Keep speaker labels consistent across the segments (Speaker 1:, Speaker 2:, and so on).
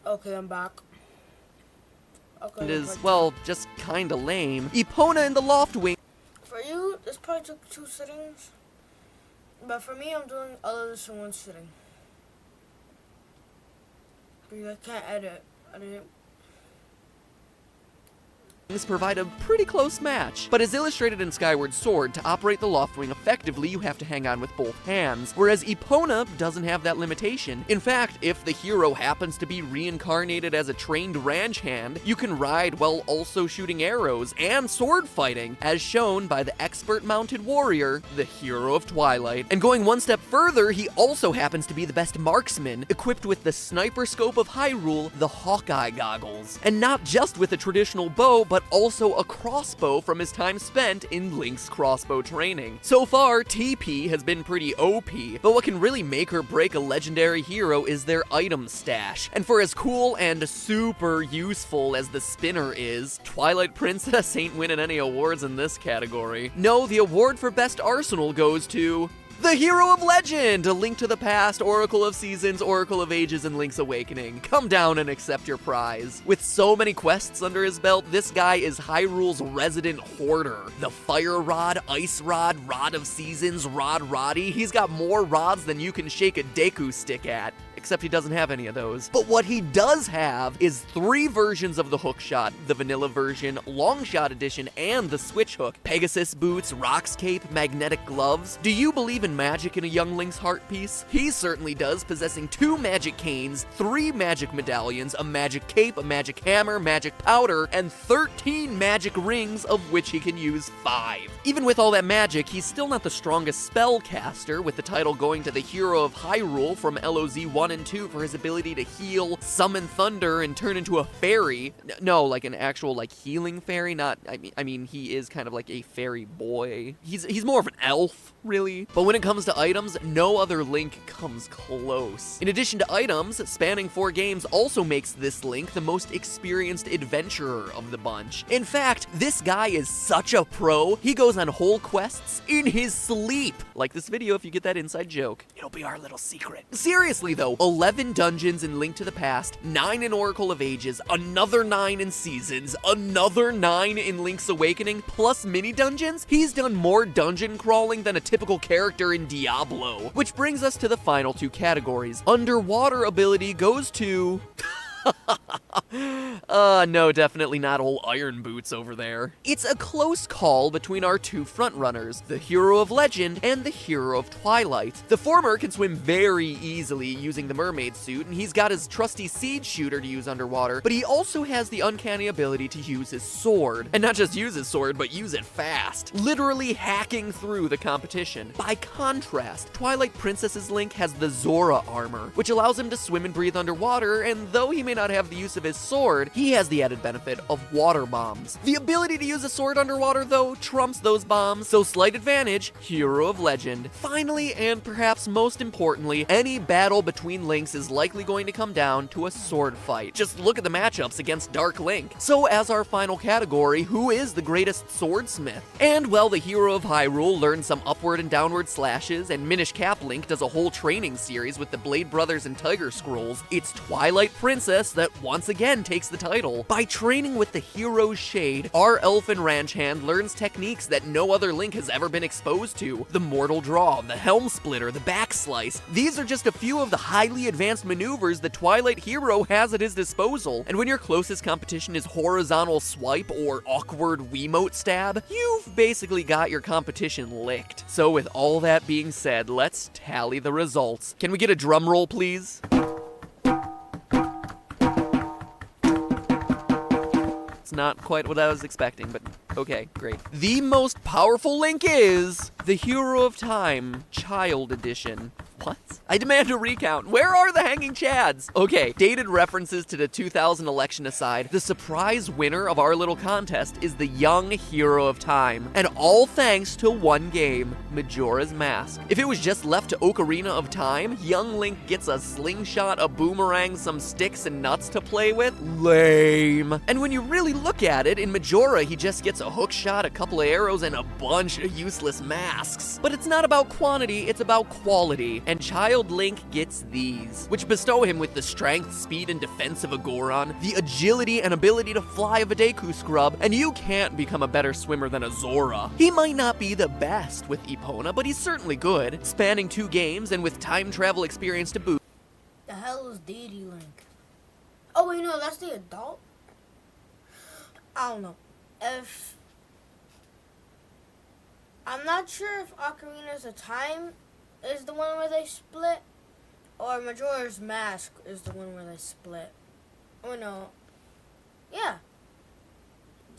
Speaker 1: Okay, I'm back. Okay,
Speaker 2: is, well, just kinda lame. Epona in the Loftwing.
Speaker 1: for you, this probably took 2 sittings. But for me, I'm doing all of this in 1 sitting. Because I can't edit. I didn't.
Speaker 2: Provide a pretty close match, but as illustrated in Skyward Sword, to operate the Loftwing effectively, you have to hang on with both hands, whereas Epona doesn't have that limitation. In fact, if the hero happens to be reincarnated as a trained ranch hand, you can ride while also shooting arrows and sword fighting, as shown by the expert mounted warrior, the Hero of Twilight. And going one step further, he also happens to be the best marksman, equipped with the sniper scope of Hyrule, the Hawkeye goggles. And not just with a traditional bow, but also a crossbow from his time spent in Link's crossbow training. So far, TP has been pretty OP, but what can really make or break a legendary hero is their item stash. And for as cool and super useful as the spinner is, Twilight Princess ain't winning any awards in this category. No, the award for best arsenal goes to the Hero of Legend! A Link to the Past, Oracle of Seasons, Oracle of Ages, and Link's Awakening. Come down and accept your prize. With so many quests under his belt, this guy is Hyrule's resident hoarder. The Fire Rod, Ice Rod, Rod of Seasons, Rod Roddy. He's got more rods than you can shake a Deku stick at. Except he doesn't have any of those. But what he does have is 3 versions of the hookshot: the vanilla version, long shot edition, and the switch hook. Pegasus boots, Rock's cape, magnetic gloves. Do you believe in magic in a young Link's heart piece? He certainly does, possessing 2 magic canes, 3 magic medallions, a magic cape, a magic hammer, magic powder, and 13 magic rings, of which he can use 5. Even with all that magic, he's still not the strongest spellcaster, with the title going to the Hero of Hyrule from LOZ 1 and 2 for his ability to heal, summon thunder, and turn into a fairy. No, like an actual, like, healing fairy, not, I mean, he is kind of like a fairy boy. He's more of an elf, really. But when it comes to items, no other Link comes close. In addition to items, spanning 4 games also makes this Link the most experienced adventurer of the bunch. In fact, this guy is such a pro, he goes on whole quests in his sleep. Like this video if you get that inside joke. It'll be our little secret. Seriously though, 11 dungeons in Link to the Past, 9 in Oracle of Ages, another 9 in Seasons, another 9 in Link's Awakening, plus mini dungeons? He's done more dungeon crawling than a typical character in Diablo. Which brings us to the final 2 categories. Underwater ability goes to... no, definitely not old Iron Boots over there. It's a close call between our 2 frontrunners, the Hero of Legend and the Hero of Twilight. The former can swim very easily using the mermaid suit, and he's got his trusty seed shooter to use underwater, but he also has the uncanny ability to use his sword. And not just use his sword, but use it fast, literally hacking through the competition. By contrast, Twilight Princess's Link has the Zora armor, which allows him to swim and breathe underwater, and though he may not have the use of his sword, he has the added benefit of water bombs. The ability to use a sword underwater, though, trumps those bombs, so slight advantage, Hero of Legend. Finally, and perhaps most importantly, any battle between Links is likely going to come down to a sword fight. Just look at the matchups against Dark Link. So as our final category, who is the greatest swordsmith? And well, the Hero of Hyrule learned some upward and downward slashes, and Minish Cap Link does a whole training series with the Blade Brothers and Tiger Scrolls. It's Twilight Princess that once again takes the title. By training with the Hero's Shade, our elfin ranch hand learns techniques that no other Link has ever been exposed to. The Mortal Draw, the Helm Splitter, the Back Slice. These are just a few of the highly advanced maneuvers the Twilight hero has at his disposal. And when your closest competition is Horizontal Swipe or Awkward Wiimote Stab, you've basically got your competition licked. So with all that being said, let's tally the results. Can we get a drum roll, please? Not quite what I was expecting, but okay, great. The most powerful Link is the Hero of Time, Child Edition. What? I demand a recount. Where are the hanging chads? Okay, dated references to the 2000 election aside, the surprise winner of our little contest is the young Hero of Time. And all thanks to one game, Majora's Mask. If it was just left to Ocarina of Time, young Link gets a slingshot, a boomerang, some sticks and nuts to play with? Lame. And when you really look at it, in Majora, he just gets a hook shot, a couple of arrows, and a bunch of useless masks. But it's not about quantity, it's about quality. and Child Link gets these, which bestow him with the strength, speed, and defense of a Goron, the agility and ability to fly of a Deku Scrub, and you can't become a better swimmer than a Zora. He might not be the best with Epona, but he's certainly good, spanning 2 games and with time travel experience to boot.
Speaker 1: The hell is Deity Link? Oh wait, no, that's the adult? I don't know. I'm not sure if Ocarina's of Time is the one where they split, or Majora's Mask is the one where they split. Oh no. Yeah.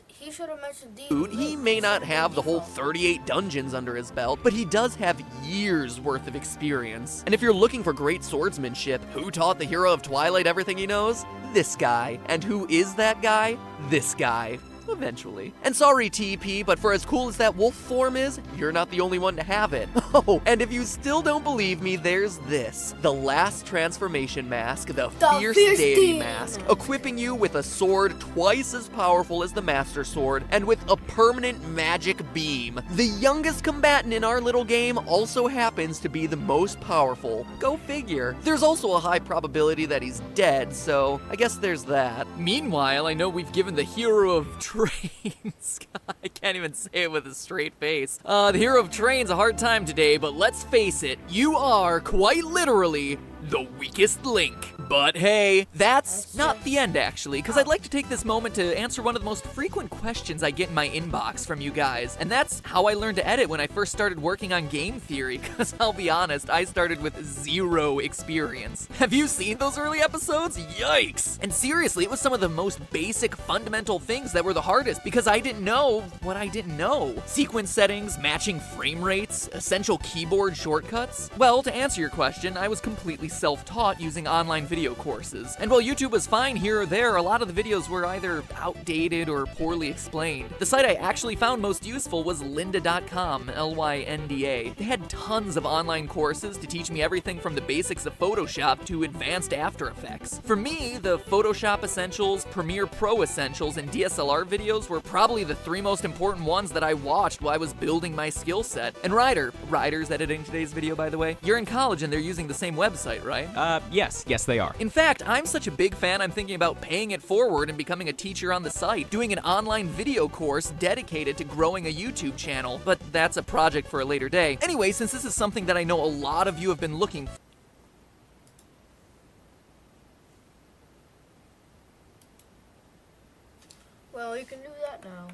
Speaker 1: He should have mentioned Deity.
Speaker 2: He may not have the whole 38 dungeons under his belt, but he does have years worth of experience. And if you're looking for great swordsmanship, who taught the hero of Twilight everything he knows? This guy. And who is that guy? This guy. Eventually. And sorry, TP, but for as cool as that wolf form is, you're not the only one to have it. Oh, and if you still don't believe me, there's this. The last transformation mask, the Fierce Deity mask, equipping you with a sword twice as powerful as the Master Sword, and with a permanent magic beam. The youngest combatant in our little game also happens to be the most powerful. Go figure. There's also a high probability that he's dead, so I guess there's that.
Speaker 3: Meanwhile, I know we've given the hero of trains. I can't even say it with a straight face. The hero of trains a hard time today, but let's face it, you are quite literally the weakest link. But hey, that's not the end actually, because I'd like to take this moment to answer one of the most frequent questions I get in my inbox from you guys, and that's how I learned to edit when I first started working on game theory, because I'll be honest, I started with 0 experience. Have you seen those early episodes? Yikes! And seriously, it was some of the most basic, fundamental things that were the hardest, because I didn't know what I didn't know. Sequence settings, matching frame rates, essential keyboard shortcuts. Well, to answer your question, I was completely self-taught using online video courses. And while YouTube was fine here or there, a lot of the videos were either outdated or poorly explained. The site I actually found most useful was lynda.com, L-Y-N-D-A. They had tons of online courses to teach me everything from the basics of Photoshop to advanced After Effects. For me, the Photoshop Essentials, Premiere Pro Essentials, and DSLR videos were probably the 3 most important ones that I watched while I was building my skill set. And Ryder's editing today's video, by the way. You're in college and they're using the same website, right?
Speaker 4: Yes, they are.
Speaker 2: In fact, I'm such a big fan, I'm thinking about paying it forward and becoming a teacher on the site, doing an online video course dedicated to growing a YouTube channel, but that's a project for a later day. Anyway, since this is something that I know a lot of you have been looking for,
Speaker 1: Well, you can do that now.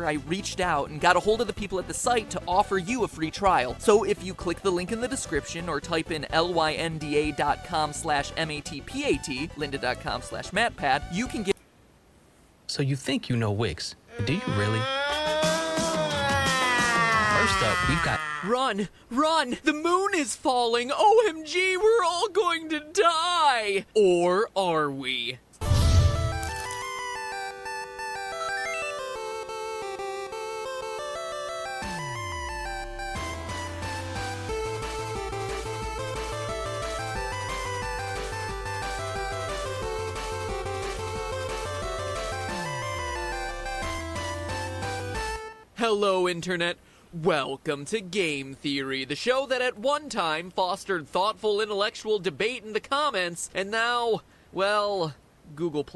Speaker 2: I reached out and got a hold of the people at the site to offer you a free trial. So if you click the link in the description or type in lynda.com/matpat, lynda.com/matpat, you can get.
Speaker 4: So you think you know Wix, but do you really? First up, we've got...
Speaker 2: Run! Run! The moon is falling! OMG, we're all going to die! Or are we? Hello, Internet. Welcome to Game Theory, the show that at one time fostered thoughtful intellectual debate in the comments, and now, well, Google+.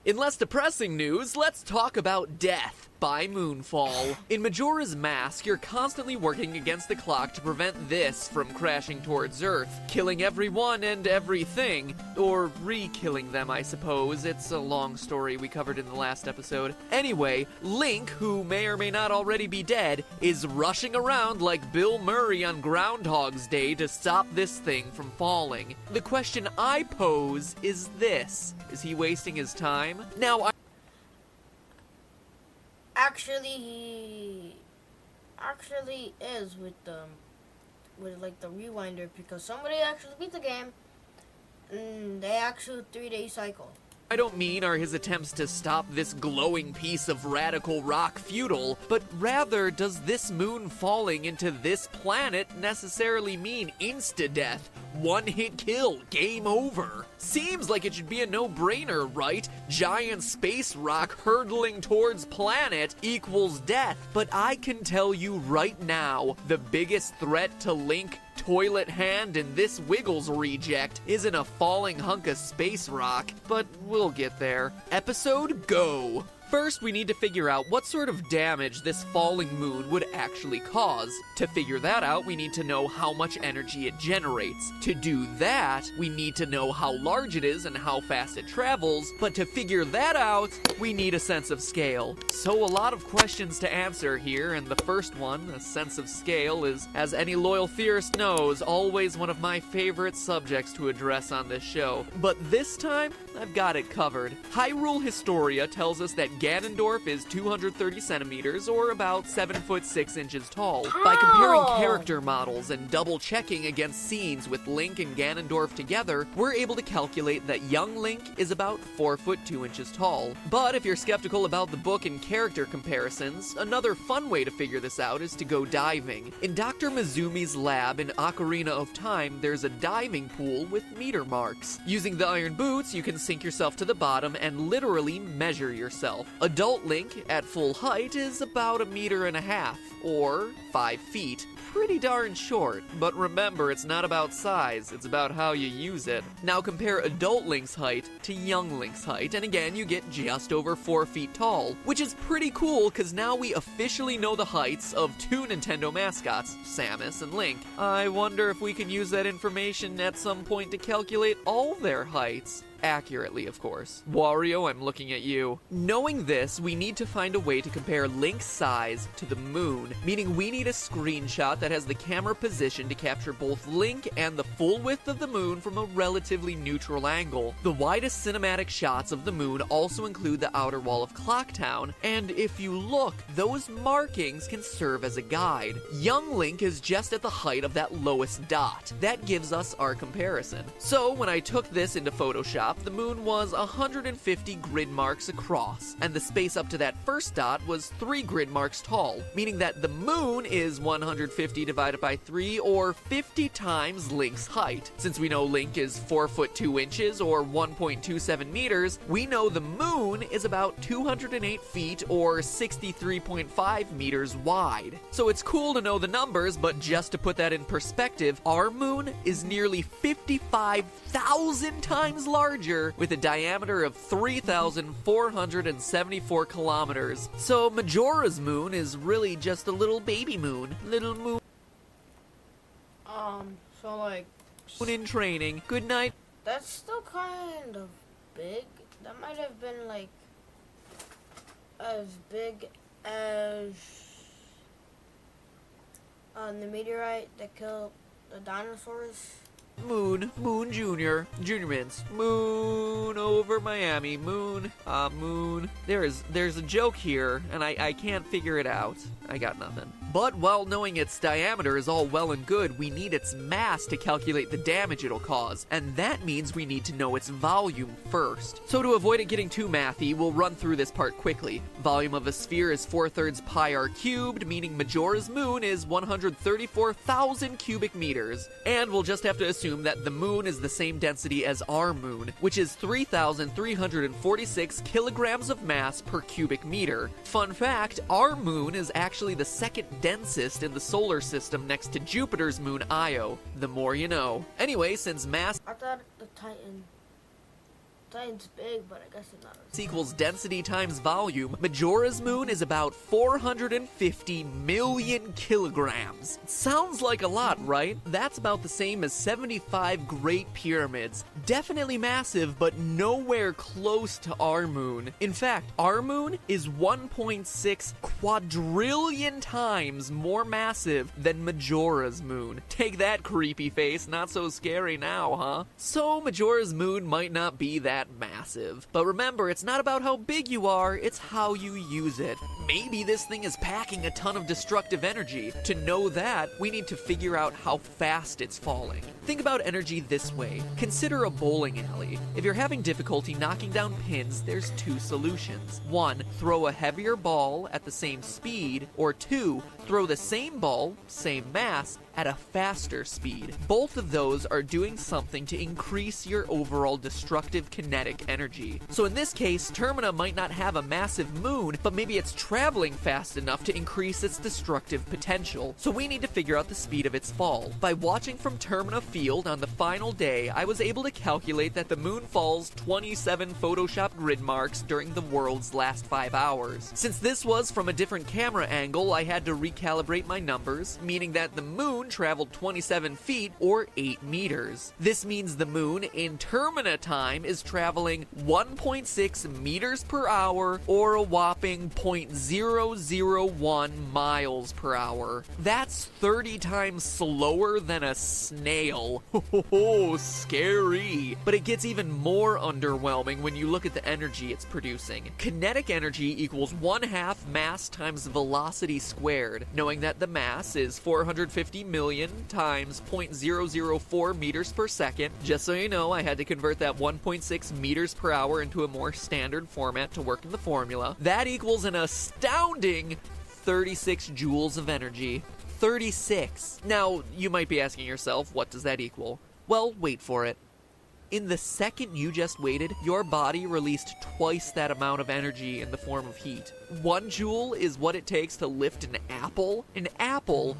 Speaker 2: In less depressing news, let's talk about death by Moonfall. In Majora's Mask, you're constantly working against the clock to prevent this from crashing towards Earth, killing everyone and everything, or re-killing them, I suppose. It's a long story we covered in the last episode. Anyway, Link, who may or may not already be dead, is rushing around like Bill Murray on Groundhog's Day to stop this thing from falling. The question I pose is this: is he wasting his time? Now,
Speaker 1: He actually is with like the rewinder, because somebody actually beat the game and they actually 3-day cycle.
Speaker 3: I don't mean are his attempts to stop this glowing piece of radical rock futile, but rather does this moon falling into this planet necessarily mean insta-death? One-hit kill, game over. Seems like it should be a no-brainer, right? Giant space rock hurtling towards planet equals death. But I can tell you right now, the biggest threat to Link, Toilet Hand, and this Wiggles reject isn't a falling hunk of space rock, but we'll get there. Episode go! First, we need to figure out what sort of damage this falling moon would actually cause. To figure that out, we need to know how much energy it generates. To do that, we need to know how large it is and how fast it travels, but to figure that out, we need a sense of scale. So a lot of questions to answer here, and the first one, a sense of scale, is, as any loyal theorist knows, always one of my favorite subjects to address on this show. But this time, I've got it covered. Hyrule Historia tells us that Ganondorf is 230 centimeters, or about 7 foot 6 inches tall. By comparing character models and double-checking against scenes with Link and Ganondorf together, we're able to calculate that young Link is about 4 foot 2 inches tall. But if you're skeptical about the book and character comparisons, another fun way to figure this out is to go diving. In Dr. Mizumi's lab in Ocarina of Time, there's a diving pool with meter marks. Using the iron boots, you can sink yourself to the bottom and literally measure yourself. Adult Link, at full height, is about 1.5 meters, or 5 feet. Pretty darn short, but remember, it's not about size, it's about how you use it. Now compare adult Link's height to young Link's height, and again you get just over 4 feet tall, which is pretty cool because now we officially know the heights of 2 Nintendo mascots, Samus and Link. I wonder if we can use that information at some point to calculate all their heights. Accurately, of course. Wario, I'm looking at you. Knowing this, we need to find a way to compare Link's size to the moon, meaning we need a screenshot that has the camera positioned to capture both Link and the full width of the moon from a relatively neutral angle. The widest cinematic shots of the moon also include the outer wall of Clocktown, and if you look, those markings can serve as a guide. Young Link is just at the height of that lowest dot. That gives us our comparison. So when I took this into Photoshop, the moon was 150 grid marks across, and the space up to that first dot was 3 grid marks tall, meaning that the moon is 150 divided by 3, or 50 times Link's height. Since we know Link is 4 foot 2 inches, or 1.27 meters, we know the moon is about 208 feet, or 63.5 meters wide. So it's cool to know the numbers, but just to put that in perspective, our moon is nearly 55,000 times larger, with a diameter of 3,474 kilometers. So Majora's moon is really just a little baby moon. Little moon
Speaker 1: So like,
Speaker 3: in training. Good night.
Speaker 1: that's still kind of big. That might have been like as big as the meteorite that killed the dinosaurs.
Speaker 3: Moon Junior Mints, moon over Miami, moon. There's a joke here, and I can't figure it out. I got nothing. But while knowing its diameter is all well and good, we need its mass to calculate the damage it'll cause, and that means we need to know its volume first. So to avoid it getting too mathy, we'll run through this part quickly. Volume of a sphere is 4/3 pi r cubed, meaning Majora's moon is 134,000 cubic meters. And we'll just have to assume that the moon is the same density as our moon, which is 3,346 kilograms of mass per cubic meter. Fun fact, our moon is actually the second densest in the solar system next to Jupiter's moon Io. The more you know. Anyway, since mass
Speaker 1: I thought the Titan's big, but I guess it's not.
Speaker 3: equals density times volume, Majora's moon is about 450 million kilograms. Sounds like a lot, right? That's about the same as 75 Great Pyramids. Definitely massive, but nowhere close to our moon. In fact, our moon is 1.6 quadrillion times more massive than Majora's moon. Take that, creepy face. Not so scary now, huh? So Majora's moon might not be that
Speaker 2: that massive. But remember, it's not about how big you are, it's how you use it. Maybe this thing is packing a ton of destructive energy. To know that, we need to figure out how fast it's falling. Think about energy this way. Consider a bowling alley. If you're having difficulty knocking down pins, there's two solutions. 1, throw a heavier ball at the same speed, or 2, throw the same ball, same mass, at a faster speed. Both of those are doing something to increase your overall destructive kinetic energy. So in this case, Termina might not have a massive moon, but maybe it's traveling fast enough to increase its destructive potential. So we need to figure out the speed of its fall. By watching from Termina Field on the final day, I was able to calculate that the moon falls 27 photoshopped grid marks during the world's last 5 hours. Since this was from a different camera angle, I had to recalibrate my numbers, meaning that the moon traveled 27 feet or 8 meters. This means the moon in Termina time is traveling 1.6 meters per hour or a whopping 0.001 miles per hour. That's 30 times slower than a snail. Oh, scary. But it gets even more underwhelming when you look at the energy it's producing. Kinetic energy equals 1/2 mass times velocity squared, knowing that the mass is 450 million times 0.004 meters per second. Just so you know, I had to convert that 1.6 meters per hour into a more standard format to work in the formula. That equals an astounding 36 joules of energy. 36. Now, you might be asking yourself, what does that equal? Well, wait for it. In the second you just waited, your body released twice that amount of energy in the form of heat. 1 joule is what it takes to lift an apple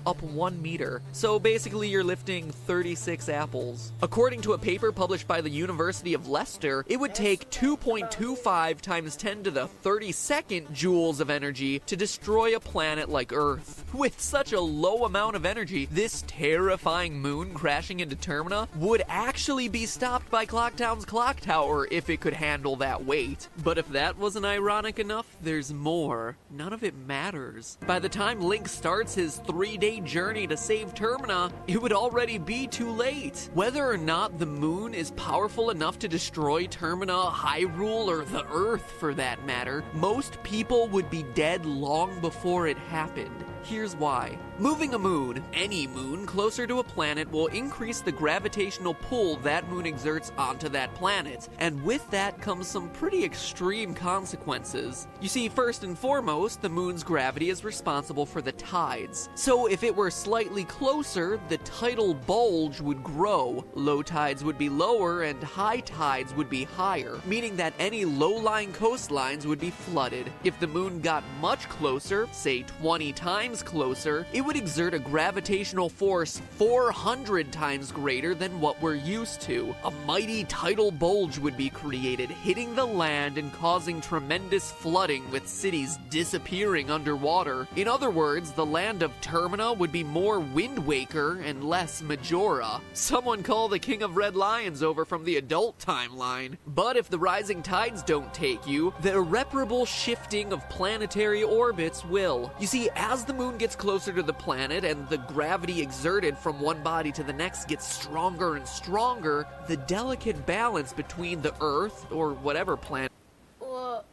Speaker 2: up 1 meter. So basically you're lifting 36 apples. According to a paper published by the University of Leicester, it would take 2.25 times 10 to the 32nd joules of energy to destroy a planet like Earth. With such a low amount of energy, this terrifying moon crashing into Termina would actually be stopped by Clocktown's clock tower if it could handle that weight. But if that wasn't ironic enough, there's more. None of it matters. By the time Link starts his 3-day journey to save Termina, it would already be too late. Whether or not the moon is powerful enough to destroy Termina, Hyrule, or the Earth for that matter, most people would be dead long before it happened. Here's why. Moving a moon, any moon, closer to a planet will increase the gravitational pull that moon exerts onto that planet, and with that comes some pretty extreme consequences. You see, first and foremost, the moon's gravity is responsible for the tides. So if it were slightly closer, the tidal bulge would grow, low tides would be lower, and high tides would be higher, meaning that any low-lying coastlines would be flooded. If the moon got much closer, say 20 times closer, it would exert a gravitational force 400 times greater than what we're used to. A mighty tidal bulge would be created, hitting the land and causing tremendous flooding, with cities disappearing underwater. In other words, the land of Termina would be more Wind Waker and less Majora. Someone call the King of Red Lions over from the adult timeline. But if the rising tides don't take you, the irreparable shifting of planetary orbits will. You see, as the moon gets closer to the planet and the gravity exerted from one body to the next gets stronger and stronger, the delicate balance between the Earth, or whatever planet.
Speaker 1: Well,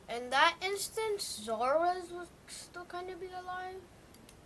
Speaker 1: in that instance, Zora's would still kind of be alive.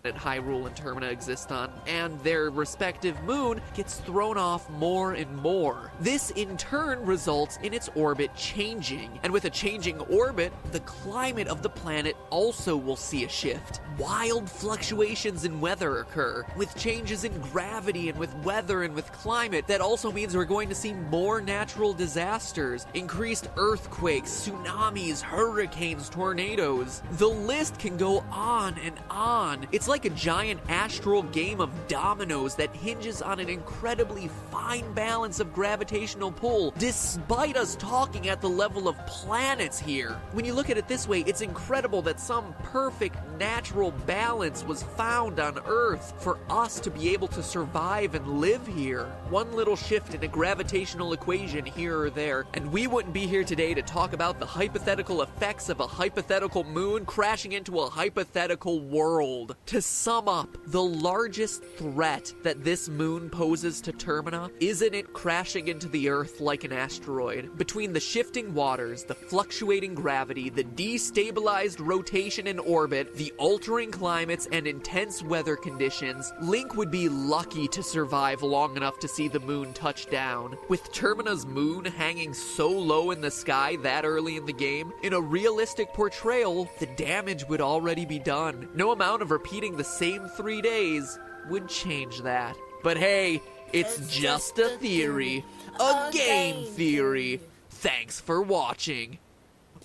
Speaker 2: Hyrule and Termina exist on, and their respective moon gets thrown off more and more. This in turn results in its orbit changing, and with a changing orbit, the climate of the planet also will see a shift. Wild fluctuations in weather occur, with changes in gravity and with weather and with climate. That also means we're going to see more natural disasters, increased earthquakes, tsunamis, hurricanes, tornadoes. The list can go on and on. It's like a giant astral game of dominoes that hinges on an incredibly fine balance of gravitational pull, despite us talking at the level of planets here. When you look at it this way, it's incredible that some perfect natural balance was found on Earth for us to be able to survive and live here. One little shift in a gravitational equation here or there, and we wouldn't be here today to talk about the hypothetical effects of a hypothetical moon crashing into a hypothetical world. To sum up, the largest threat that this moon poses to Termina isn't it crashing into the Earth like an asteroid. Between the shifting waters, the fluctuating gravity, the destabilized rotation in orbit, the altering climates, and intense weather conditions, Link would be lucky to survive long enough to see the moon touch down. With Termina's moon hanging so low in the sky that early in the game, in a realistic portrayal, the damage would already be done. No amount of repeating the same 3 days would change that. But hey, it's just a theory. A game theory. Thanks for watching.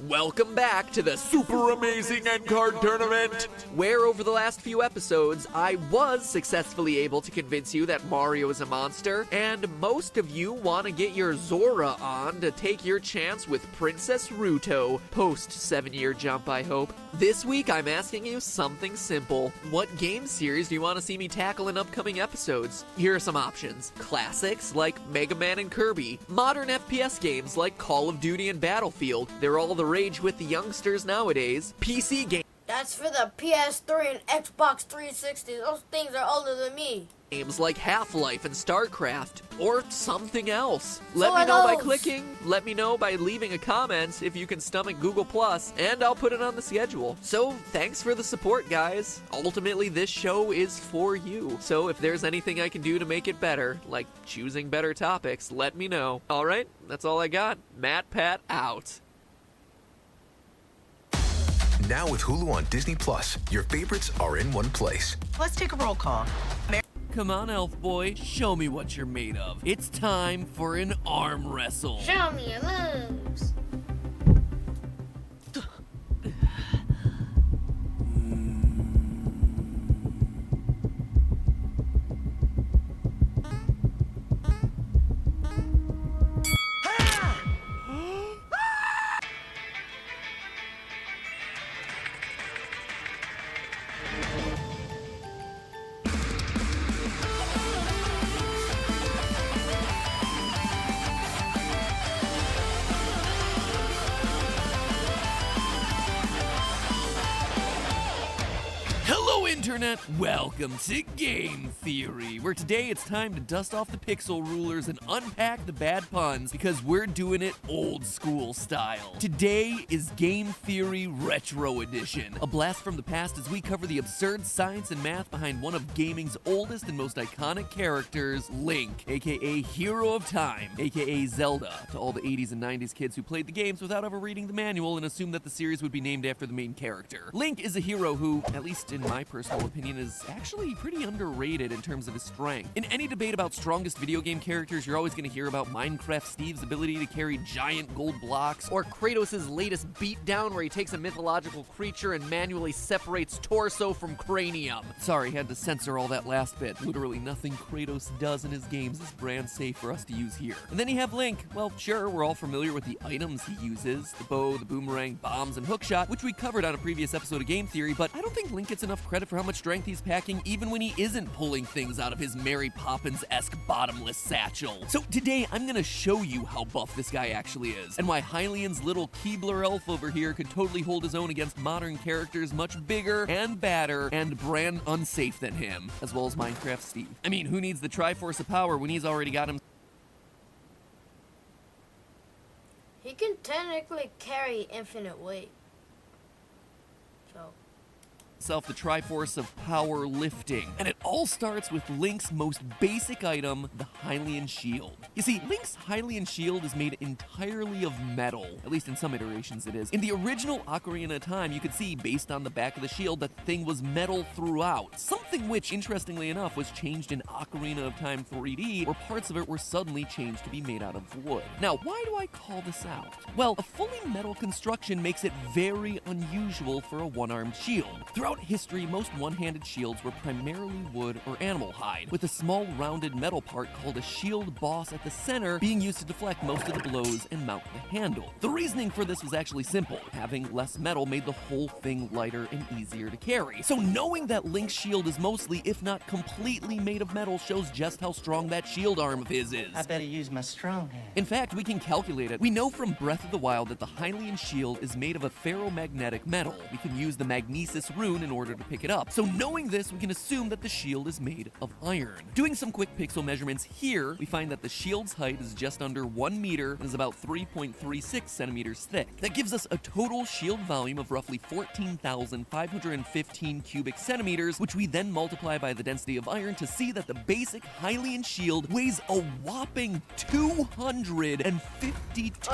Speaker 2: Welcome back to the Super Amazing End Card Tournament, where over the last few episodes, I was successfully able to convince you that Mario is a monster, and most of you want to get your Zora on to take your chance with Princess Ruto, post 7-year jump, I hope. This week, I'm asking you something simple. What game series do you want to see me tackle in upcoming episodes? Here are some options. Classics like Mega Man and Kirby, modern FPS games like Call of Duty and Battlefield, they're all the rage with the youngsters nowadays. PC games.
Speaker 1: That's for the PS3 and Xbox 360. Those things are older than me.
Speaker 2: Games like Half-Life and StarCraft, or something else.
Speaker 1: So
Speaker 2: Let me
Speaker 1: are
Speaker 2: know by
Speaker 1: those.
Speaker 2: clicking, let me know by leaving a comment if you can stomach Google+, and I'll put it on the schedule. So, thanks for the support, guys. Ultimately, this show is for you. So if there's anything I can do to make it better, like choosing better topics, let me know. Alright, that's all I got. Matt Pat out.
Speaker 5: Now with Hulu on Disney Plus, your favorites are in one place.
Speaker 6: Let's take a roll call.
Speaker 3: Come on, elf boy, show me what you're made of. It's time for an arm wrestle.
Speaker 1: Show me your moves.
Speaker 3: Hello, Internet! Welcome to Game Theory, where today it's time to dust off the pixel rulers and unpack the bad puns because we're doing it old school style. Today is Game Theory Retro Edition, a blast from the past as we cover the absurd science and math behind one of gaming's oldest and most iconic characters, Link, aka Hero of Time, aka Zelda, to all the 80s and 90s kids who played the games without ever reading the manual and assumed that the series would be named after the main character. Link is a hero who, at least in my personal opinion, is actually pretty underrated in terms of his strength. In any debate about strongest video game characters, you're always going to hear about Minecraft Steve's ability to carry giant gold blocks, or Kratos' latest beatdown where he takes a mythological creature and manually separates torso from cranium. Sorry, had to censor all that last bit. Literally nothing Kratos does in his games is brand safe for us to use here. And then you have Link. Well, sure, we're all familiar with the items he uses, the bow, the boomerang, bombs, and hookshot, which we covered on a previous episode of Game Theory, but I don't think Link gets enough credit for how much strength he's packing even when he isn't pulling things out of his Mary Poppins-esque bottomless satchel. So today, I'm gonna show you how buff this guy actually is, and why Hylian's little Keebler elf over here could totally hold his own against modern characters much bigger and badder and brand unsafe than him, as well as Minecraft Steve. I mean, who needs the Triforce of Power when he's already got him?
Speaker 1: He can technically carry infinite weight. So.
Speaker 3: The Triforce of Power Lifting. And it all starts with Link's most basic item, the Hylian Shield. You see, Link's Hylian Shield is made entirely of metal. At least in some iterations it is. In the original Ocarina of Time, you could see, based on the back of the shield, that the thing was metal throughout. Something which, interestingly enough, was changed in Ocarina of Time 3D, where parts of it were suddenly changed to be made out of wood. Now, why do I call this out? Well, a fully metal construction makes it very unusual for a one-armed shield. Throughout
Speaker 2: Throughout history, most one-handed shields were primarily wood or animal hide, with a small rounded metal part called a shield boss at the center being used to deflect most of the blows and mount the handle. The reasoning for this was actually simple. Having less metal made the whole thing lighter and easier to carry. So knowing that Link's shield is mostly, if not completely made of metal, shows just how strong that shield arm of his is.
Speaker 6: I better use my strong hand.
Speaker 2: In fact, we can calculate it. We know from Breath of the Wild that the Hylian shield is made of a ferromagnetic metal. We can use the Magnesis rune in order to pick it up. So knowing this, we can assume that the shield is made of iron. Doing some quick pixel measurements here, we find that the shield's height is just under 1 meter and is about 3.36 centimeters thick. That gives us a total shield volume of roughly 14,515 cubic centimeters, which we then multiply by the density of iron to see that the basic Hylian shield weighs a whopping 252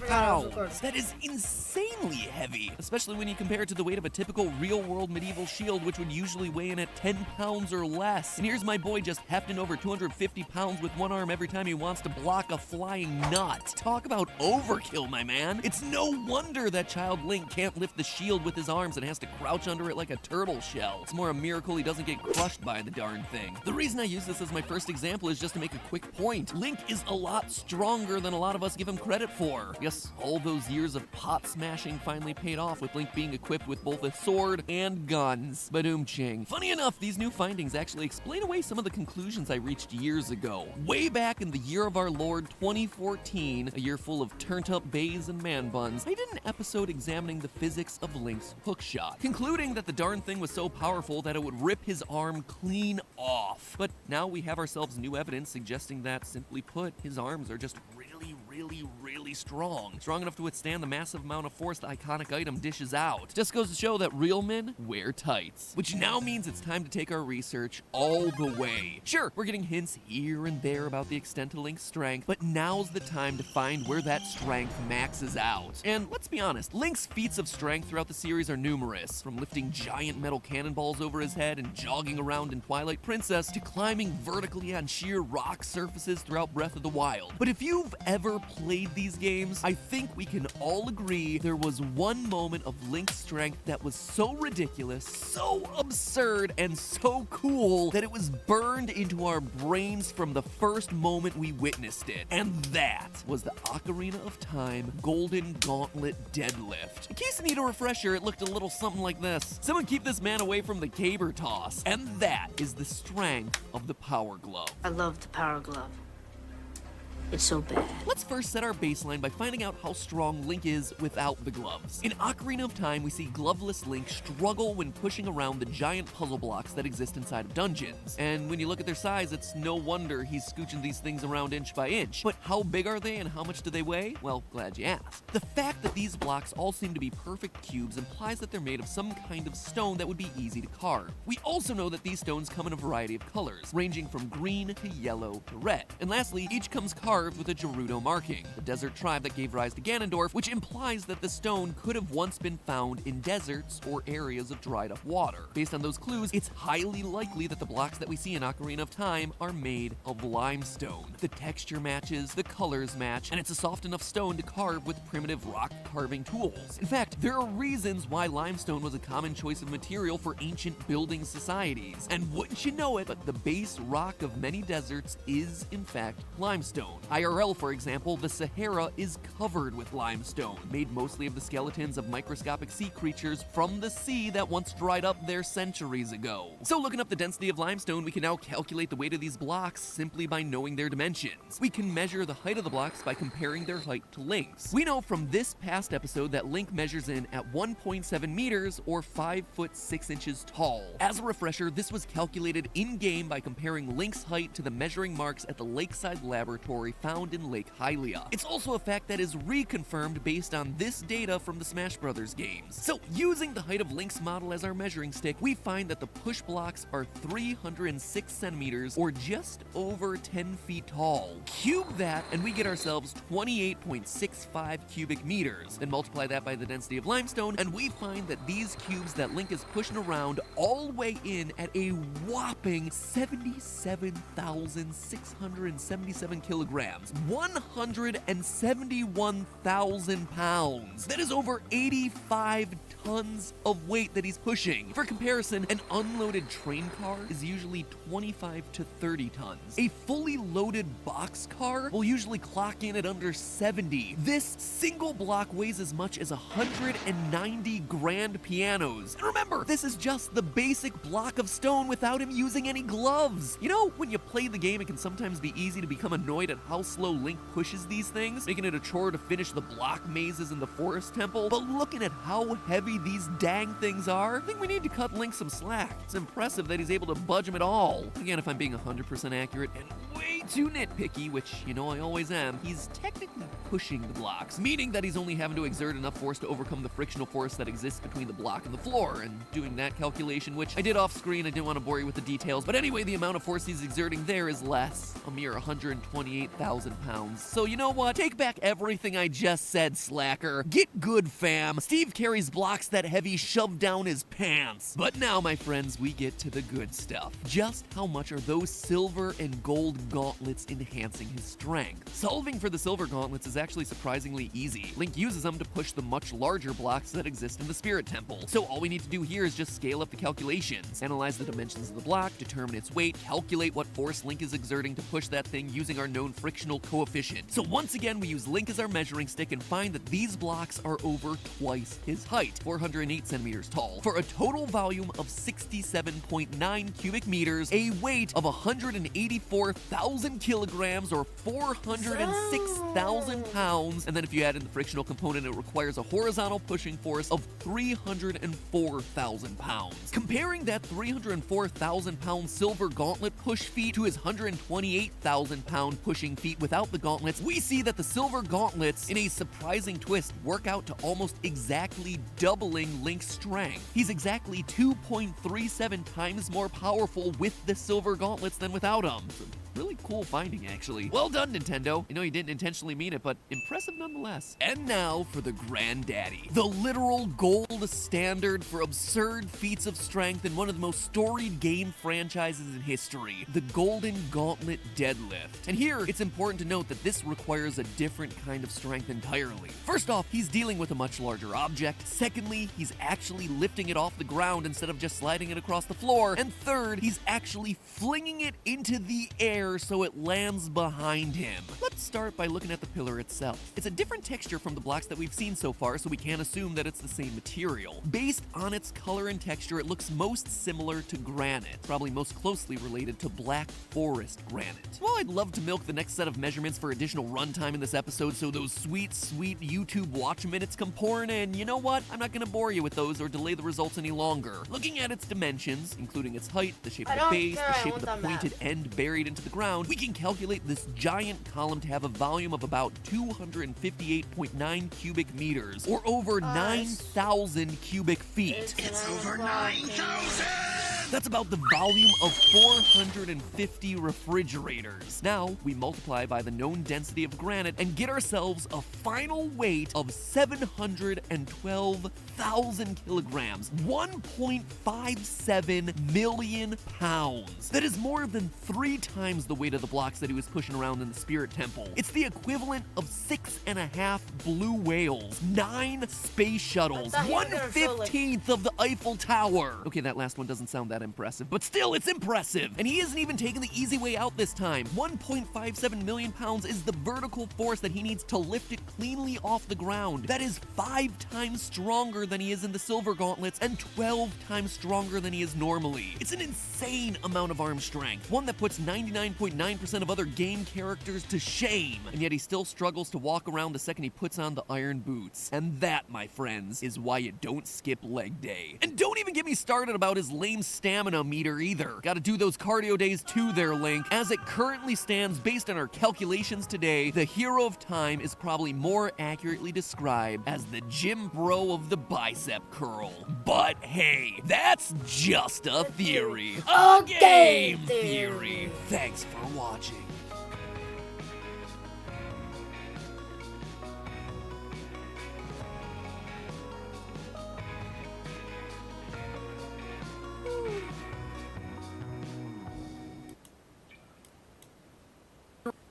Speaker 2: pounds. That is insanely heavy, especially when you compare it to the weight of a typical real-world medieval shield, which would usually weigh in at 10 pounds or less. And here's my boy just hefting over 250 pounds with one arm every time he wants to block a flying nut. Talk about overkill, my man. It's no wonder that child Link can't lift the shield with his arms and has to crouch under it like a turtle shell. It's more a miracle he doesn't get crushed by the darn thing. The reason I use this as my first example is just to make a quick point. Link is a lot stronger than a lot of us give him credit for. Yes, all those years of pot smashing finally paid off with Link being equipped with both a sword and guns. Badoom-ching. Funny enough, these new findings actually explain away some of the conclusions I reached years ago. Way back in the year of our Lord 2014, a year full of turned-up bays and man buns, I did an episode examining the physics of Link's hookshot, concluding that the darn thing was so powerful that it would rip his arm clean off. But now we have ourselves new evidence suggesting that, simply put, his arms are just really strong. Strong enough to withstand the massive amount of force the iconic item dishes out. Just goes to show that real men wear tights. Which now means it's time to take our research all the way. Sure, we're getting hints here and there about the extent of Link's strength, but now's the time to find where that strength maxes out. And let's be honest, Link's feats of strength throughout the series are numerous, from lifting giant metal cannonballs over his head and jogging around in Twilight Princess to climbing vertically on sheer rock surfaces throughout Breath of the Wild. But if you've ever played these games, I think we can all agree there was one moment of Link's strength that was so ridiculous, so absurd, and so cool that it was burned into our brains from the first moment we witnessed it. And that was the Ocarina of Time Golden Gauntlet Deadlift. In case you need a refresher, it looked a little something like this. Someone keep this man away from the caber toss. And that is the strength of the Power Glove.
Speaker 7: I love the Power Glove. It's so bad.
Speaker 2: Let's first set our baseline by finding out how strong Link is without the gloves. In Ocarina of Time, we see gloveless Link struggle when pushing around the giant puzzle blocks that exist inside of dungeons. And when you look at their size, it's no wonder he's scooching these things around inch by inch. But how big are they and how much do they weigh? Well, glad you asked. The fact that these blocks all seem to be perfect cubes implies that they're made of some kind of stone that would be easy to carve. We also know that these stones come in a variety of colors, ranging from green to yellow to red. And lastly, each comes carved with a Gerudo marking, the desert tribe that gave rise to Ganondorf, which implies that the stone could have once been found in deserts or areas of dried up water. Based on those clues, it's highly likely that the blocks that we see in Ocarina of Time are made of limestone. The texture matches, the colors match, and it's a soft enough stone to carve with primitive rock carving tools. In fact, there are reasons why limestone was a common choice of material for ancient building societies. And wouldn't you know it, but the base rock of many deserts is, in fact, limestone. IRL, for example, the Sahara is covered with limestone, made mostly of the skeletons of microscopic sea creatures from the sea that once dried up there centuries ago. So looking up the density of limestone, we can now calculate the weight of these blocks simply by knowing their dimensions. We can measure the height of the blocks by comparing their height to Link's. We know from this past episode that Link measures in at 1.7 meters or 5 foot 6 inches tall. As a refresher, this was calculated in-game by comparing Link's height to the measuring marks at the Lakeside Laboratory found in Lake Hylia. It's also a fact that is reconfirmed based on this data from the Smash Bros. Games. So, using the height of Link's model as our measuring stick, we find that the push blocks are 306 centimeters or just over 10 feet tall. Cube that, and we get ourselves 28.65 cubic meters. Then multiply that by the density of limestone, and we find that these cubes that Link is pushing around all weigh in at a whopping 77,677 kilograms, 171,000 pounds. That is over 85 tons of weight that he's pushing. For comparison, an unloaded train car is usually 25 to 30 tons. A fully loaded box car will usually clock in at under 70. This single block weighs as much as 190 grand pianos. And remember, this is just the basic block of stone without him using any gloves. You know, when you play the game, it can sometimes be easy to become annoyed at how slow Link pushes these things, making it a chore to finish the block mazes in the Forest Temple. But looking at how heavy these dang things are, I think we need to cut Link some slack. It's impressive that he's able to budge them at all. Again, if I'm being 100% accurate and way too nitpicky, which you know I always am, he's technically pushing the blocks, meaning that he's only having to exert enough force to overcome the frictional force that exists between the block and the floor. And doing that calculation, which I did off screen, I didn't want to bore you with the details, but anyway, the amount of force he's exerting there is less, a mere 128,000 pounds. So you know what? Take back everything I just said, slacker. Get good, fam. Steve carries blocks that heavy shoved down his pants. But now, my friends, we get to the good stuff. Just how much are those silver and gold gauntlets enhancing his strength? Solving for the silver gauntlets is actually surprisingly easy. Link uses them to push the much larger blocks that exist in the Spirit Temple. So all we need to do here is just scale up the calculations, analyze the dimensions of the block, determine its weight, calculate what force Link is exerting to push that thing using our known frictional coefficient. So once again, we use Link as our measuring stick and find that these blocks are over twice his height, 408 centimeters tall, for a total volume of 67.9 cubic meters, a weight of 184,000 kilograms or 406,000 pounds, and then if you add in the frictional component, it requires a horizontal pushing force of 304,000 pounds. Comparing that 304,000 pound silver gauntlet push feat to his 128,000 pound pushing feat without the gauntlets, we see that the silver gauntlets, in a surprising twist, work out to almost exactly doubling Link's strength. He's exactly 2.37 times more powerful with the silver gauntlets than without them. Really cool finding, actually. Well done, Nintendo. I know you didn't intentionally mean it, but impressive nonetheless. And now for the granddaddy. The literal gold standard for absurd feats of strength in one of the most storied game franchises in history, the Golden Gauntlet Deadlift. And here, it's important to note that this requires a different kind of strength entirely. First off, he's dealing with a much larger object. Secondly, he's actually lifting it off the ground instead of just sliding it across the floor. And third, he's actually flinging it into the air so it lands behind him. Let's start by looking at the pillar itself. It's a different texture from the blocks that we've seen so far, so we can't assume that it's the same material. Based on its color and texture, it looks most similar to granite, probably most closely related to Black Forest granite. Well, I'd love to milk the next set of measurements for additional runtime in this episode so those sweet YouTube watch minutes come pouring in. You know what? I'm not gonna bore you with those or delay the results any longer. Looking at its dimensions, including its height, the shape of the base, the shape of the pointed end buried into the ground, we can calculate this giant column to have a volume of about 258.9 cubic meters, or over 9,000 cubic feet.
Speaker 1: It's over 9,000!
Speaker 2: That's about the volume of 450 refrigerators. Now, we multiply by the known density of granite and get ourselves a final weight of 712,000 kilograms, 1.57 million pounds. That is more than 3 times the weight of the blocks that he was pushing around in the Spirit Temple. It's the equivalent of 6.5 blue whales, 9 space shuttles, 1/15 of the Eiffel Tower. Okay, that last one doesn't sound that impressive, but still, it's impressive. And he isn't even taking the easy way out this time. 1.57 million pounds is the vertical force that he needs to lift it cleanly off the ground. That is 5 times stronger than he is in the silver gauntlets and 12 times stronger than he is normally. It's an insane amount of arm strength, one that puts 99.9% of other game characters to shame. And yet he still struggles to walk around the second he puts on the iron boots. And that, my friends, is why you don't skip leg day. And don't even get me started about his lame stamina meter either. Gotta do those cardio days too there, Link. As it currently stands, based on our calculations today, the hero of time is probably more accurately described as the gym bro of the bicep curl. But hey, that's just a theory. A game theory. Thanks for watching.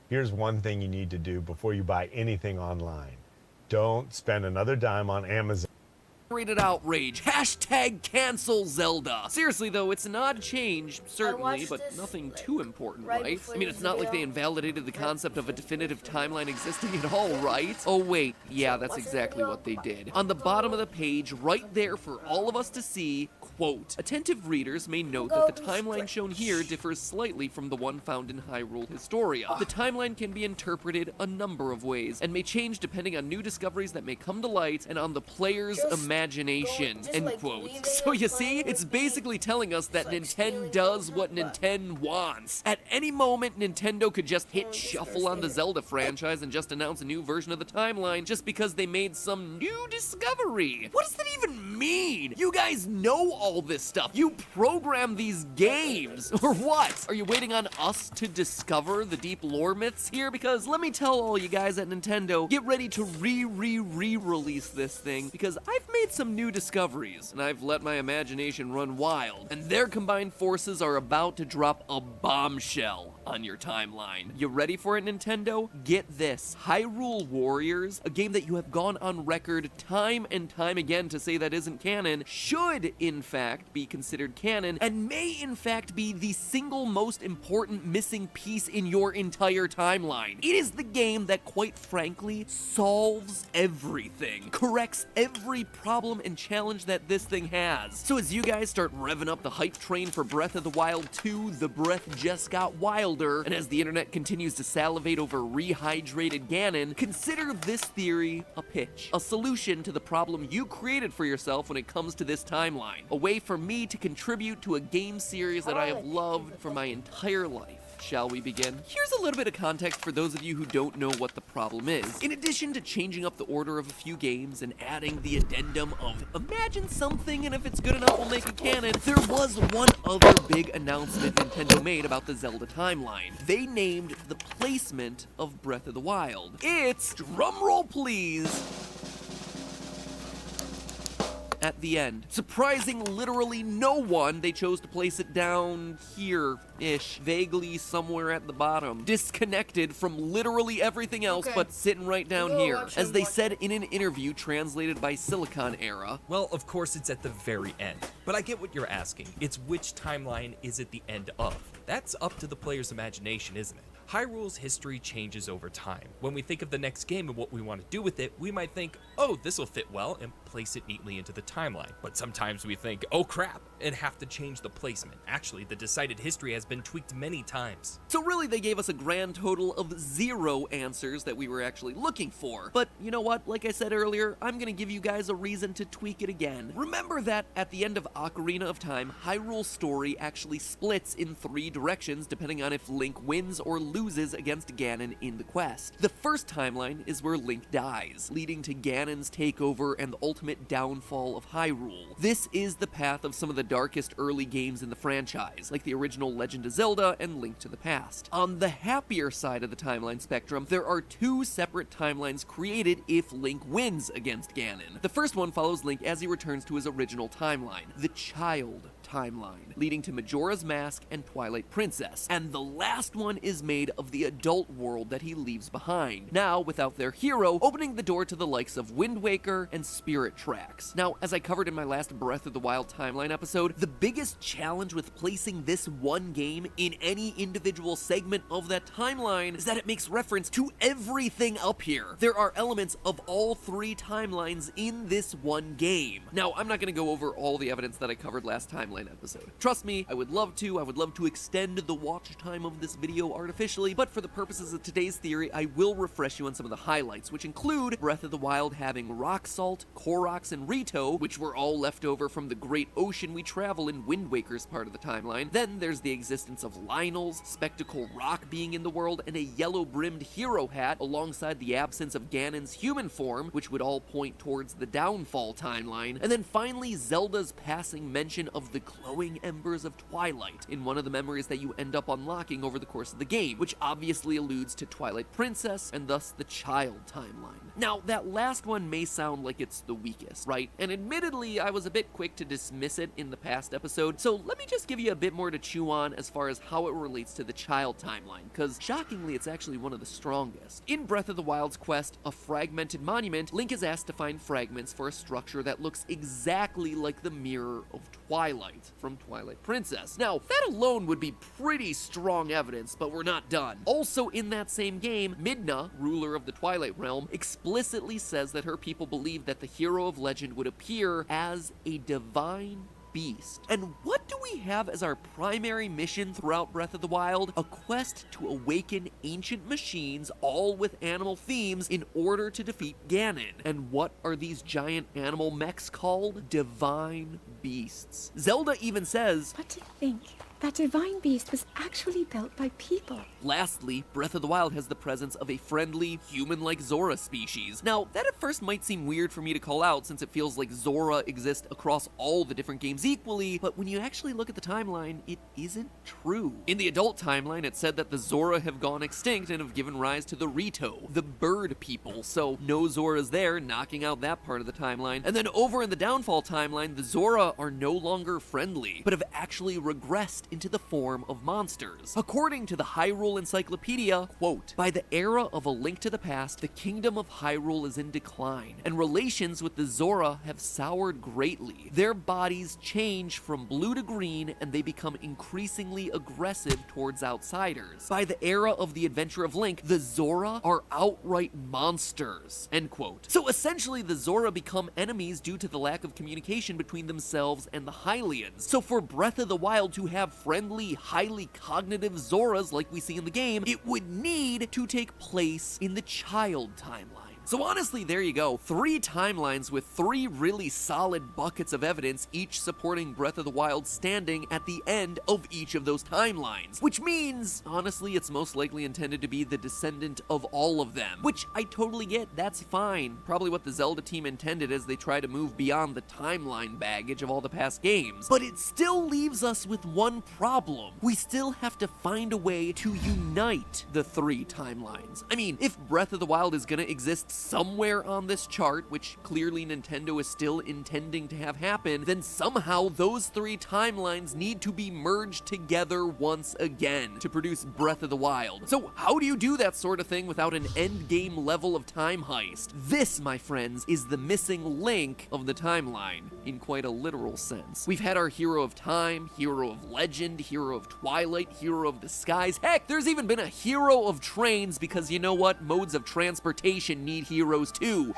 Speaker 6: Here's one thing you need to do before you buy anything online. Don't spend another dime on Amazon.
Speaker 2: Rated outrage. Hashtag cancel Zelda. Seriously though, it's an odd change, certainly,
Speaker 1: watched
Speaker 2: but
Speaker 1: this,
Speaker 2: nothing
Speaker 1: like,
Speaker 2: too important,
Speaker 1: right
Speaker 2: right?
Speaker 1: before
Speaker 2: I mean,
Speaker 1: this
Speaker 2: it's not like they
Speaker 1: video.
Speaker 2: invalidated the concept of a definitive timeline existing at all, right? Oh wait, yeah, that's exactly what they did. On the bottom of the page, right there for all of us to see, quote, attentive readers may note that the timeline shown here differs slightly from the one found in Hyrule Historia. The timeline can be interpreted a number of ways, and may change depending on new discoveries that may come to light and on the player's imagination. End quote. So you see, it's basically telling us that Nintendo does what Nintendo wants. At any moment, Nintendo could just hit shuffle on the Zelda franchise and just announce a new version of the timeline just because they made some new discovery. What does that even mean? You guys know all this stuff. You program these games. Or what? Are you waiting on us to discover the deep lore myths here? Because let me tell all you guys at Nintendo, get ready to re-release this thing, because I've made some new discoveries, and I've let my imagination run wild, and their combined forces are about to drop a bombshell on your timeline. You ready for it, Nintendo? Get this. Hyrule Warriors, a game that you have gone on record time and time again to say that isn't canon, should in fact be considered canon, and may in fact be the single most important missing piece in your entire timeline. It is the game that, quite frankly, solves everything, corrects every problem and challenge that this thing has. So as you guys start revving up the hype train for Breath of the Wild 2, the breath just got wilder, and as the internet continues to salivate over rehydrated Ganon, consider this theory a pitch, a solution to the problem you created for yourself when it comes to this timeline, a way for me to contribute to a game series that I have loved for my entire life. Shall we begin? Here's a little bit of context for those of you who don't know what the problem is. In addition to changing up the order of a few games and adding the addendum of imagine something and if it's good enough we'll make it canon, there was one other big announcement Nintendo made about the Zelda timeline. They named the placement of Breath of the Wild. It's, drumroll please, at the end. Surprising literally no one, they chose to place it down here-ish, vaguely somewhere at the bottom, disconnected from literally everything else, but sitting right down here. As they said in an interview translated by Silicon Era,
Speaker 8: well, of course it's at the very end, but I get what you're asking. It's which timeline is it the end of? That's up to the player's imagination, isn't it? Hyrule's history changes over time. When we think of the next game and what we want to do with it, we might think, oh, this'll fit well, and place it neatly into the timeline. But sometimes we think, oh crap, and have to change the placement. Actually, the decided history has been tweaked many times.
Speaker 2: So really they gave us a grand total of 0 answers that we were actually looking for. But you know what, like I said earlier, I'm gonna give you guys a reason to tweak it again. Remember that at the end of Ocarina of Time, Hyrule's story actually splits in 3 directions depending on if Link wins or loses against Ganon in the quest. The first timeline is where Link dies, leading to Ganon's takeover and the ultimate downfall of Hyrule. This is the path of some of the darkest early games in the franchise, like the original Legend of Zelda and Link to the Past. On the happier side of the timeline spectrum, there are 2 separate timelines created if Link wins against Ganon. The first one follows Link as he returns to his original timeline, the Child timeline, leading to Majora's Mask and Twilight Princess, and the last one is made of the adult world that he leaves behind, now without their hero, opening the door to the likes of Wind Waker and Spirit Tracks. Now, as I covered in my last Breath of the Wild timeline episode, the biggest challenge with placing this one game in any individual segment of that timeline is that it makes reference to everything up here. There are elements of all 3 timelines in this one game. Now, I'm not going to go over all the evidence that I covered last timeline episode. Trust me, I would love to extend the watch time of this video artificially, but for the purposes of today's theory, I will refresh you on some of the highlights, which include Breath of the Wild having Rock Salt, Koroks, and Rito, which were all left over from the great ocean we travel in Wind Waker's part of the timeline. Then there's the existence of Lynel's, Spectacle Rock being in the world, and a yellow-brimmed hero hat, alongside the absence of Ganon's human form, which would all point towards the Downfall timeline. And then finally, Zelda's passing mention of the glowing embers of twilight in one of the memories that you end up unlocking over the course of the game, which obviously alludes to Twilight Princess and thus the child timeline. Now, that last one may sound like it's the weakest, right? And admittedly, I was a bit quick to dismiss it in the past episode, so let me just give you a bit more to chew on as far as how it relates to the child timeline, because shockingly, it's actually one of the strongest. In Breath of the Wild's quest, A Fragmented Monument, Link is asked to find fragments for a structure that looks exactly like the Mirror of Twilight from Twilight Princess. Now, that alone would be pretty strong evidence, but we're not done. Also in that same game, Midna, ruler of the Twilight Realm, explicitly says that her people believe that the hero of legend would appear as a divine beast. And what do we have as our primary mission throughout Breath of the Wild? A quest to awaken ancient machines, all with animal themes, in order to defeat Ganon. And what are these giant animal mechs called? Divine beasts. Zelda even says,
Speaker 9: But to think that divine beast was actually built by people.
Speaker 2: Lastly, Breath of the Wild has the presence of a friendly, human-like Zora species. Now, that at first might seem weird for me to call out since it feels like Zora exist across all the different games equally, but when you actually look at the timeline, it isn't true. In the adult timeline, it said that the Zora have gone extinct and have given rise to the Rito, the bird people, so no Zoras there, knocking out that part of the timeline. And then over in the Downfall timeline, the Zora are no longer friendly, but have actually regressed into the form of monsters. According to the Hyrule Encyclopedia, quote, "By the era of A Link to the Past, the kingdom of Hyrule is in decline, and relations with the Zora have soured greatly. Their bodies change from blue to green, and they become increasingly aggressive towards outsiders. By the era of The Adventure of Link, the Zora are outright monsters," end quote. So essentially, the Zora become enemies due to the lack of communication between themselves and the Hylians. So for Breath of the Wild to have friendly, highly cognitive Zoras like we see in the game, it would need to take place in the child timeline. So honestly, there you go. 3 timelines with 3 really solid buckets of evidence, each supporting Breath of the Wild standing at the end of each of those timelines. Which means, honestly, it's most likely intended to be the descendant of all of them. Which I totally get, that's fine. Probably what the Zelda team intended as they try to move beyond the timeline baggage of all the past games. But it still leaves us with one problem. We still have to find a way to unite the 3 timelines. I mean, if Breath of the Wild is gonna exist somewhere on this chart, which clearly Nintendo is still intending to have happen, then somehow those 3 timelines need to be merged together once again to produce Breath of the Wild. So how do you do that sort of thing without an endgame level of time heist? This, my friends, is the missing link of the timeline, in quite a literal sense. We've had our hero of time, hero of legend, hero of twilight, hero of the skies. Heck, there's even been a hero of trains because you know what? Modes of transportation need heroes too.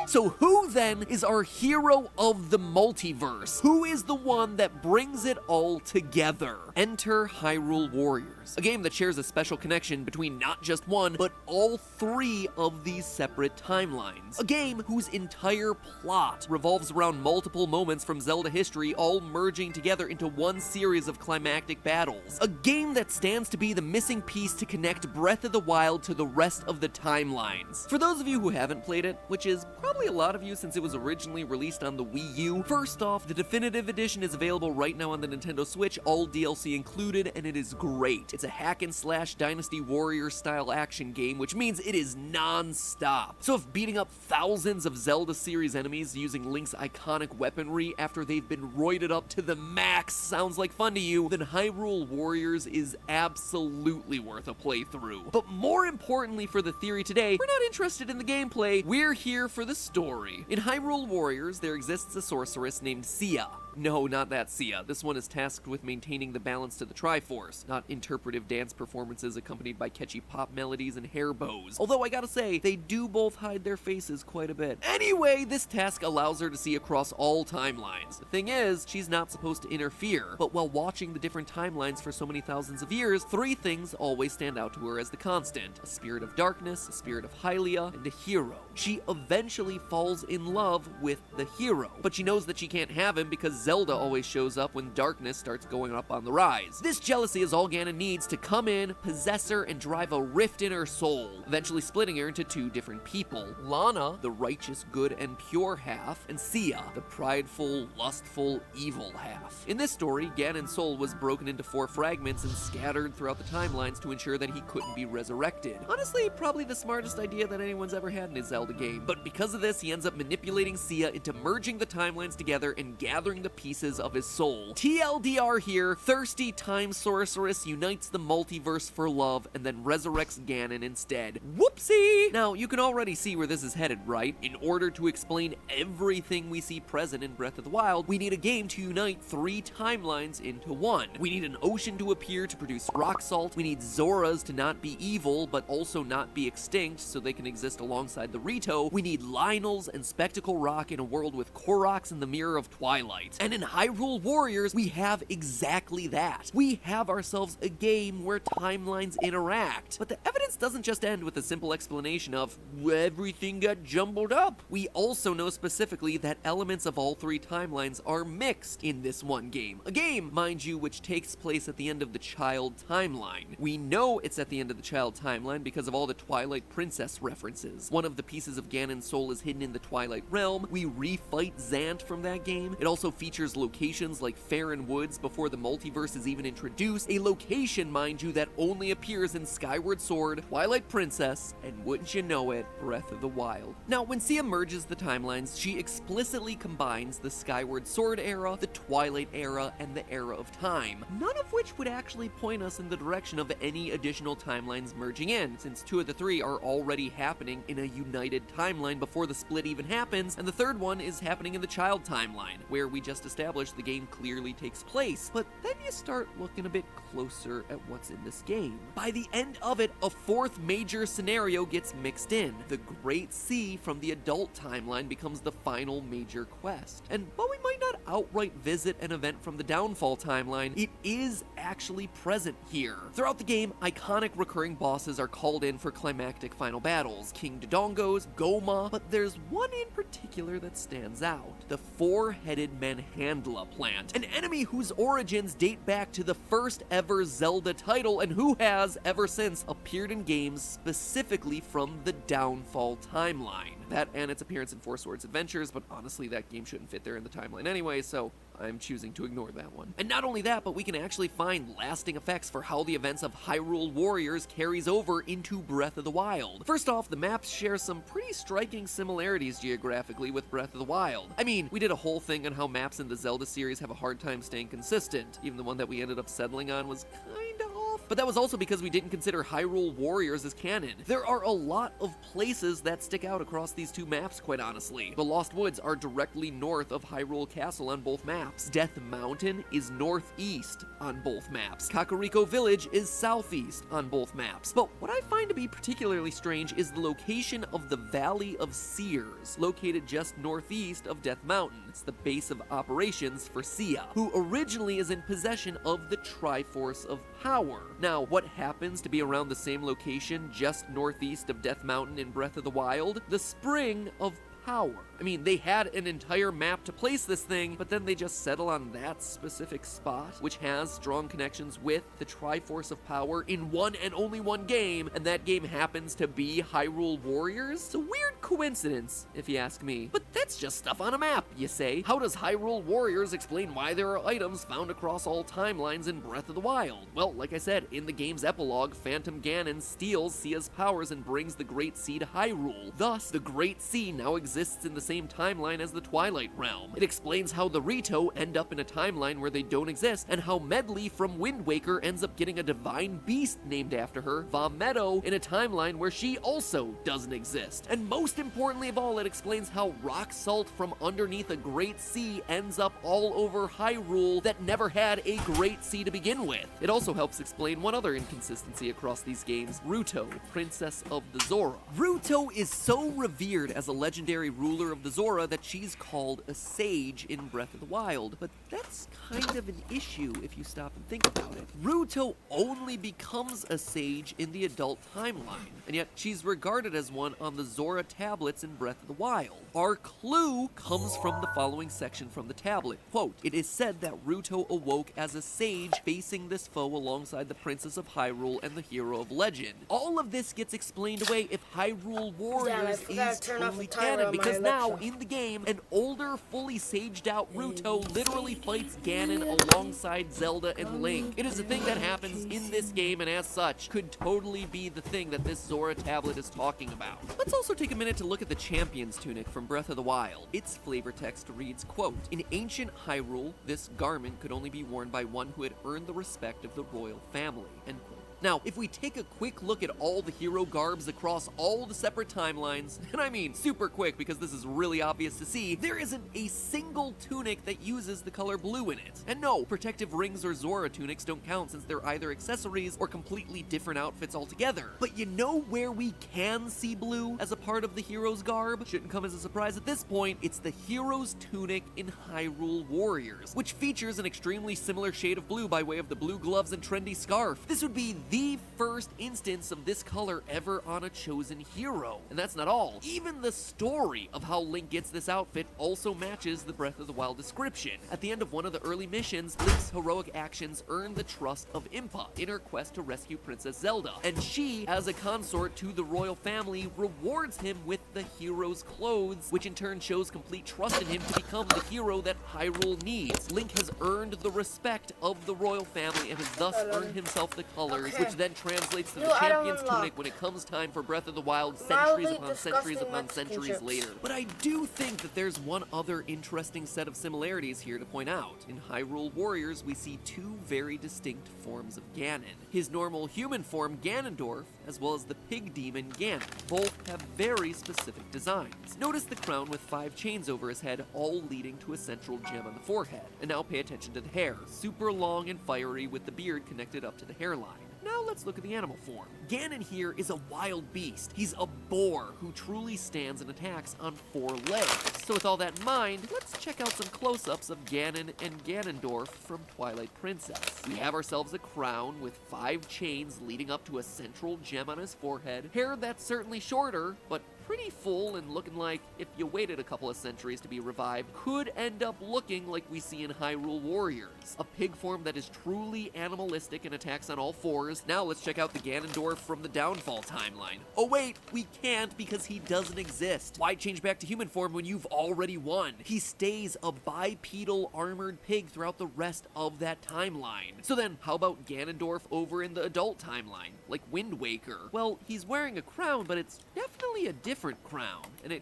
Speaker 2: So who then is our hero of the multiverse? Who is the one that brings it all together? Enter Hyrule Warriors, a game that shares a special connection between not just one, but all 3 of these separate timelines. A game whose entire plot revolves around multiple moments from Zelda history all merging together into one series of climactic battles. A game that stands to be the missing piece to connect Breath of the Wild to the rest of the timelines. For those of you who haven't played it, which is probably a lot of you since it was originally released on the Wii U, first off, the definitive edition is available right now on the Nintendo Switch, all DLC included, and it is great. It's a hack and slash Dynasty Warrior style action game, which means it is non-stop. So if beating up thousands of Zelda series enemies using Link's iconic weaponry after they've been roided up to the max sounds like fun to you, then Hyrule Warriors is absolutely worth a playthrough. But more importantly for the theory today, we're not interested in the gameplay, we're here for the story. In Hyrule Warriors, there exists a sorceress named Sia. No, not that Sia. This one is tasked with maintaining the balance to the Triforce, not interpretive dance performances accompanied by catchy pop melodies and hair bows. Although I gotta say, they do both hide their faces quite a bit. Anyway, this task allows her to see across all timelines. The thing is, she's not supposed to interfere, but while watching the different timelines for so many thousands of years, 3 things always stand out to her as the constant: a spirit of darkness, a spirit of Hylia, and a hero. She eventually falls in love with the hero, but she knows that she can't have him because Zelda always shows up when darkness starts going up on the rise. This jealousy is all Ganon needs to come in, possess her, and drive a rift in her soul, eventually splitting her into two different people. Lana, the righteous, good, and pure half, and Sia, the prideful, lustful, evil half. In this story, Ganon's soul was broken into 4 fragments and scattered throughout the timelines to ensure that he couldn't be resurrected. Honestly, probably the smartest idea that anyone's ever had in a Zelda game. But because of this, he ends up manipulating Sia into merging the timelines together and gathering the pieces of his soul. TLDR here, thirsty time sorceress unites the multiverse for love and then resurrects Ganon instead. Whoopsie! Now, you can already see where this is headed, right? In order to explain everything we see present in Breath of the Wild, we need a game to unite 3 timelines into one. We need an ocean to appear to produce rock salt. We need Zoras to not be evil, but also not be extinct so they can exist alongside the Rito. We need Lynels and Spectacle Rock in a world with Koroks and the Mirror of Twilight. And in Hyrule Warriors, we have exactly that. We have ourselves a game where timelines interact. But the evidence doesn't just end with a simple explanation of everything got jumbled up. We also know specifically that elements of all 3 timelines are mixed in this one game. A game, mind you, which takes place at the end of the Child timeline. We know it's at the end of the Child timeline because of all the Twilight Princess references. One of the pieces of Ganon's soul is hidden in the Twilight Realm. We refight Zant from that game. It also features locations like Faron Woods before the multiverse is even introduced. A location, mind you, that only appears in Skyward Sword, Twilight Princess, and wouldn't you know it, Breath of the Wild. Now, when Sia merges the timelines, she explicitly combines the Skyward Sword era, the Twilight era, and the Era of Time, none of which would actually point us in the direction of any additional timelines merging in, since 2 of the 3 are already happening in a united timeline before the split even happens, and the third one is happening in the Child timeline, where we just established the game clearly takes place. But then you start looking a bit closer at what's in this game. By the end of it, a 4th major scenario gets mixed in. The Great Sea from the adult timeline becomes the final major quest. And while we might not outright visit an event from the Downfall timeline, it is actually present here. Throughout the game, iconic recurring bosses are called in for climactic final battles. King Dodongo's, Goma, but there's one in particular that stands out. The 4-headed Manhandla plant, an enemy whose origins date back to the first ever Zelda title and who has, ever since, appeared in games specifically from the Downfall timeline. That and its appearance in 4 Swords Adventures, but honestly that game shouldn't fit there in the timeline anyway, so I'm choosing to ignore that one. And not only that, but we can actually find lasting effects for how the events of Hyrule Warriors carries over into Breath of the Wild. First off, the maps share some pretty striking similarities geographically with Breath of the Wild. I mean, we did a whole thing on how maps in the Zelda series have a hard time staying consistent. Even the one that we ended up settling on was kinda off. But that was also because we didn't consider Hyrule Warriors as canon. There are a lot of places that stick out across these 2 maps, quite honestly. The Lost Woods are directly north of Hyrule Castle on both maps. Death Mountain is northeast on both maps. Kakariko Village is southeast on both maps. But what I find to be particularly strange is the location of the Valley of Seers, located just northeast of Death Mountain. It's the base of operations for Sia, who originally is in possession of the Triforce of Power. Now, what happens to be around the same location just northeast of Death Mountain in Breath of the Wild? The Spring of Power. I mean, they had an entire map to place this thing, but then they just settle on that specific spot, which has strong connections with the Triforce of Power in one and only one game, and that game happens to be Hyrule Warriors? It's a weird coincidence, if you ask me. But that's just stuff on a map, you say. How does Hyrule Warriors explain why there are items found across all timelines in Breath of the Wild? Well, like I said, in the game's epilogue, Phantom Ganon steals Sia's powers and brings the Great Sea to Hyrule. Thus, the Great Sea now exists in the same timeline as the Twilight Realm. It explains how the Rito end up in a timeline where they don't exist, and how Medli from Wind Waker ends up getting a divine beast named after her, Vamedo, in a timeline where she also doesn't exist. And most importantly of all, it explains how rock salt from underneath a great sea ends up all over Hyrule that never had a great sea to begin with. It also helps explain one other inconsistency across these games: Ruto, Princess of the Zora. Ruto is so revered as a legendary legendary ruler of the Zora that she's called a sage in Breath of the Wild, but that's kind of an issue if you stop and think about it. Ruto only becomes a sage in the adult timeline, and yet she's regarded as one on the Zora tablets in Breath of the Wild. Our clue comes from the following section from the tablet. Quote, "It is said that Ruto awoke as a sage facing this foe alongside the Princess of Hyrule and the Hero of Legend." All of this gets explained away if Hyrule Warriors
Speaker 1: forgot
Speaker 2: is
Speaker 1: to turn off
Speaker 2: truly
Speaker 1: the timer
Speaker 2: canon,
Speaker 1: on my
Speaker 2: because now,
Speaker 1: Alexa.
Speaker 2: in the game, an older, fully saged out Ruto literally fights Ganon alongside Zelda and Link. It is a thing that happens in this game, and as such, could totally be the thing that this Zora tablet is talking about. Let's also take a minute to look at the Champion's Tunic from Breath of the Wild. Its flavor text reads, quote, "In ancient Hyrule, this garment could only be worn by one who had earned the respect of the royal family," end quote. Now, if we take a quick look at all the hero garbs across all the separate timelines, and I mean super quick because this is really obvious to see, there isn't a single tunic that uses the color blue in it. And no, protective rings or Zora tunics don't count since they're either accessories or completely different outfits altogether. But you know where we can see blue as a part of the hero's garb? Shouldn't come as a surprise at this point, it's the hero's tunic in Hyrule Warriors, which features an extremely similar shade of blue by way of the blue gloves and trendy scarf. This would be the first instance of this color ever on a chosen hero. And that's not all. Even the story of how Link gets this outfit also matches the Breath of the Wild description. At the end of one of the early missions, Link's heroic actions earn the trust of Impa in her quest to rescue Princess Zelda. And she, as a consort to the royal family, rewards him with the hero's clothes, which in turn shows complete trust in him to become the hero that Hyrule needs. Link has earned the respect of the royal family and has thus earned himself the colors, which then translates to the Champion's Tunic when it comes time for Breath of the Wild centuries upon centuries upon centuries later. But I do think that there's one other interesting set of similarities here to point out. In Hyrule Warriors, we see two very distinct forms of Ganon. His normal human form, Ganondorf, as well as the pig demon, Ganon. Both have very specific designs. Notice the crown with 5 chains over his head, all leading to a central gem on the forehead. And now pay attention to the hair, super long and fiery with the beard connected up to the hairline. Now let's look at the animal form. Ganon here is a wild beast. He's a boar who truly stands and attacks on 4 legs. So with all that in mind, let's check out some close-ups of Ganon and Ganondorf from Twilight Princess. We have ourselves a crown with 5 chains leading up to a central gem on his forehead, hair that's certainly shorter, but pretty full and looking like, if you waited a couple of centuries to be revived, could end up looking like we see in Hyrule Warriors. A pig form that is truly animalistic and attacks on all 4s. Now let's check out the Ganondorf from the Downfall timeline. Oh wait, we can't because he doesn't exist. Why change back to human form when you've already won? He stays a bipedal armored pig throughout the rest of that timeline. So then, how about Ganondorf over in the adult timeline, like Wind Waker? Well, he's wearing a crown, but it's definitely a different crown, and it...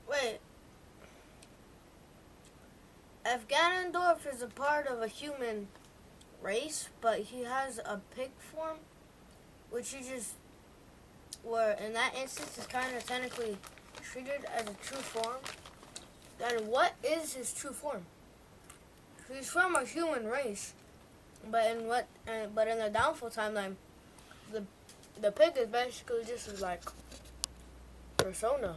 Speaker 1: Wait. If Ganondorf is a part of a human race, but he has a pig form, which he just, where in that instance is kind of technically treated as a true form, then what is his true form? He's from a human race, but in the Downfall timeline, the pig is basically just his, like, persona.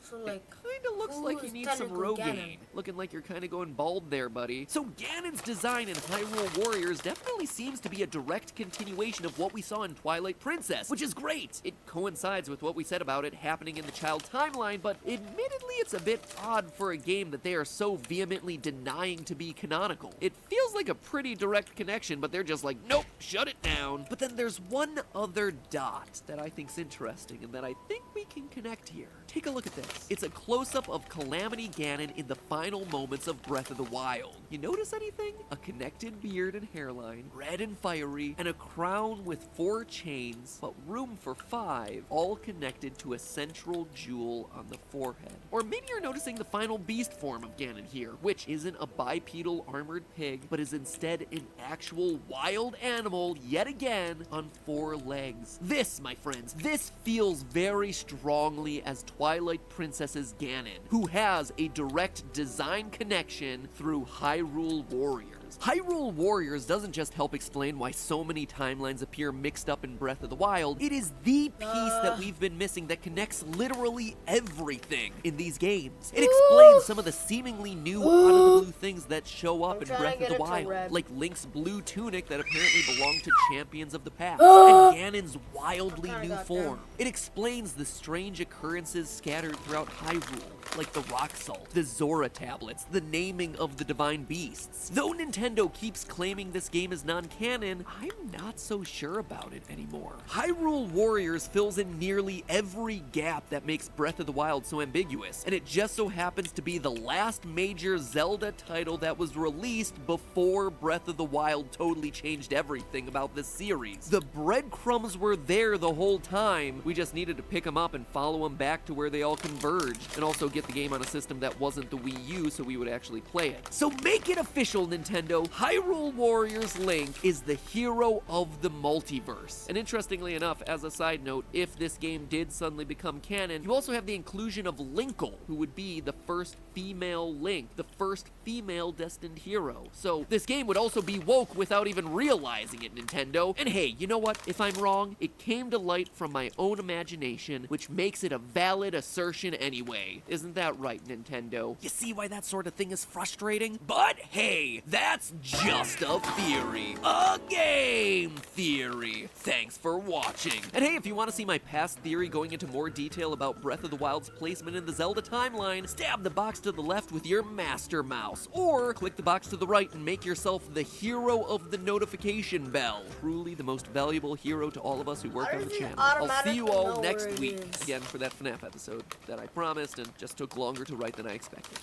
Speaker 1: So, like,
Speaker 2: kinda looks like you need some Rogaine. Looking like you're kinda going bald there, buddy. So Ganon's design in Hyrule Warriors definitely seems to be a direct continuation of what we saw in Twilight Princess, which is great. It coincides with what we said about it happening in the child timeline, but admittedly it's a bit odd for a game that they are so vehemently denying to be canonical. It feels like a pretty direct connection, but they're just like, nope, shut it down. But then there's one other dot that I think's interesting and that I think we can connect here. Take a look at this. It's a close-up of Calamity Ganon in the final moments of Breath of the Wild. You notice anything? A connected beard and hairline, red and fiery, and a crown with 4 chains, but room for 5, all connected to a central jewel on the forehead. Or maybe you're noticing the final beast form of Ganon here, which isn't a bipedal armored pig, but is instead an actual wild animal, yet again, on 4 legs. This, my friends, this feels very strongly as Twilight Princess's Ganon, who has a direct design connection through Hyrule Warriors. timelines. Hyrule Warriors doesn't just help explain why so many timelines appear mixed up in Breath of the Wild, it is the piece that we've been missing that connects literally everything in these games. It explains some of the seemingly new out-of-the-blue things that show up in Breath of the Wild, like Link's blue tunic that apparently belonged to champions of the past, and Ganon's wildly new form. It explains the strange occurrences scattered throughout Hyrule, like the rock salt, the Zora tablets, the naming of the divine beasts. Though Nintendo keeps claiming this game is non-canon, I'm not so sure about it anymore. Hyrule Warriors fills in nearly every gap that makes Breath of the Wild so ambiguous, and it just so happens to be the last major Zelda title that was released before Breath of the Wild totally changed everything about this series. The breadcrumbs were there the whole time, we just needed to pick them up and follow them back to where they all converged, and also get the game on a system that wasn't the Wii U so we would actually play it. So make it official, Nintendo. Hyrule Warriors Link is the hero of the multiverse. And interestingly enough, as a side note, if this game did suddenly become canon, you also have the inclusion of Linkle, who would be the first female Link, the first female destined hero. So this game would also be woke without even realizing it, Nintendo. And hey, you know what? If I'm wrong, it came to light from my own imagination, which makes it a valid assertion anyway. Isn't that right, Nintendo? You see why that sort of thing is frustrating? But hey, that's just a theory. A game theory. Thanks for watching. And hey, if you want to see my past theory going into more detail about Breath of the Wild's placement in the Zelda timeline, stab the box to the left with your master mouse, or click the box to the right and make yourself the hero of the notification bell. Truly the most valuable hero to all of us who work on the channel. I'll see you all next week, again for that FNAF episode that I promised and just took longer to write than I expected.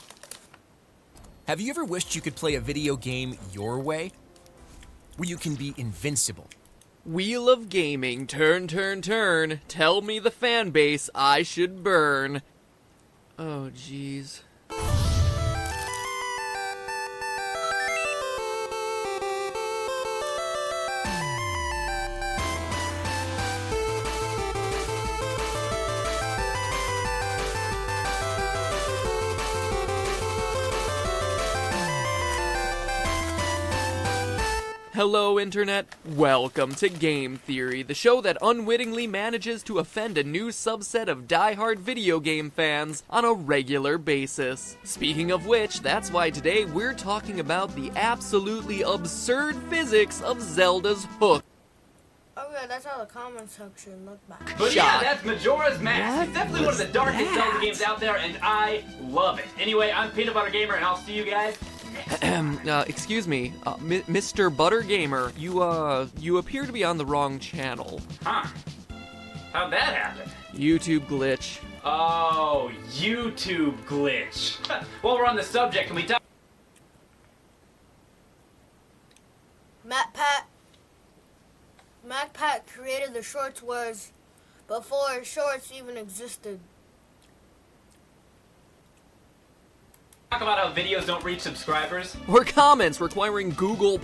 Speaker 10: Have you ever wished you could play a video game your way? Where you can be invincible?
Speaker 3: Wheel of Gaming, turn, turn, turn. Tell me the fan base I should burn. Oh, jeez. Hello, Internet. Welcome to Game Theory, the show that unwittingly manages to offend a new subset of die-hard video game fans on a regular basis. Speaking of which, that's why today we're talking about the absolutely absurd physics of Zelda's Hook.
Speaker 1: Oh yeah, that's how the comment section looked back.
Speaker 11: But yeah, that's Majora's Mask. It's definitely one of the darkest Zelda games out there, and I love it. Anyway, I'm Peanut Butter Gamer, and I'll see you guys.
Speaker 3: Excuse me, Mr. Butter Gamer, you appear to be on the wrong channel.
Speaker 11: Huh? How'd that happen?
Speaker 3: YouTube glitch.
Speaker 11: Oh, YouTube glitch. While we're on the subject, can we talk?
Speaker 1: MacPat created the Shorts Wars before Shorts even existed.
Speaker 11: Talk about how videos don't reach subscribers?
Speaker 3: Or comments requiring Google+.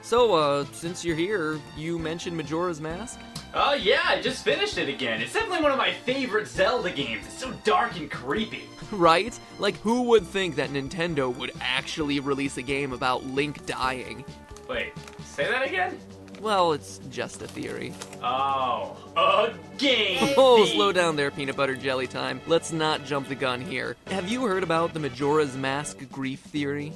Speaker 3: So, since you're here, you mentioned Majora's Mask?
Speaker 11: Oh yeah, I just finished it again. It's definitely one of my favorite Zelda games. It's so dark and creepy.
Speaker 3: Right? Like, who would think that Nintendo would actually release a game about Link dying?
Speaker 11: Wait, say that again?
Speaker 3: Well, it's just a theory.
Speaker 11: Oh, a game!
Speaker 3: Oh, slow down there, Peanut Butter Jelly Time. Let's not jump the gun here. Have you heard about the Majora's Mask grief theory?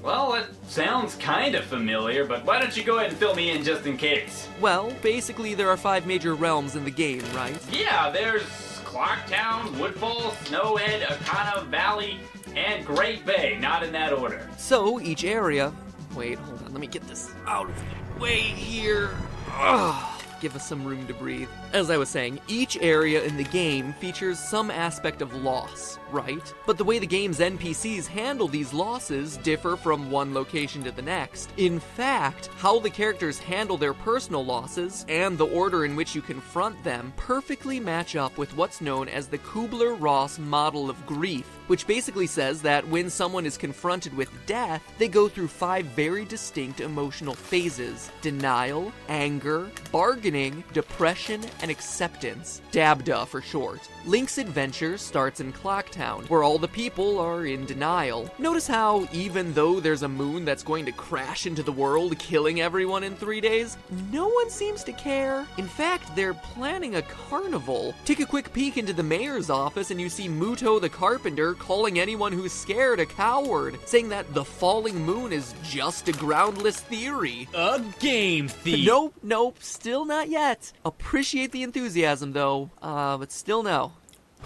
Speaker 11: Well, it sounds kind of familiar, but why don't you go ahead and fill me in just in case?
Speaker 3: Well, basically there are 5 major realms in the game, right?
Speaker 11: Yeah, there's Clocktown, Woodfall, Snowhead, Akana Valley, and Great Bay, not in that order.
Speaker 3: So, each area... Wait, hold on, let me get this out of the way here. Ugh. Give us some room to breathe. As I was saying, each area in the game features some aspect of loss, right? But the way the game's NPCs handle these losses differ from one location to the next. In fact, how the characters handle their personal losses and the order in which you confront them perfectly match up with what's known as the Kubler-Ross model of grief, which basically says that when someone is confronted with death, they go through 5 very distinct emotional phases: denial, anger, bargaining, depression,
Speaker 2: and acceptance, Dabda for short. Link's adventure starts in Clocktown, where all the people are in denial. Notice how, even though there's a moon that's going to crash into the world, killing everyone in 3 days, no one seems to care. In fact, they're planning a carnival. Take a quick peek into the mayor's office and you see Muto the carpenter calling anyone who's scared a coward, saying that the falling moon is just a groundless theory.
Speaker 11: A game thief.
Speaker 2: Nope, still not yet. Appreciate the enthusiasm though, but still no.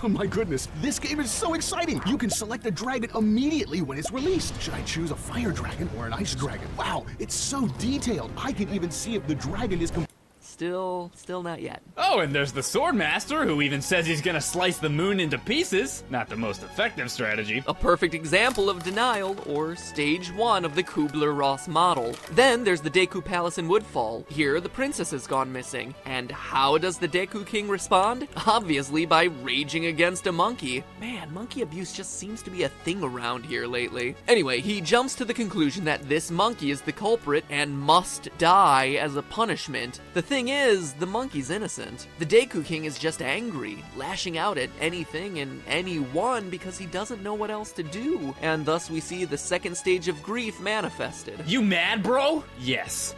Speaker 12: Oh my goodness, this game is so exciting! You can select a dragon immediately when it's released. Should I choose a fire dragon or an ice dragon? Wow, it's so detailed. I can even see if the dragon is
Speaker 2: Still not yet.
Speaker 11: Oh, and there's the Swordmaster, who even says he's gonna slice the moon into pieces. Not the most effective strategy.
Speaker 2: A perfect example of denial, or stage 1 of the Kubler-Ross model. Then there's the Deku Palace in Woodfall. Here, the princess has gone missing. And how does the Deku King respond? Obviously by raging against a monkey. Man, monkey abuse just seems to be a thing around here lately. Anyway, he jumps to the conclusion that this monkey is the culprit and must die as a punishment. The thing is, the monkey's innocent. The Deku King is just angry, lashing out at anything and anyone because he doesn't know what else to do. And thus we see the second stage of grief manifested.
Speaker 11: You mad, bro? Yes,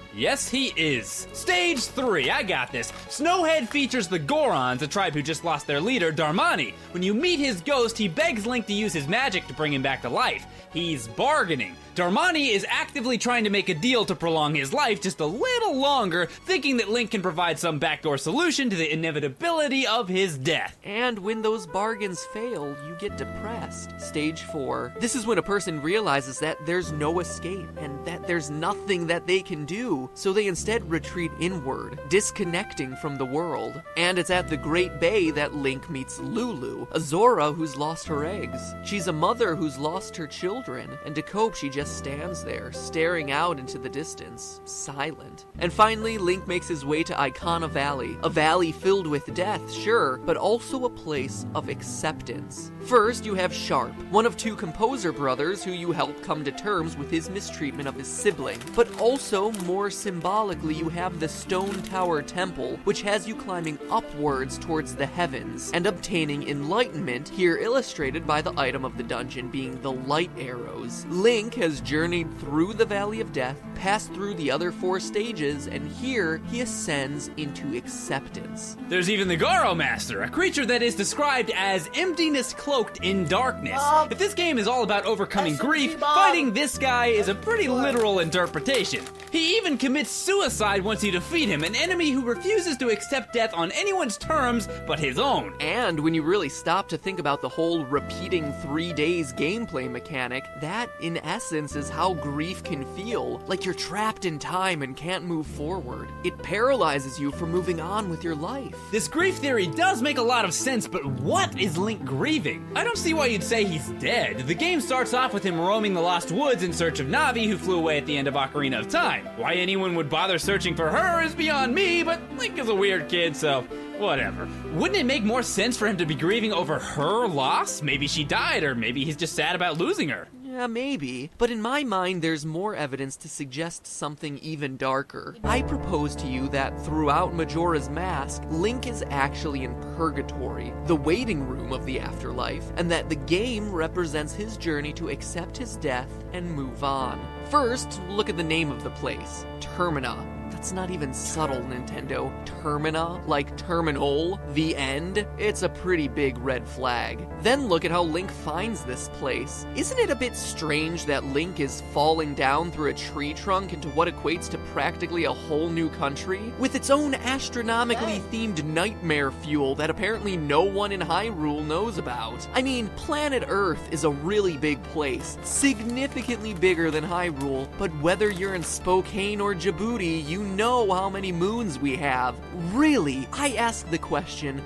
Speaker 11: he is. Stage 3, I got this. Snowhead features the Gorons, a tribe who just lost their leader, Darmani. When you meet his ghost, he begs Link to use his magic to bring him back to life. He's bargaining. Darmani is actively trying to make a deal to prolong his life just a little longer, thinking that Link can provide some backdoor solution to the inevitability of his death.
Speaker 2: And when those bargains fail, you get depressed. Stage 4. This is when a person realizes that there's no escape and that there's nothing that they can do, so they instead retreat inward, disconnecting from the world. And it's at the Great Bay that Link meets Lulu, a Zora who's lost her eggs. She's a mother who's lost her children, and to cope she just stands there, staring out into the distance, silent. And finally, Link makes his way to Icona Valley, a valley filled with death, sure, but also a place of acceptance. First, you have Sharp, one of 2 composer brothers who you help come to terms with his mistreatment of his sibling. But also, more symbolically, you have the Stone Tower Temple, which has you climbing upwards towards the heavens, and obtaining enlightenment, here illustrated by the item of the dungeon being the light arrows. Link has journeyed through the Valley of Death, passed through the other 4 stages, and here he ascends into acceptance.
Speaker 11: There's even the Garo Master, a creature that is described as emptiness cloaked in darkness. If this game is all about overcoming grief, fighting this guy is a pretty literal interpretation. He even commits suicide once you defeat him, an enemy who refuses to accept death on anyone's terms but his own.
Speaker 2: And when you really stop to think about the whole repeating 3 days gameplay mechanic, that in essence is how grief can feel, like you're trapped in time and can't move forward. It paralyzes you from moving on with your life.
Speaker 11: This grief theory does make a lot of sense, but what is Link grieving? I don't see why you'd say he's dead. The game starts off with him roaming the Lost Woods in search of Navi, who flew away at the end of Ocarina of Time. Why anyone would bother searching for her is beyond me, but Link is a weird kid, so whatever. Wouldn't it make more sense for him to be grieving over her loss? Maybe she died, or maybe he's just sad about losing her.
Speaker 2: Yeah, maybe. But in my mind, there's more evidence to suggest something even darker. I propose to you that throughout Majora's Mask, Link is actually in purgatory, the waiting room of the afterlife, and that the game represents his journey to accept his death and move on. First, look at the name of the place, Termina. That's not even subtle, Nintendo. Termina, like terminal, the end. It's a pretty big red flag. Then look at how Link finds this place. Isn't it a bit strange that Link is falling down through a tree trunk into what equates to practically a whole new country? With its own astronomically themed nightmare fuel that apparently no one in Hyrule knows about. I mean, planet Earth is a really big place, significantly bigger than Hyrule, but whether you're in Spokane or Djibouti, you know how many moons we have. Really, I ask the question,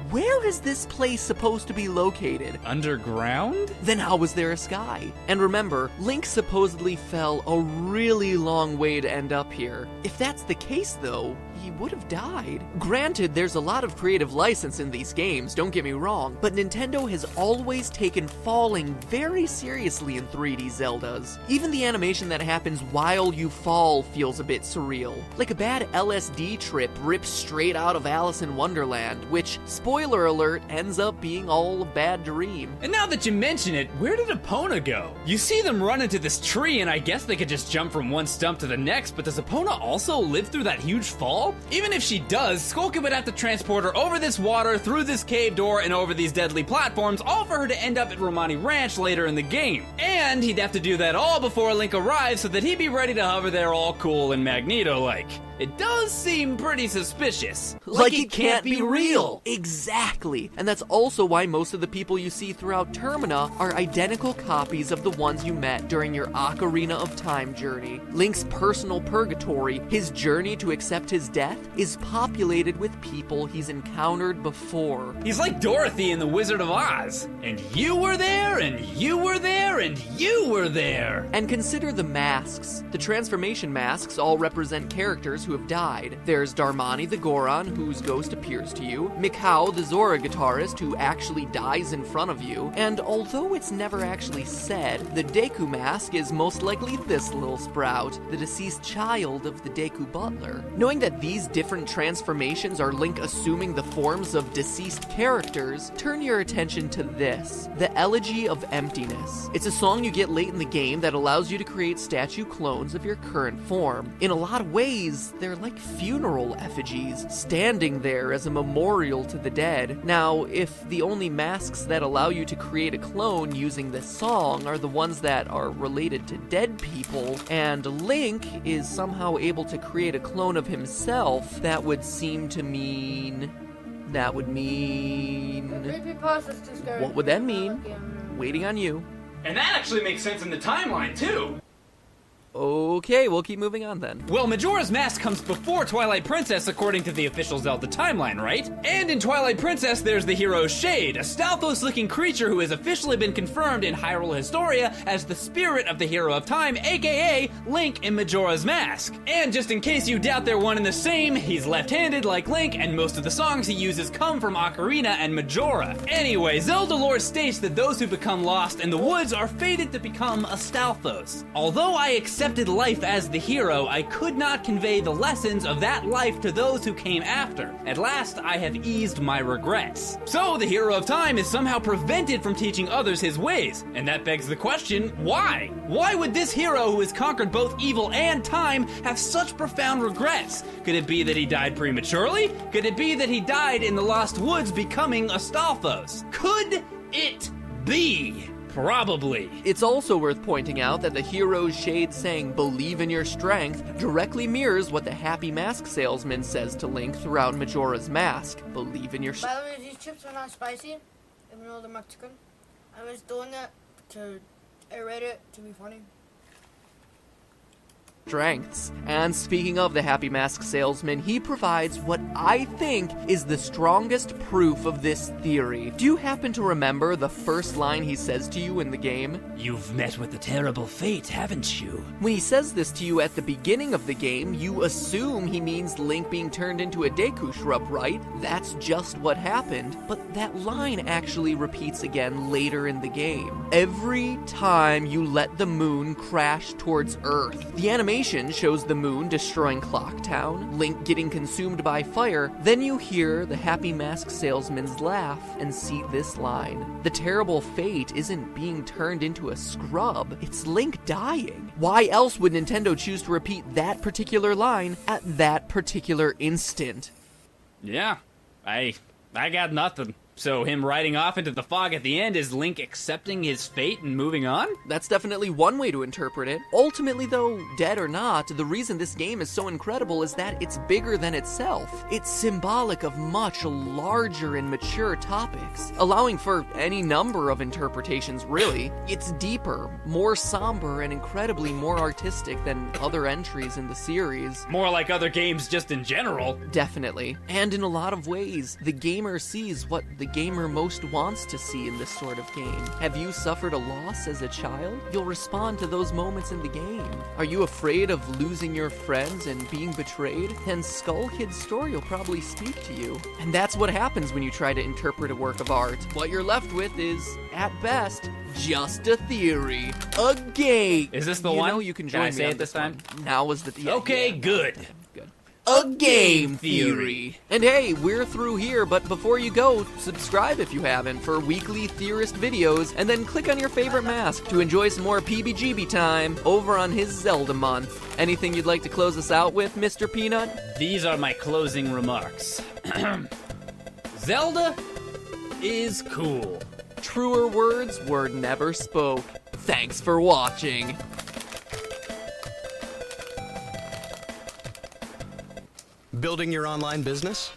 Speaker 2: where is this place supposed to be located?
Speaker 11: Underground?
Speaker 2: Then how was there a sky? And remember, Link supposedly fell a really long way to end up here. If that's the case though, he would have died. Granted, there's a lot of creative license in these games, don't get me wrong, but Nintendo has always taken falling very seriously in 3D Zeldas. Even the animation that happens while you fall feels a bit surreal. Like a bad LSD trip ripped straight out of Alice in Wonderland, which, spoiler alert, ends up being all a bad dream.
Speaker 11: And now that you mention it, where did Epona go? You see them run into this tree, and I guess they could just jump from one stump to the next, but does Epona also live through that huge fall? Even if she does, Skulky would have to transport her over this water, through this cave door, and over these deadly platforms, all for her to end up at Romani Ranch later in the game. And he'd have to do that all before Link arrives so that he'd be ready to hover there all cool and Magneto-like. It does seem pretty suspicious.
Speaker 2: Like it can't be real! Exactly! And that's also why most of the people you see throughout Termina are identical copies of the ones you met during your Ocarina of Time journey. Link's personal purgatory, his journey to accept his death, is populated with people he's encountered before.
Speaker 11: He's like Dorothy in The Wizard of Oz. And you were there, and you were there, and you were there!
Speaker 2: And consider the masks. The transformation masks all represent characters who have died. There's Darmani the Goron, whose ghost appears to you, Mikau the Zora guitarist, who actually dies in front of you, and although it's never actually said, the Deku mask is most likely this little sprout, the deceased child of the Deku butler. Knowing that these different transformations are Link assuming the forms of deceased characters, turn your attention to this, the Elegy of Emptiness. It's a song you get late in the game that allows you to create statue clones of your current form. In a lot of ways, they're like funeral effigies, standing there as a memorial to the dead. Now, if the only masks that allow you to create a clone using this song are the ones that are related to dead people, and Link is somehow able to create a clone of himself, that would seem to mean... What would that mean? Waiting on you.
Speaker 11: And that actually makes sense in the timeline, too!
Speaker 2: Okay, we'll keep moving on then.
Speaker 11: Well, Majora's Mask comes before Twilight Princess according to the official Zelda timeline, right? And in Twilight Princess, there's the hero Shade, a Stalfos-looking creature who has officially been confirmed in Hyrule Historia as the spirit of the Hero of Time, aka Link in Majora's Mask. And just in case you doubt they're one and the same, he's left-handed like Link, and most of the songs he uses come from Ocarina and Majora. Anyway, Zelda lore states that those who become lost in the woods are fated to become a Stalfos. Although I accepted life as the hero, I could not convey the lessons of that life to those who came after. At last, I have eased my regrets. So, the Hero of Time is somehow prevented from teaching others his ways. And that begs the question, why? Why would this hero who has conquered both evil and time have such profound regrets? Could it be that he died prematurely? Could it be that he died in the Lost Woods becoming a Stalfos? Could it be? Probably.
Speaker 2: It's also worth pointing out that the hero's Shade saying, "Believe in your strength," directly mirrors what the Happy Mask salesman says to Link throughout Majora's Mask. Believe in your
Speaker 1: By the way, these chips are not spicy, even though they're Mexican. I was doing that to aerate it to be funny.
Speaker 2: strengths. And speaking of the Happy Mask salesman, he provides what I think is the strongest proof of this theory. Do you happen to remember the first line he says to you in the game?
Speaker 11: You've met with a terrible fate, haven't you?
Speaker 2: When he says this to you at the beginning of the game, you assume he means Link being turned into a Deku shrub, right? That's just what happened. But that line actually repeats again later in the game. Every time you let the moon crash towards Earth, the animation shows the moon destroying Clock Town, Link getting consumed by fire, then you hear the Happy Mask salesman's laugh and see this line. The terrible fate isn't being turned into a scrub, it's Link dying. Why else would Nintendo choose to repeat that particular line at that particular instant?
Speaker 11: Yeah, I got nothing. So him riding off into the fog at the end is Link accepting his fate and moving on?
Speaker 2: That's definitely one way to interpret it. Ultimately though, dead or not, the reason this game is so incredible is that it's bigger than itself. It's symbolic of much larger and mature topics, allowing for any number of interpretations really. It's deeper, more somber, and incredibly more artistic than other entries in the series.
Speaker 11: More like other games just in general.
Speaker 2: Definitely. And in a lot of ways, the gamer sees what the the gamer most wants to see in this sort of game. Have you suffered a loss as a child? You'll respond to those moments in the game. Are you afraid of losing your friends and being betrayed? Then Skull Kid's story will probably speak to you. And that's what happens when you try to interpret a work of art. What you're left with is, at best, just a theory. A game.
Speaker 11: Is this the
Speaker 2: you
Speaker 11: one?
Speaker 2: Know you can
Speaker 11: Can
Speaker 2: join
Speaker 11: I
Speaker 2: me
Speaker 11: say
Speaker 2: on
Speaker 11: it this time?
Speaker 2: one. Now is the
Speaker 11: Okay, good.
Speaker 2: A game theory. And hey, we're through here, but before you go, subscribe if you haven't for weekly theorist videos, and then click on your favorite mask to enjoy some more PBGB time over on his Zelda month. Anything you'd like to close us out with, Mr. Peanut?
Speaker 11: These are my closing remarks. Zelda is cool.
Speaker 2: Truer words were never spoke. Thanks for watching.
Speaker 13: Building your online business?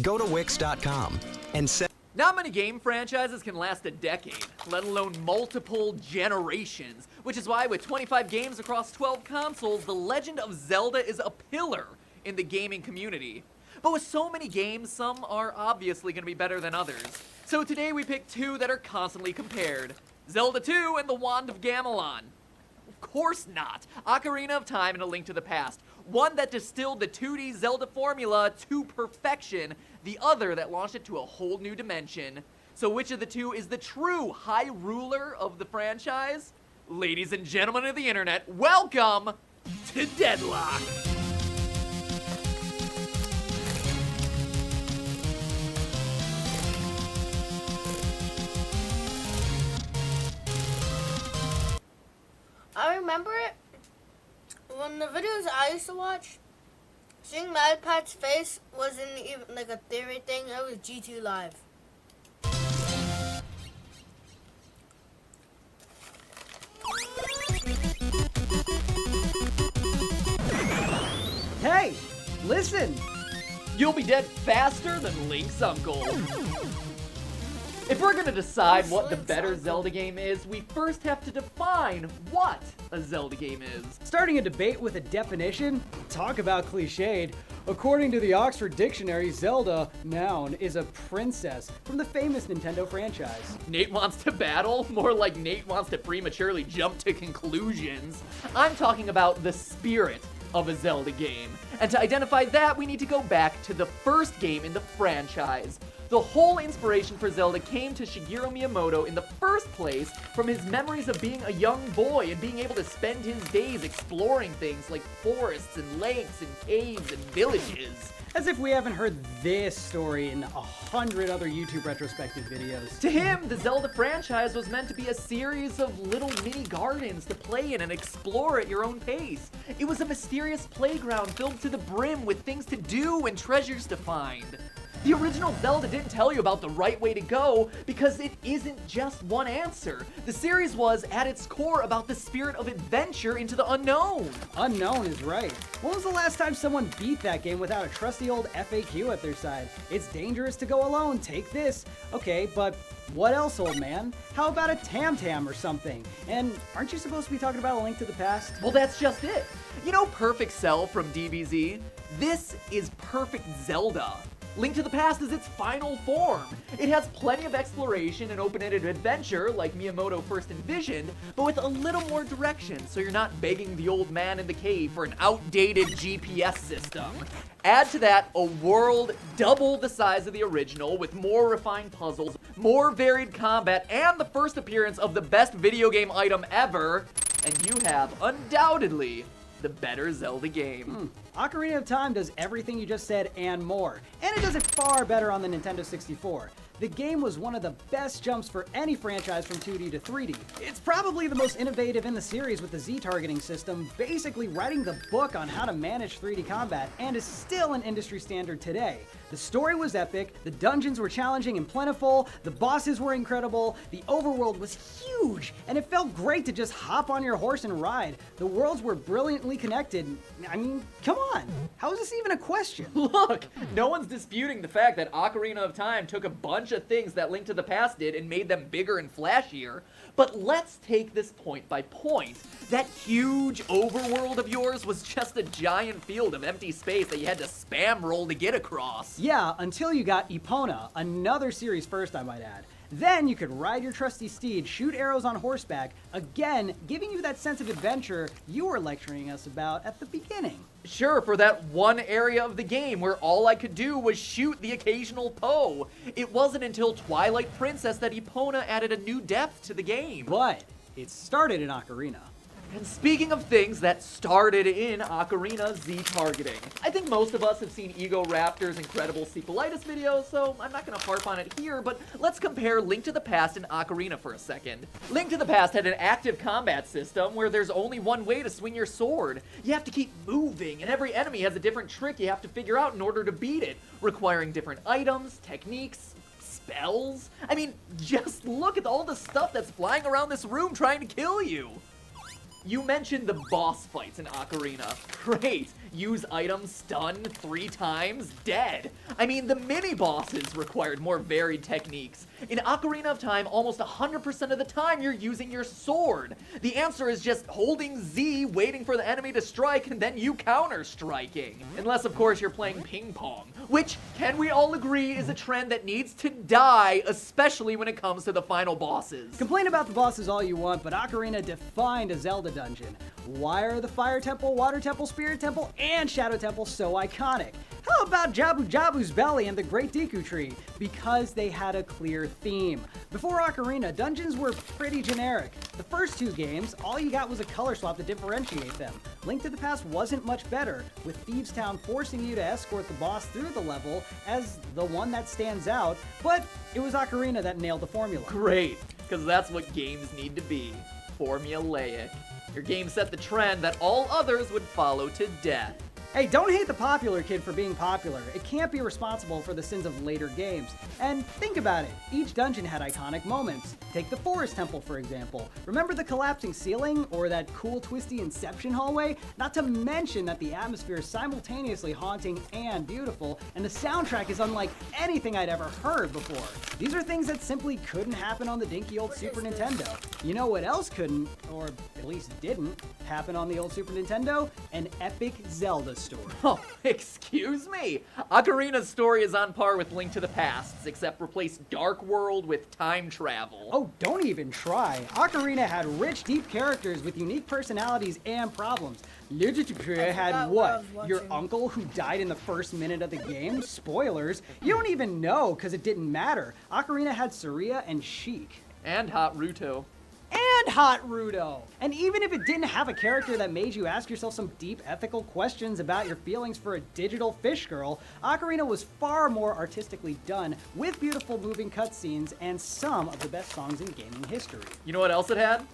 Speaker 13: Go to Wix.com and set.
Speaker 2: Not many game franchises can last a decade, let alone multiple generations, which is why with 25 games across 12 consoles, The Legend of Zelda is a pillar in the gaming community. But with so many games, some are obviously going to be better than others. So today we picked two that are constantly compared. Zelda 2 and The Wand of Gamelon. Of course not. Ocarina of Time and A Link to the Past. One that distilled the 2D Zelda formula to perfection, the other that launched it to a whole new dimension. So which of the two is the true high ruler of the franchise? Ladies and gentlemen of the internet, welcome to Deadlock!
Speaker 1: I remember it when the videos I used to watch. Seeing MadPat's face wasn't even like a theory thing. It was G2 Live.
Speaker 14: Hey, listen!
Speaker 2: You'll be dead faster than Link's uncle. If we're gonna decide what the better Zelda game is, we first have to define what a Zelda game is.
Speaker 14: Starting a debate with a definition? Talk about cliched. According to the Oxford Dictionary, Zelda, noun, is a princess from the famous Nintendo franchise.
Speaker 2: Nate wants to battle? More like Nate wants to prematurely jump to conclusions. I'm talking about the spirit of a Zelda game. And to identify that, we need to go back to the first game in the franchise. The whole inspiration for Zelda came to Shigeru Miyamoto in the first place from his memories of being a young boy and being able to spend his days exploring things like forests and lakes and caves and villages.
Speaker 14: As if we haven't heard this story in 100 other YouTube retrospective videos.
Speaker 2: To him, the Zelda franchise was meant to be a series of little mini gardens to play in and explore at your own pace. It was a mysterious playground filled to the brim with things to do and treasures to find. The original Zelda didn't tell you about the right way to go because it isn't just one answer. The series was, at its core, about the spirit of adventure into the unknown.
Speaker 14: Unknown is right. When was the last time someone beat that game without a trusty old FAQ at their side? It's dangerous to go alone, take this. Okay, but what else, old man? How about a Tam Tam or something? And aren't you supposed to be talking about A Link to the Past?
Speaker 2: Well, that's just it. You know Perfect Cell from DBZ? This is Perfect Zelda. Link to the Past is its final form. It has plenty of exploration and open-ended adventure like Miyamoto first envisioned, but with a little more direction so you're not begging the old man in the cave for an outdated GPS system. Add to that a world double the size of the original with more refined puzzles, more varied combat, and the first appearance of the best video game item ever, and you have undoubtedly the better Zelda game.
Speaker 14: Ocarina of Time does everything you just said and more, and it does it far better on the Nintendo 64. The game was one of the best jumps for any franchise from 2D to 3D. It's probably the most innovative in the series with the Z-targeting system, basically writing the book on how to manage 3D combat, and is still an industry standard today. The story was epic, the dungeons were challenging and plentiful, the bosses were incredible, the overworld was huge, and it felt great to just hop on your horse and ride. The worlds were brilliantly connected. I mean, come on, how is this even a question?
Speaker 2: Look, no one's disputing the fact that Ocarina of Time took a bunch of things that Link to the Past did and made them bigger and flashier, but let's take this point by point. That huge overworld of yours was just a giant field of empty space that you had to spam roll to get across.
Speaker 14: Yeah, until you got Epona, another series first I might add. Then you could ride your trusty steed, shoot arrows on horseback, again giving you that sense of adventure you were lecturing us about at the beginning.
Speaker 2: Sure, for that one area of the game where all I could do was shoot the occasional Poe. It wasn't until Twilight Princess that Epona added a new depth to the game.
Speaker 14: But it started in Ocarina.
Speaker 2: And speaking of things that started in Ocarina, Z-targeting. I think most of us have seen Ego Raptor's incredible Cephalitis videos, so I'm not gonna harp on it here, but let's compare Link to the Past and Ocarina for a second. Link to the Past had an active combat system where there's only one way to swing your sword. You have to keep moving, and every enemy has a different trick you have to figure out in order to beat it, requiring different items, techniques, spells. I mean, just look at all the stuff that's flying around this room trying to kill you. You mentioned the boss fights in Ocarina. Great. Use items, stun 3 times, dead. I mean, the mini-bosses required more varied techniques. In Ocarina of Time, almost 100% of the time you're using your sword. The answer is just holding Z, waiting for the enemy to strike, and then you counter-striking. Unless, of course, you're playing ping pong, which, can we all agree, is a trend that needs to die, especially when it comes to the final bosses.
Speaker 14: Complain about the bosses all you want, but Ocarina defined a Zelda dungeon. Why are the Fire Temple, Water Temple, Spirit Temple, and Shadow Temple so iconic? How about Jabu Jabu's belly and the Great Deku Tree? Because they had a clear theme. Before Ocarina, dungeons were pretty generic. The first 2 games, all you got was a color swap to differentiate them. Link to the Past wasn't much better, with Thieves Town forcing you to escort the boss through the level as the one that stands out, but it was Ocarina that nailed the formula.
Speaker 2: Great, because that's what games need to be. Formulaic. Your game set the trend that all others would follow to death.
Speaker 14: Hey, don't hate the popular kid for being popular. It can't be responsible for the sins of later games. And think about it, each dungeon had iconic moments. Take the Forest Temple, for example. Remember the collapsing ceiling, or that cool twisty Inception hallway? Not to mention that the atmosphere is simultaneously haunting and beautiful, and the soundtrack is unlike anything I'd ever heard before. These are things that simply couldn't happen on the dinky old Super Nintendo. You know what else couldn't, or at least didn't, happen on the old Super Nintendo? An epic Zelda story.
Speaker 2: Oh, excuse me? Ocarina's story is on par with Link to the Past's, except replace Dark World with time travel.
Speaker 14: Oh, don't even try. Ocarina had rich, deep characters with unique personalities and problems. Literature had what? Your uncle who died in the first minute of the game? Spoilers. You don't even know, because it didn't matter. Ocarina had Saria and Sheik.
Speaker 2: And Hot Ruto.
Speaker 14: And Hot Ruto! And even if it didn't have a character that made you ask yourself some deep ethical questions about your feelings for a digital fish girl, Ocarina was far more artistically done, with beautiful moving cutscenes and some of the best songs in gaming history.
Speaker 2: You know what else it had?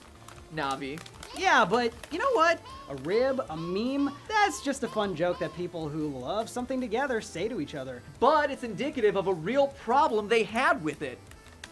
Speaker 2: Navi.
Speaker 14: Yeah, but you know what? A rib, a meme, that's just a fun joke that people who love something together say to each other.
Speaker 2: But it's indicative of a real problem they had with it.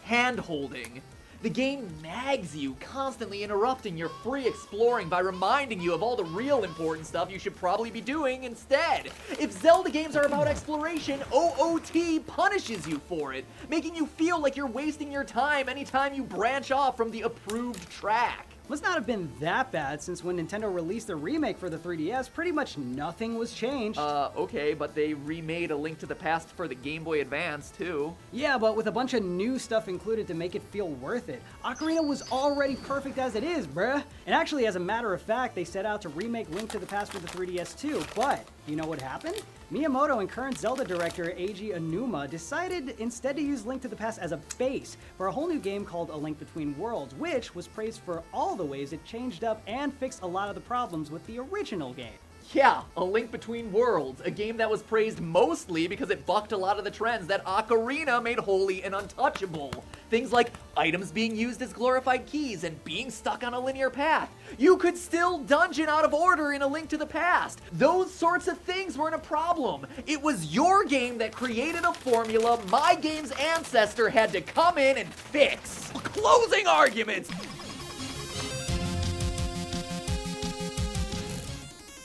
Speaker 2: Hand-holding. The game nags you, constantly interrupting your free exploring by reminding you of all the real important stuff you should probably be doing instead. If Zelda games are about exploration, OOT punishes you for it, making you feel like you're wasting your time anytime you branch off from the approved track.
Speaker 14: Must not have been that bad, since when Nintendo released a remake for the 3DS, pretty much nothing was changed.
Speaker 2: Okay, but they remade A Link to the Past for the Game Boy Advance, too.
Speaker 14: Yeah, but with a bunch of new stuff included to make it feel worth it. Ocarina was already perfect as it is, bruh. And actually, as a matter of fact, they set out to remake Link to the Past for the 3DS too, but you know what happened? Miyamoto and current Zelda director Eiji Aonuma decided instead to use Link to the Past as a base for a whole new game called A Link Between Worlds, which was praised for all the ways it changed up and fixed a lot of the problems with the original game.
Speaker 2: Yeah, A Link Between Worlds, a game that was praised mostly because it bucked a lot of the trends that Ocarina made holy and untouchable. Things like items being used as glorified keys and being stuck on a linear path. You could still dungeon out of order in A Link to the Past. Those sorts of things weren't a problem. It was your game that created a formula my game's ancestor had to come in and fix. Closing arguments!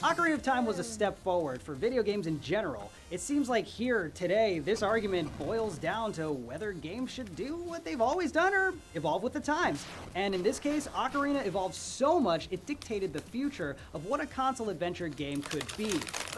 Speaker 14: Ocarina of Time was a step forward for video games in general. It seems like here, today, this argument boils down to whether games should do what they've always done or evolve with the times. And in this case, Ocarina evolved so much it dictated the future of what a console adventure game could be.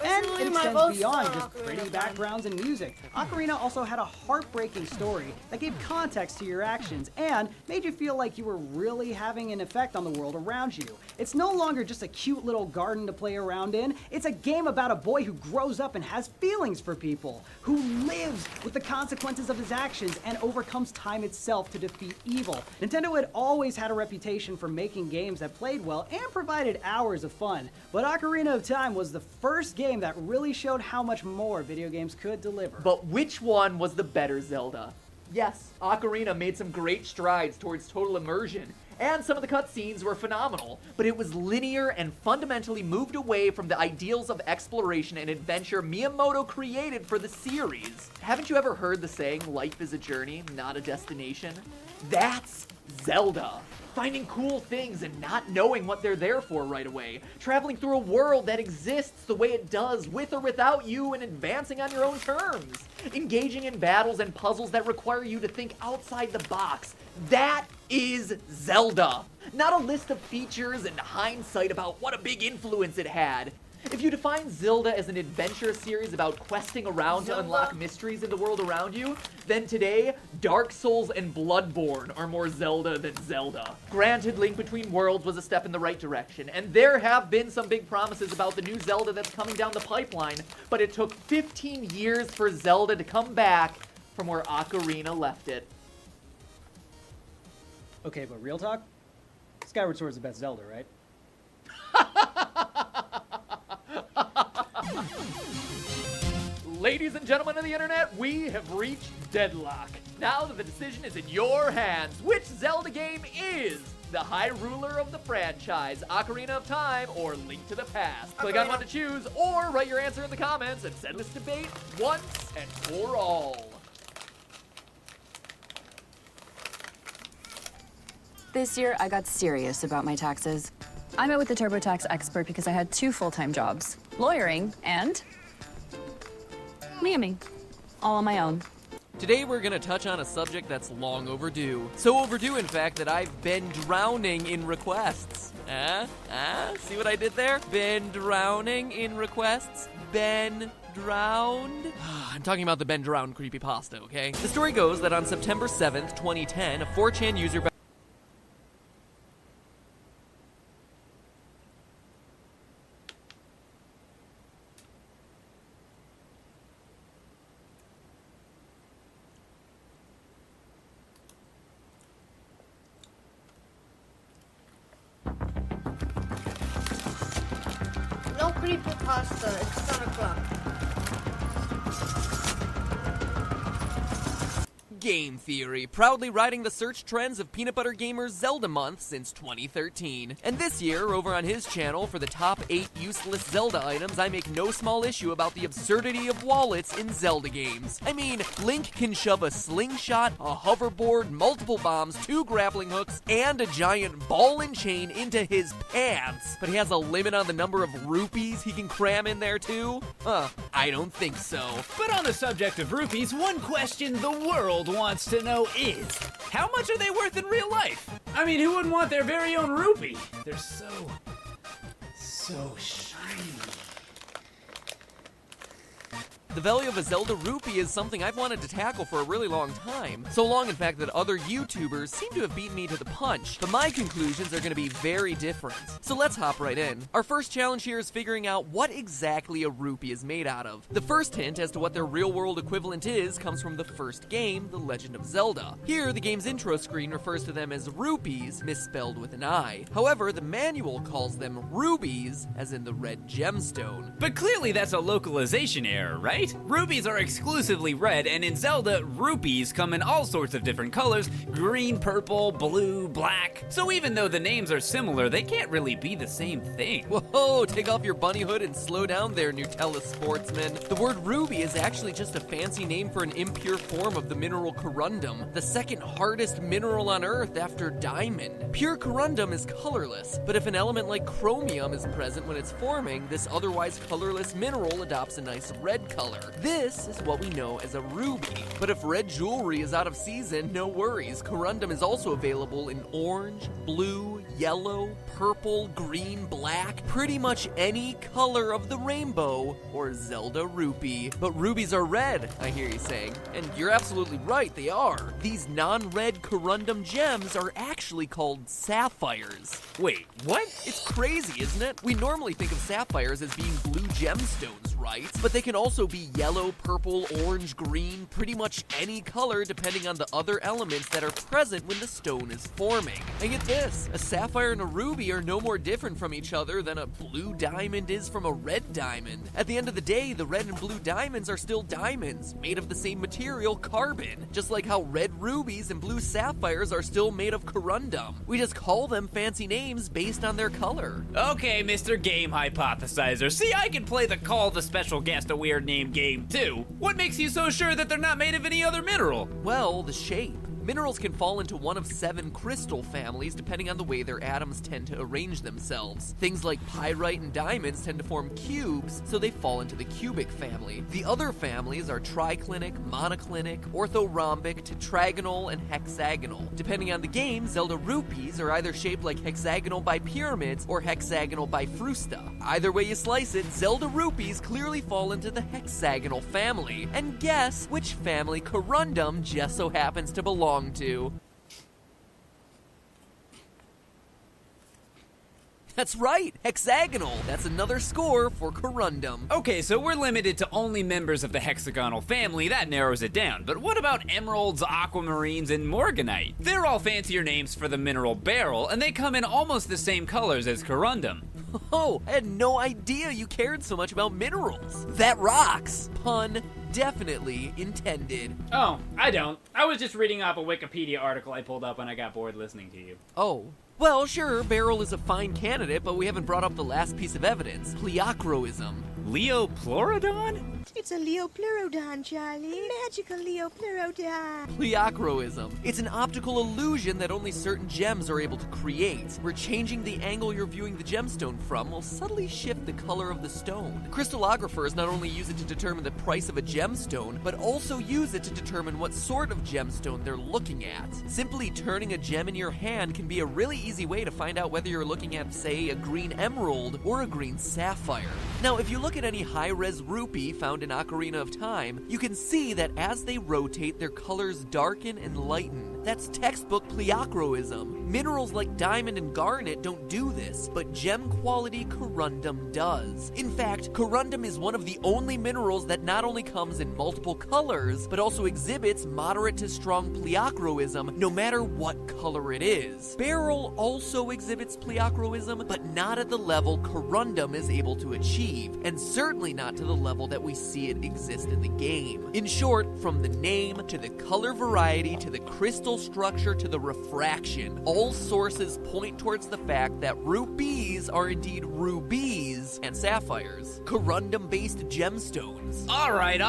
Speaker 14: And it extends beyond just pretty backgrounds and music. Ocarina also had a heartbreaking story that gave context to your actions and made you feel like you were really having an effect on the world around you. It's no longer just a cute little garden to play around in. It's a game about a boy who grows up and has feelings for people, who lives with the consequences of his actions and overcomes time itself to defeat evil. Nintendo had always had a reputation for making games that played well and provided hours of fun, but Ocarina of Time was the first game that really showed how much more video games could deliver.
Speaker 2: But which one was the better Zelda? Yes, Ocarina made some great strides towards total immersion, and some of the cutscenes were phenomenal, but it was linear and fundamentally moved away from the ideals of exploration and adventure Miyamoto created for the series. Haven't you ever heard the saying, life is a journey, not a destination? That's Zelda. Finding cool things and not knowing what they're there for right away. Traveling through a world that exists the way it does, with or without you, and advancing on your own terms. Engaging in battles and puzzles that require you to think outside the box. That is Zelda. Not a list of features and hindsight about what a big influence it had. If you define Zelda as an adventure series about questing around to unlock mysteries in the world around you, then today, Dark Souls and Bloodborne are more Zelda than Zelda. Granted, Link Between Worlds was a step in the right direction, and there have been some big promises about the new Zelda that's coming down the pipeline, but it took 15 years for Zelda to come back from where Ocarina left it.
Speaker 14: Okay, but real talk? Skyward Sword's the best Zelda, right?
Speaker 2: Ladies and gentlemen of the internet, we have reached deadlock. Now that the decision is in your hands, which Zelda game is the high ruler of the franchise, Ocarina of Time or Link to the Past? Click on one to choose, or write your answer in the comments and send this debate once and for all.
Speaker 15: This year, I got serious about my taxes. I met with the TurboTax expert because I had 2 full-time jobs, lawyering and Miami, all on my own.
Speaker 2: Today we're gonna touch on a subject that's long overdue. So overdue, in fact, that I've been drowning in requests. See what I did there? Been drowning in requests? Been drowned? I'm talking about the been drowned creepypasta, okay? The story goes that on September 7th, 2010, a 4chan user
Speaker 1: No creepypasta, it's 10 o'clock.
Speaker 2: Game Theory, proudly riding the search trends of Peanut Butter Gamer's Zelda Month since 2013. And this year, over on his channel, for the top 8 useless Zelda items, I make no small issue about the absurdity of wallets in Zelda games. I mean, Link can shove a slingshot, a hoverboard, multiple bombs, 2 grappling hooks, and a giant ball and chain into his pants. But he has a limit on the number of rupees he can cram in there too? I don't think so.
Speaker 11: But on the subject of rupees, one question the world wants to know is, how much are they worth in real life? I mean, who wouldn't want their very own rupee? They're so shiny.
Speaker 2: The value of a Zelda rupee is something I've wanted to tackle for a really long time. So long, in fact, that other YouTubers seem to have beaten me to the punch. But my conclusions are going to be very different. So let's hop right in. Our first challenge here is figuring out what exactly a rupee is made out of. The first hint as to what their real-world equivalent is comes from the first game, The Legend of Zelda. Here, the game's intro screen refers to them as rupees, misspelled with an I. However, the manual calls them rubies, as in the red gemstone.
Speaker 11: But clearly that's a localization error, right? Rubies are exclusively red, and in Zelda, rupees come in all sorts of different colors: green, purple, blue, black. So even though the names are similar, they can't really be the same thing.
Speaker 2: Whoa, take off your bunny hood and slow down there, Nutella sportsman. The word ruby is actually just a fancy name for an impure form of the mineral corundum, the second hardest mineral on Earth after diamond. Pure corundum is colorless, but if an element like chromium is present when it's forming, this otherwise colorless mineral adopts a nice red color. This is what we know as a ruby. But if red jewelry is out of season, no worries. Corundum is also available in orange, blue, yellow, purple, green, black, pretty much any color of the rainbow, or Zelda rupee. But rubies are red, I hear you saying. And you're absolutely right, they are. These non-red corundum gems are actually called sapphires.
Speaker 3: Wait, what?
Speaker 2: It's crazy, isn't it? We normally think of sapphires as being blue gemstones, right? But they can also be yellow, purple, orange, green, pretty much any color depending on the other elements that are present when the stone is forming. And get this, a sapphire and a ruby are no more different from each other than a blue diamond is from a red diamond. At the end of the day, the red and blue diamonds are still diamonds, made of the same material, carbon, just like how red rubies and blue sapphires are still made of corundum. We just call them fancy names based on their color.
Speaker 11: Okay, Mr. Game Hypothesizer. See, I can play the Call the Special Guest a Weird Name game, too. What makes you so sure that they're not made of any other mineral?
Speaker 2: Well, the shape. Minerals can fall into one of 7 crystal families depending on the way their atoms tend to arrange themselves. Things like pyrite and diamonds tend to form cubes, so they fall into the cubic family. The other families are triclinic, monoclinic, orthorhombic, tetragonal, and hexagonal. Depending on the game, Zelda rupees are either shaped like hexagonal bipyramids or hexagonal bifrusta. Either way you slice it, Zelda rupees clearly fall into the hexagonal family. And guess which family corundum just so happens to belong to. That's right, hexagonal. That's another score for corundum.
Speaker 11: Okay, so we're limited to only members of the hexagonal family. That narrows it down. But what about emeralds, aquamarines, and morganite? They're all fancier names for the mineral beryl, and they come in almost the same colors as corundum.
Speaker 2: Oh, I had no idea you cared so much about minerals. That rocks. Pun definitely intended.
Speaker 11: Oh, I don't. I was just reading off a Wikipedia article I pulled up when I got bored listening to you.
Speaker 2: Oh. Well, sure, beryl is a fine candidate, but we haven't brought up the last piece of evidence, pleochroism.
Speaker 11: Leopleurodon?
Speaker 16: It's a Leopleurodon, Charlie. Magical Leopleurodon.
Speaker 2: Pleochroism. It's an optical illusion that only certain gems are able to create, where changing the angle you're viewing the gemstone from will subtly shift the color of the stone. Crystallographers not only use it to determine the price of a gemstone, but also use it to determine what sort of gemstone they're looking at. Simply turning a gem in your hand can be a really easy way to find out whether you're looking at, say, a green emerald or a green sapphire. Now, if you look at any high-res rupee found in Ocarina of Time, you can see that as they rotate, their colors darken and lighten. That's textbook pleochroism. Minerals like diamond and garnet don't do this, but gem-quality corundum does. In fact, corundum is one of the only minerals that not only comes in multiple colors, but also exhibits moderate to strong pleochroism no matter what color it is. Beryl also exhibits pleochroism, but not at the level corundum is able to achieve, and certainly not to the level that we see it exist in the game. In short, from the name to the color variety to the crystal structure to the refraction, all sources point towards the fact that rupees are indeed rubies and sapphires, corundum-based gemstones.
Speaker 11: All right.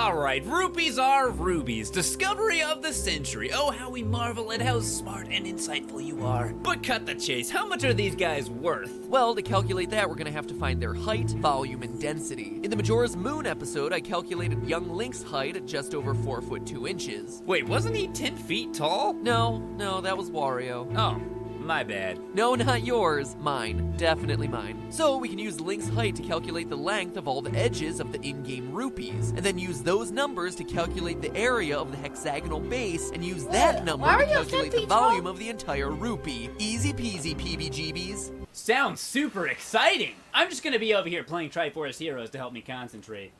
Speaker 11: Rupees are rubies. Discovery of the century. Oh, how we marvel at how smart and insightful you are. But cut the chase. How much are these guys worth?
Speaker 2: Well, to calculate that, we're gonna have to find their height, volume, and density. In the Majora's Moon episode, I calculated young Link's height at just over 4 foot 2 inches.
Speaker 11: Wait, wasn't he 10 feet tall?
Speaker 2: No, that was Wario.
Speaker 11: Oh, my bad.
Speaker 2: No, not yours. Mine. Definitely mine. So we can use Link's height to calculate the length of all the edges of the in-game rupees, and then use those numbers to calculate the area of the hexagonal base, and use that number to calculate the volume of the entire rupee. Easy peasy, PBGBs.
Speaker 11: Sounds super exciting. I'm just gonna be over here playing Triforce Heroes to help me concentrate.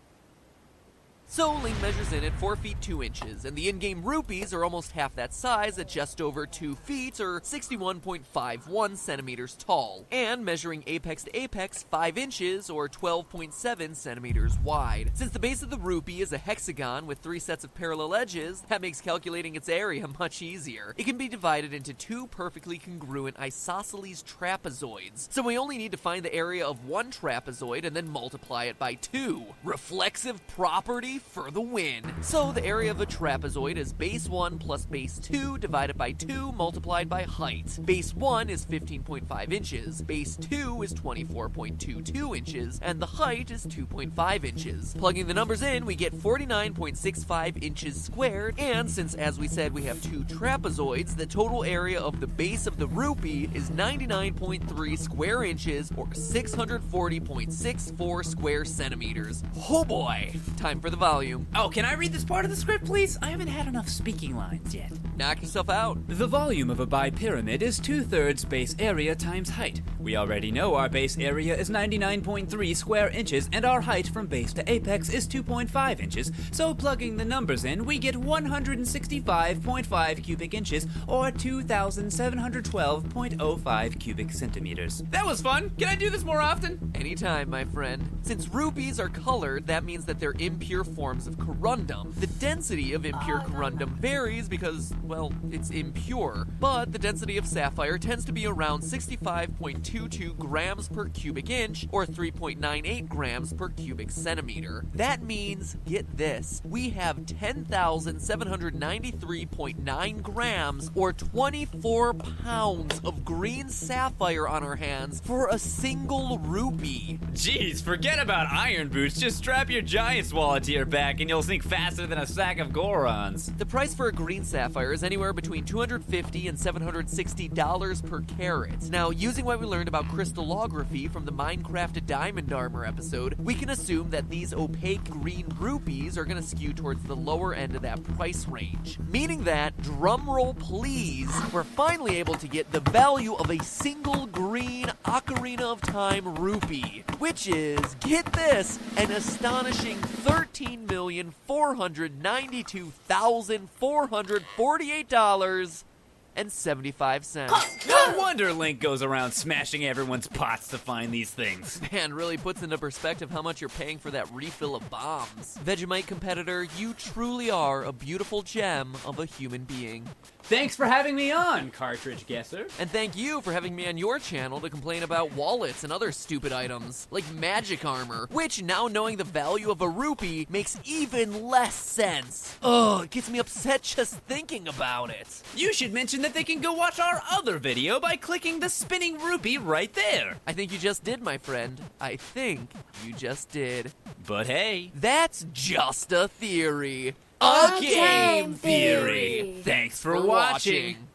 Speaker 2: So Link measures in at 4 feet 2 inches, and the in-game rupees are almost half that size at just over 2 feet, or 61.51 centimeters tall, and measuring apex to apex 5 inches, or 12.7 centimeters wide. Since the base of the rupee is a hexagon with 3 sets of parallel edges, that makes calculating its area much easier. It can be divided into 2 perfectly congruent isosceles trapezoids, so we only need to find the area of one trapezoid and then multiply it by 2. Reflexive property for the win. So the area of a trapezoid is base 1 plus base 2 divided by 2 multiplied by height. Base 1 is 15.5 inches, base 2 is 24.22 inches, and the height is 2.5 inches. Plugging the numbers in, we get 49.65 inches squared, and since, as we said, we have 2 trapezoids, the total area of the base of the rupee is 99.3 square inches, or 640.64 square centimeters. Oh boy! Time for the volume.
Speaker 11: Oh, can I read this part of the script, please? I haven't had enough speaking lines yet.
Speaker 2: Knock yourself out.
Speaker 11: The volume of a bipyramid is 2/3 base area times height. We already know our base area is 99.3 square inches, and our height from base to apex is 2.5 inches, so plugging the numbers in, we get 165.5 cubic inches, or 2,712.05 cubic centimeters. That was fun! Can I do this more often?
Speaker 2: Anytime, my friend. Since rupees are colored, that means that they're impure forms of corundum. The density of impure corundum varies because, well, it's impure, but the density of sapphire tends to be around 65.22 grams per cubic inch, or 3.98 grams per cubic centimeter. That means, get this, we have 10,793.9 grams, or 24 pounds of green sapphire on our hands for a single rupee.
Speaker 11: Jeez, forget about iron boots. Just strap your giant's wallet to your back and you'll sink faster than a sack of Gorons.
Speaker 2: The price for a green sapphire is anywhere between $250 and $760 per carat. Now, using what we learned about crystallography from the Minecraft Diamond Armor episode, we can assume that these opaque green rupees are going to skew towards the lower end of that price range. Meaning that, drumroll please, we're finally able to get the value of a single green Ocarina of Time rupee, which is, get this, an astonishing $13,492,448.75.
Speaker 11: No wonder Link goes around smashing everyone's pots to find these things.
Speaker 2: Man, really puts into perspective how much you're paying for that refill of bombs. Vegemite competitor, you truly are a beautiful gem of a human being.
Speaker 11: Thanks for having me on, Cartridge Guesser.
Speaker 2: And thank you for having me on your channel to complain about wallets and other stupid items, like magic armor, which, now knowing the value of a rupee, makes even less sense. Ugh, it gets me upset just thinking about it.
Speaker 11: You should mention that they can go watch our other video by clicking the spinning rupee right there.
Speaker 2: I think you just did, my friend. I think you just did.
Speaker 11: But hey,
Speaker 2: that's just a theory.
Speaker 11: A game theory. Thanks for watching.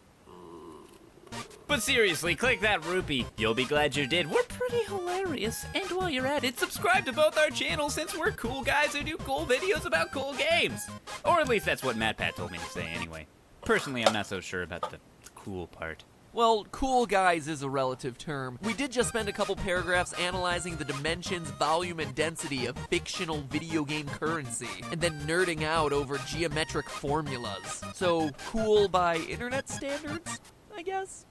Speaker 11: But seriously, click that rupee. You'll be glad you did. We're pretty hilarious. And while you're at it, subscribe to both our channels since we're cool guys who do cool videos about cool games. Or at least that's what MatPat told me to say anyway. Personally, I'm not so sure about the cool part.
Speaker 2: Well, cool guys is a relative term. We did just spend a couple paragraphs analyzing the dimensions, volume, and density of fictional video game currency, and then nerding out over geometric formulas. So, cool by internet standards, I guess?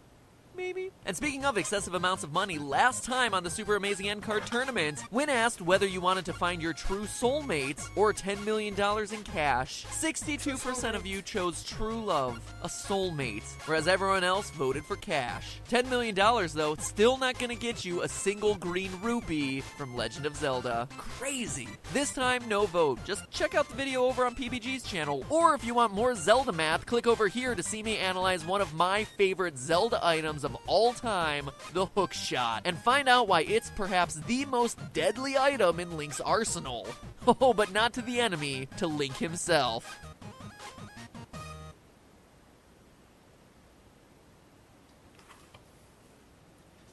Speaker 2: Maybe? And speaking of excessive amounts of money, last time on the Super Amazing End Card Tournament, when asked whether you wanted to find your true soulmate or $10 million in cash, 62% of you chose true love, a soulmate, whereas everyone else voted for cash. $10 million, though, still not gonna get you a single green rupee from Legend of Zelda. Crazy. This time, no vote. Just check out the video over on PBG's channel, or if you want more Zelda math, click over here to see me analyze one of my favorite Zelda items of all time, the hook shot, and find out why it's perhaps the most deadly item in Link's arsenal. Oh, but not to the enemy, to Link himself.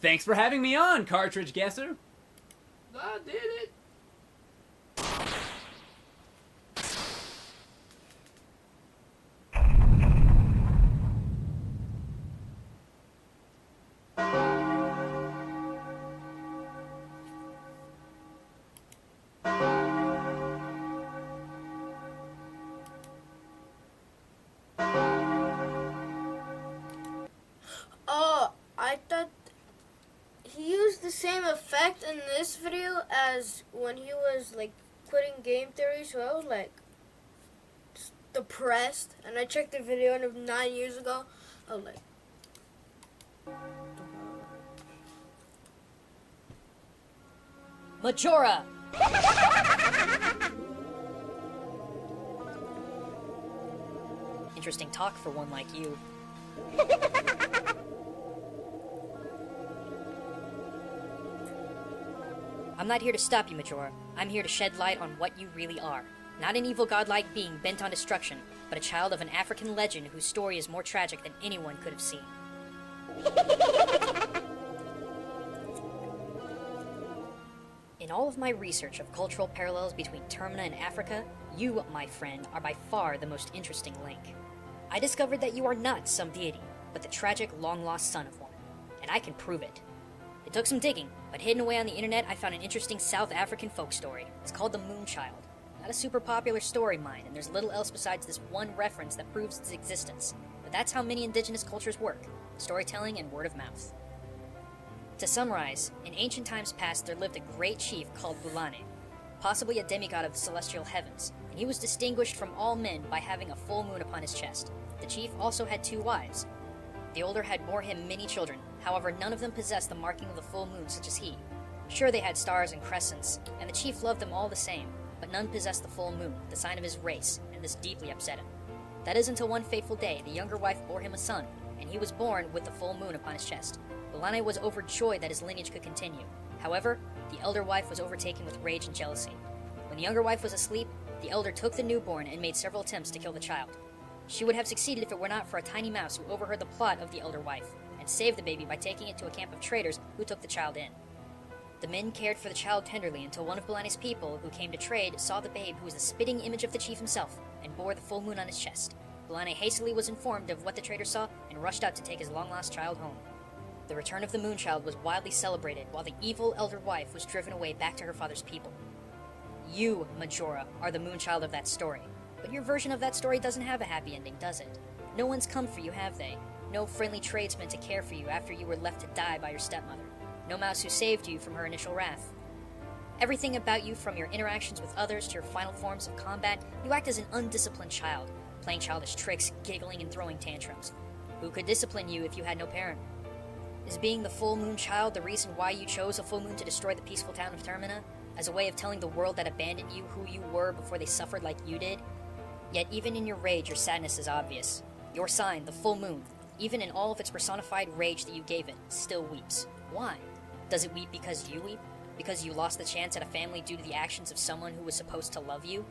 Speaker 11: Thanks for having me on, Cartridge Guesser. I did it.
Speaker 1: I thought he used the same effect in this video as when he was like quitting game theory, so I was like depressed, and I checked the video and it was 9 years ago. I was like,
Speaker 17: Majora! Interesting talk for one like you. I'm not here to stop you, Majora. I'm here to shed light on what you really are. Not an evil godlike being bent on destruction, but a child of an African legend whose story is more tragic than anyone could have seen. In all of my research of cultural parallels between Termina and Africa, you, my friend, are by far the most interesting link. I discovered that you are not some deity, but the tragic, long-lost son of one, and I can prove it. It took some digging, but hidden away on the internet I found an interesting South African folk story. It's called the Moonchild. Not a super popular story, mind, and there's little else besides this one reference that proves its existence. But that's how many indigenous cultures work: storytelling and word of mouth. To summarize, in ancient times past there lived a great chief called Bulane, possibly a demigod of the celestial heavens, and he was distinguished from all men by having a full moon upon his chest. The chief also had 2 wives. The older had bore him many children, however none of them possessed the marking of the full moon such as he. Sure, they had stars and crescents, and the chief loved them all the same, but none possessed the full moon, the sign of his race, and this deeply upset him. That is until one fateful day the younger wife bore him a son, and he was born with the full moon upon his chest. Bulane was overjoyed that his lineage could continue. However, the elder wife was overtaken with rage and jealousy. When the younger wife was asleep, the elder took the newborn and made several attempts to kill the child. She would have succeeded if it were not for a tiny mouse who overheard the plot of the elder wife, and saved the baby by taking it to a camp of traders who took the child in. The men cared for the child tenderly until one of Bulane's people, who came to trade, saw the babe who was the spitting image of the chief himself, and bore the full moon on his chest. Bulane hastily was informed of what the trader saw, and rushed out to take his long-lost child home. The return of the Moonchild was widely celebrated, while the evil elder wife was driven away back to her father's people. You, Majora, are the Moonchild of that story. But your version of that story doesn't have a happy ending, does it? No one's come for you, have they? No friendly tradesman to care for you after you were left to die by your stepmother. No mouse who saved you from her initial wrath. Everything about you, from your interactions with others to your final forms of combat, you act as an undisciplined child, playing childish tricks, giggling and throwing tantrums. Who could discipline you if you had no parent? Is being the full moon child the reason why you chose a full moon to destroy the peaceful town of Termina? As a way of telling the world that abandoned you who you were before they suffered like you did? Yet even in your rage, your sadness is obvious. Your sign, the full moon, even in all of its personified rage that you gave it, still weeps. Why? Does it weep because you weep? Because you lost the chance at a family due to the actions of someone who was supposed to love you?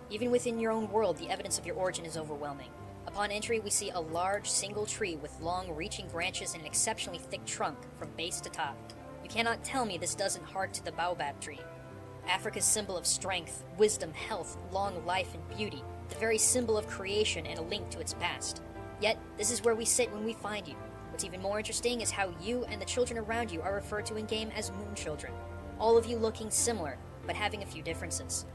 Speaker 17: Even within your own world, the evidence of your origin is overwhelming. Upon entry, we see a large, single tree with long, reaching branches and an exceptionally thick trunk from base to top. You cannot tell me this doesn't hark to the baobab tree. Africa's symbol of strength, wisdom, health, long life, and beauty, the very symbol of creation and a link to its past. Yet, this is where we sit when we find you. What's even more interesting is how you and the children around you are referred to in-game as moon children, all of you looking similar, but having a few differences.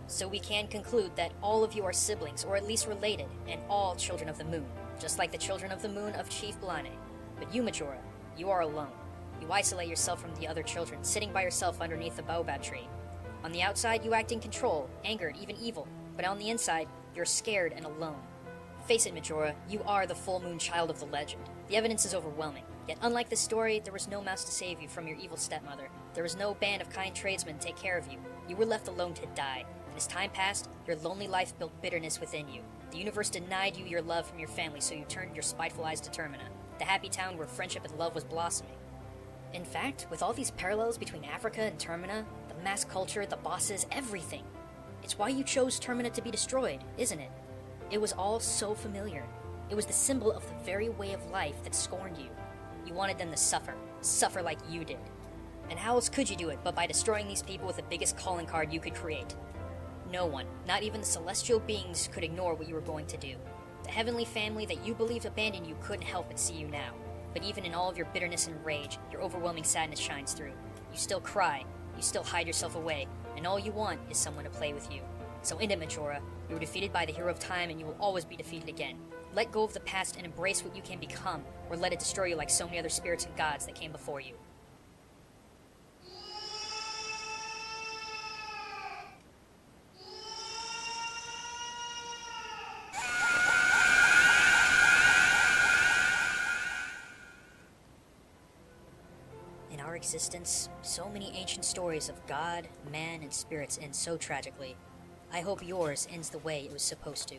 Speaker 17: So we can conclude that all of you are siblings, or at least related, and all children of the moon, just like the children of the moon of Chief Bulane. But you, Majora, you are alone. You isolate yourself from the other children, sitting by yourself underneath the baobab tree. On the outside, you act in control, angered, even evil, but on the inside, you're scared and alone. Face it, Majora, you are the full moon child of the legend. The evidence is overwhelming. Yet unlike the story, there was no mouse to save you from your evil stepmother. There was no band of kind tradesmen to take care of you. You were left alone to die. And as time passed, your lonely life built bitterness within you. The universe denied you your love from your family, so you turned your spiteful eyes to Termina, the happy town where friendship and love was blossoming. In fact, with all these parallels between Africa and Termina, the mass culture, the bosses, everything, it's why you chose Termina to be destroyed, isn't it? It was all so familiar. It was the symbol of the very way of life that scorned you. You wanted them to suffer like you did. And how else could you do it but by destroying these people with the biggest calling card you could create? No one, not even the celestial beings, could ignore what you were going to do. The heavenly family that you believed abandoned you couldn't help but see you now. But even in all of your bitterness and rage, your overwhelming sadness shines through. You still cry, you still hide yourself away, and all you want is someone to play with you. So end it, Majora. You were defeated by the hero of time, and you will always be defeated again. Let go of the past and embrace what you can become, or let it destroy you like so many other spirits and gods that came before you. In our existence, so many ancient stories of God, man, and spirits end so tragically. I hope yours ends the way it was supposed to.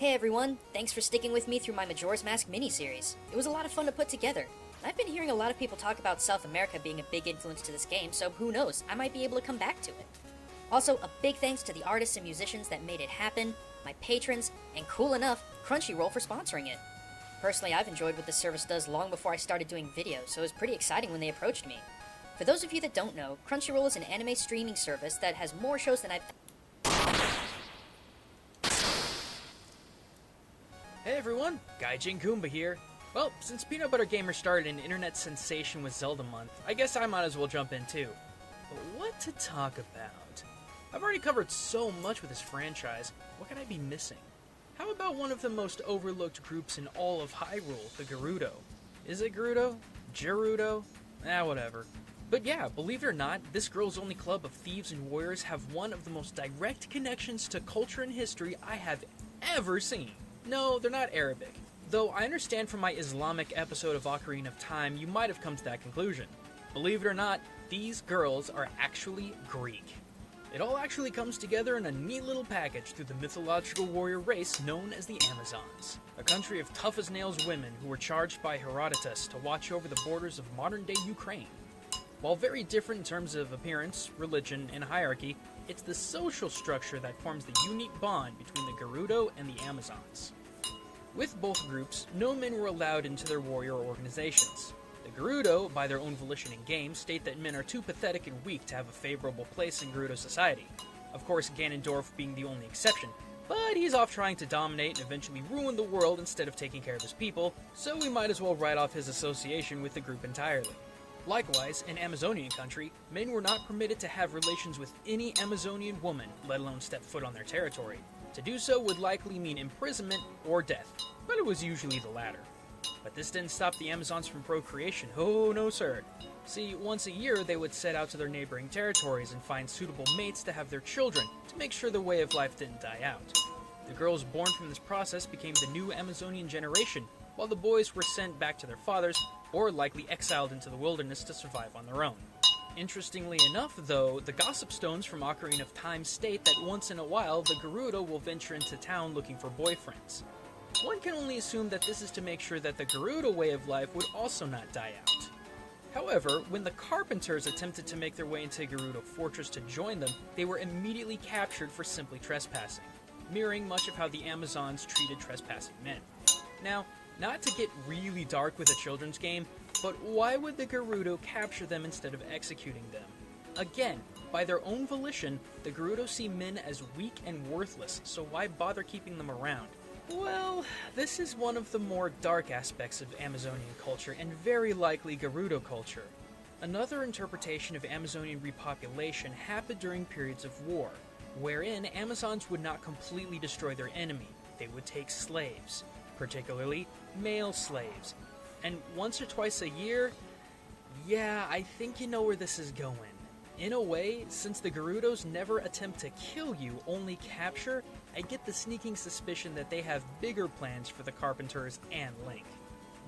Speaker 17: Hey everyone, thanks for sticking with me through my Majora's Mask miniseries. It was a lot of fun to put together. I've been hearing a lot of people talk about South America being a big influence to this game, so who knows, I might be able to come back to it. Also, a big thanks to the artists and musicians that made it happen, my patrons, and cool enough, Crunchyroll for sponsoring it. Personally, I've enjoyed what this service does long before I started doing videos, so it was pretty exciting when they approached me. For those of you that don't know, Crunchyroll is an anime streaming service that has more shows than I've...
Speaker 18: Hey everyone, Gaijin Goomba here. Well, since Peanut Butter Gamer started an internet sensation with Zelda Month, I guess I might as well jump in too. But what to talk about? I've already covered so much with this franchise, what can I be missing? How about one of the most overlooked groups in all of Hyrule, the Gerudo? Is it Gerudo? Gerudo? Whatever. But yeah, believe it or not, this girls only club of thieves and warriors have one of the most direct connections to culture and history I have ever seen. No, they're not Arabic. Though I understand from my Islamic episode of Ocarina of Time, you might have come to that conclusion. Believe it or not, these girls are actually Greek. It all actually comes together in a neat little package through the mythological warrior race known as the Amazons, a country of tough-as-nails women who were charged by Herodotus to watch over the borders of modern-day Ukraine. While very different in terms of appearance, religion, and hierarchy, it's the social structure that forms the unique bond between the Gerudo and the Amazons. With both groups, no men were allowed into their warrior organizations. The Gerudo, by their own volition in game, state that men are too pathetic and weak to have a favorable place in Gerudo society. Of course, Ganondorf being the only exception, but he's off trying to dominate and eventually ruin the world instead of taking care of his people, so we might as well write off his association with the group entirely. Likewise, in Amazonian country, men were not permitted to have relations with any Amazonian woman, let alone step foot on their territory. To do so would likely mean imprisonment or death, but it was usually the latter. But this didn't stop the Amazons from procreation, oh no sir. See, once a year they would set out to their neighboring territories and find suitable mates to have their children, to make sure their way of life didn't die out. The girls born from this process became the new Amazonian generation, while the boys were sent back to their fathers, or likely exiled into the wilderness to survive on their own. Interestingly enough, though, the gossip stones from Ocarina of Time state that once in a while the Gerudo will venture into town looking for boyfriends. One can only assume that this is to make sure that the Gerudo way of life would also not die out. However, when the Carpenters attempted to make their way into Gerudo Fortress to join them, they were immediately captured for simply trespassing, mirroring much of how the Amazons treated trespassing men. Now, not to get really dark with a children's game, but why would the Gerudo capture them instead of executing them? Again, by their own volition, the Gerudo see men as weak and worthless, so why bother keeping them around? Well, this is one of the more dark aspects of Amazonian culture, and very likely Gerudo culture. Another interpretation of Amazonian repopulation happened during periods of war, wherein Amazons would not completely destroy their enemy, they would take slaves, particularly male slaves. And once or twice a year, yeah, I think you know where this is going. In a way, since the Gerudos never attempt to kill you, only capture, I get the sneaking suspicion that they have bigger plans for the Carpenters and Link.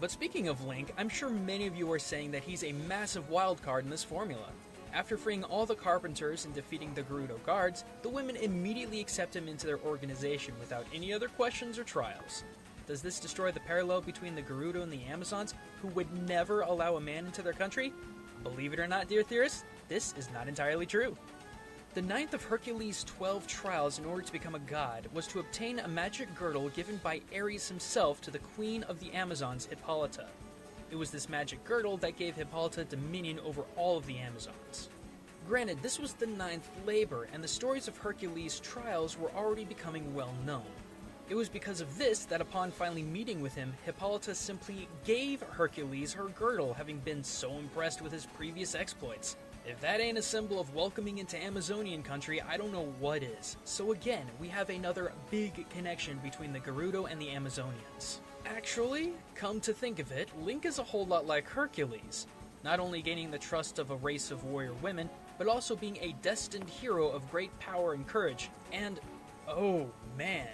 Speaker 18: But speaking of Link, I'm sure many of you are saying that he's a massive wildcard in this formula. After freeing all the Carpenters and defeating the Gerudo guards, the women immediately accept him into their organization without any other questions or trials. Does this destroy the parallel between the Gerudo and the Amazons, who would never allow a man into their country? Believe it or not, dear theorists, this is not entirely true. The ninth of Hercules' 12 trials in order to become a god was to obtain a magic girdle given by Ares himself to the queen of the Amazons, Hippolyta. It was this magic girdle that gave Hippolyta dominion over all of the Amazons. Granted, this was the ninth labor, and the stories of Hercules' trials were already becoming well known. It was because of this that upon finally meeting with him, Hippolyta simply gave Hercules her girdle, having been so impressed with his previous exploits. If that ain't a symbol of welcoming into Amazonian country, I don't know what is. So again, we have another big connection between the Gerudo and the Amazonians. Actually, come to think of it, Link is a whole lot like Hercules. Not only gaining the trust of a race of warrior women, but also being a destined hero of great power and courage. And, oh man,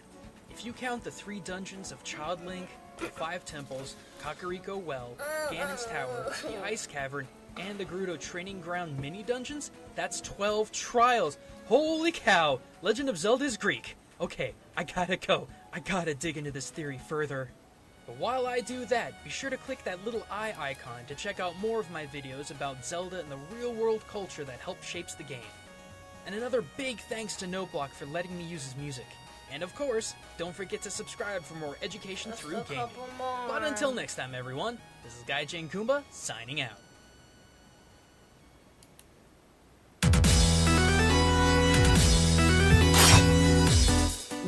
Speaker 18: if you count the 3 dungeons of Child Link, the 5 temples, Kakariko Well, Ganon's Tower, the Ice Cavern, and the Gerudo Training Ground mini-dungeons, that's 12 trials! Holy cow! Legend of Zelda is Greek! Okay, I gotta go. I gotta dig into this theory further. But while I do that, be sure to click that little eye icon to check out more of my videos about Zelda and the real-world culture that helped shapes the game. And another big thanks to Noteblock for letting me use his music. And of course, don't forget to subscribe for more education through gaming. But until next time, everyone, this is Gaijin Kumba, signing out.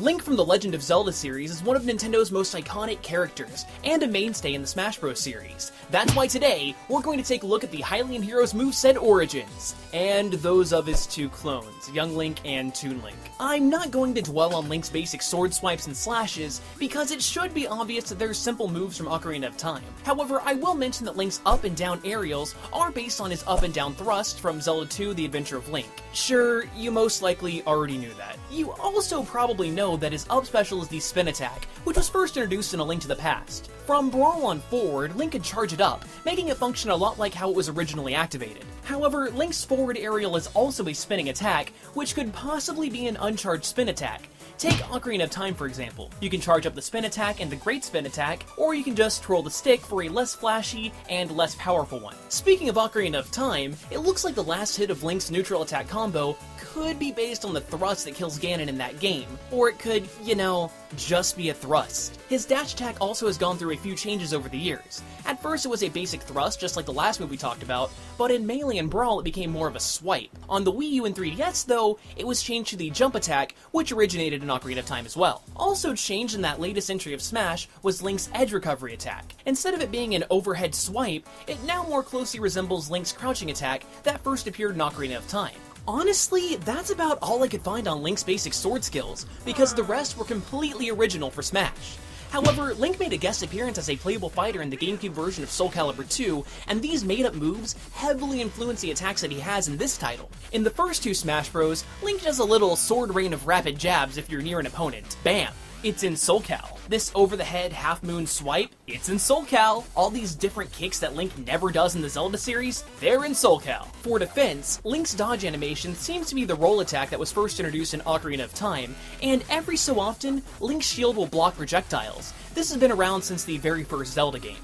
Speaker 19: Link from the Legend of Zelda series is one of Nintendo's most iconic characters, and a mainstay in the Smash Bros. Series. That's why today, we're going to take a look at the Hylian hero's moveset origins, and those of his two clones, Young Link and Toon Link. I'm not going to dwell on Link's basic sword swipes and slashes, because it should be obvious that there's simple moves from Ocarina of Time. However, I will mention that Link's up and down aerials are based on his up and down thrust from Zelda 2 The Adventure of Link. Sure, you most likely already knew that. You also probably know that his up special is the spin attack, which was first introduced in A Link to the Past. From Brawl on forward, Link could charge it up, making it function a lot like how it was originally activated. However, Link's forward aerial is also a spinning attack, which could possibly be an uncharged spin attack. Take Ocarina of Time for example. You can charge up the spin attack and the great spin attack, or you can just twirl the stick for a less flashy and less powerful one. Speaking of Ocarina of Time, it looks like the last hit of Link's neutral attack combo could be based on the thrust that kills Ganon in that game, or it could, you know, just be a thrust. His dash attack also has gone through a few changes over the years. At first it was a basic thrust, just like the last move we talked about, but in Melee and Brawl it became more of a swipe. On the Wii U and 3DS though, it was changed to the jump attack, which originated in Ocarina of Time as well. Also changed in that latest entry of Smash was Link's edge recovery attack. Instead of it being an overhead swipe, it now more closely resembles Link's crouching attack that first appeared in Ocarina of Time. Honestly, that's about all I could find on Link's basic sword skills, because the rest were completely original for Smash. However, Link made a guest appearance as a playable fighter in the GameCube version of Soul Calibur 2, and these made-up moves heavily influence the attacks that he has in this title. In the first two Smash Bros, Link does a little sword rain of rapid jabs if you're near an opponent. Bam! It's in Soul Cal. This over-the-head half-moon swipe, it's in Soul Cal. All these different kicks that Link never does in the Zelda series, they're in Soul Cal. For defense, Link's dodge animation seems to be the roll attack that was first introduced in Ocarina of Time, and every so often, Link's shield will block projectiles. This has been around since the very first Zelda game.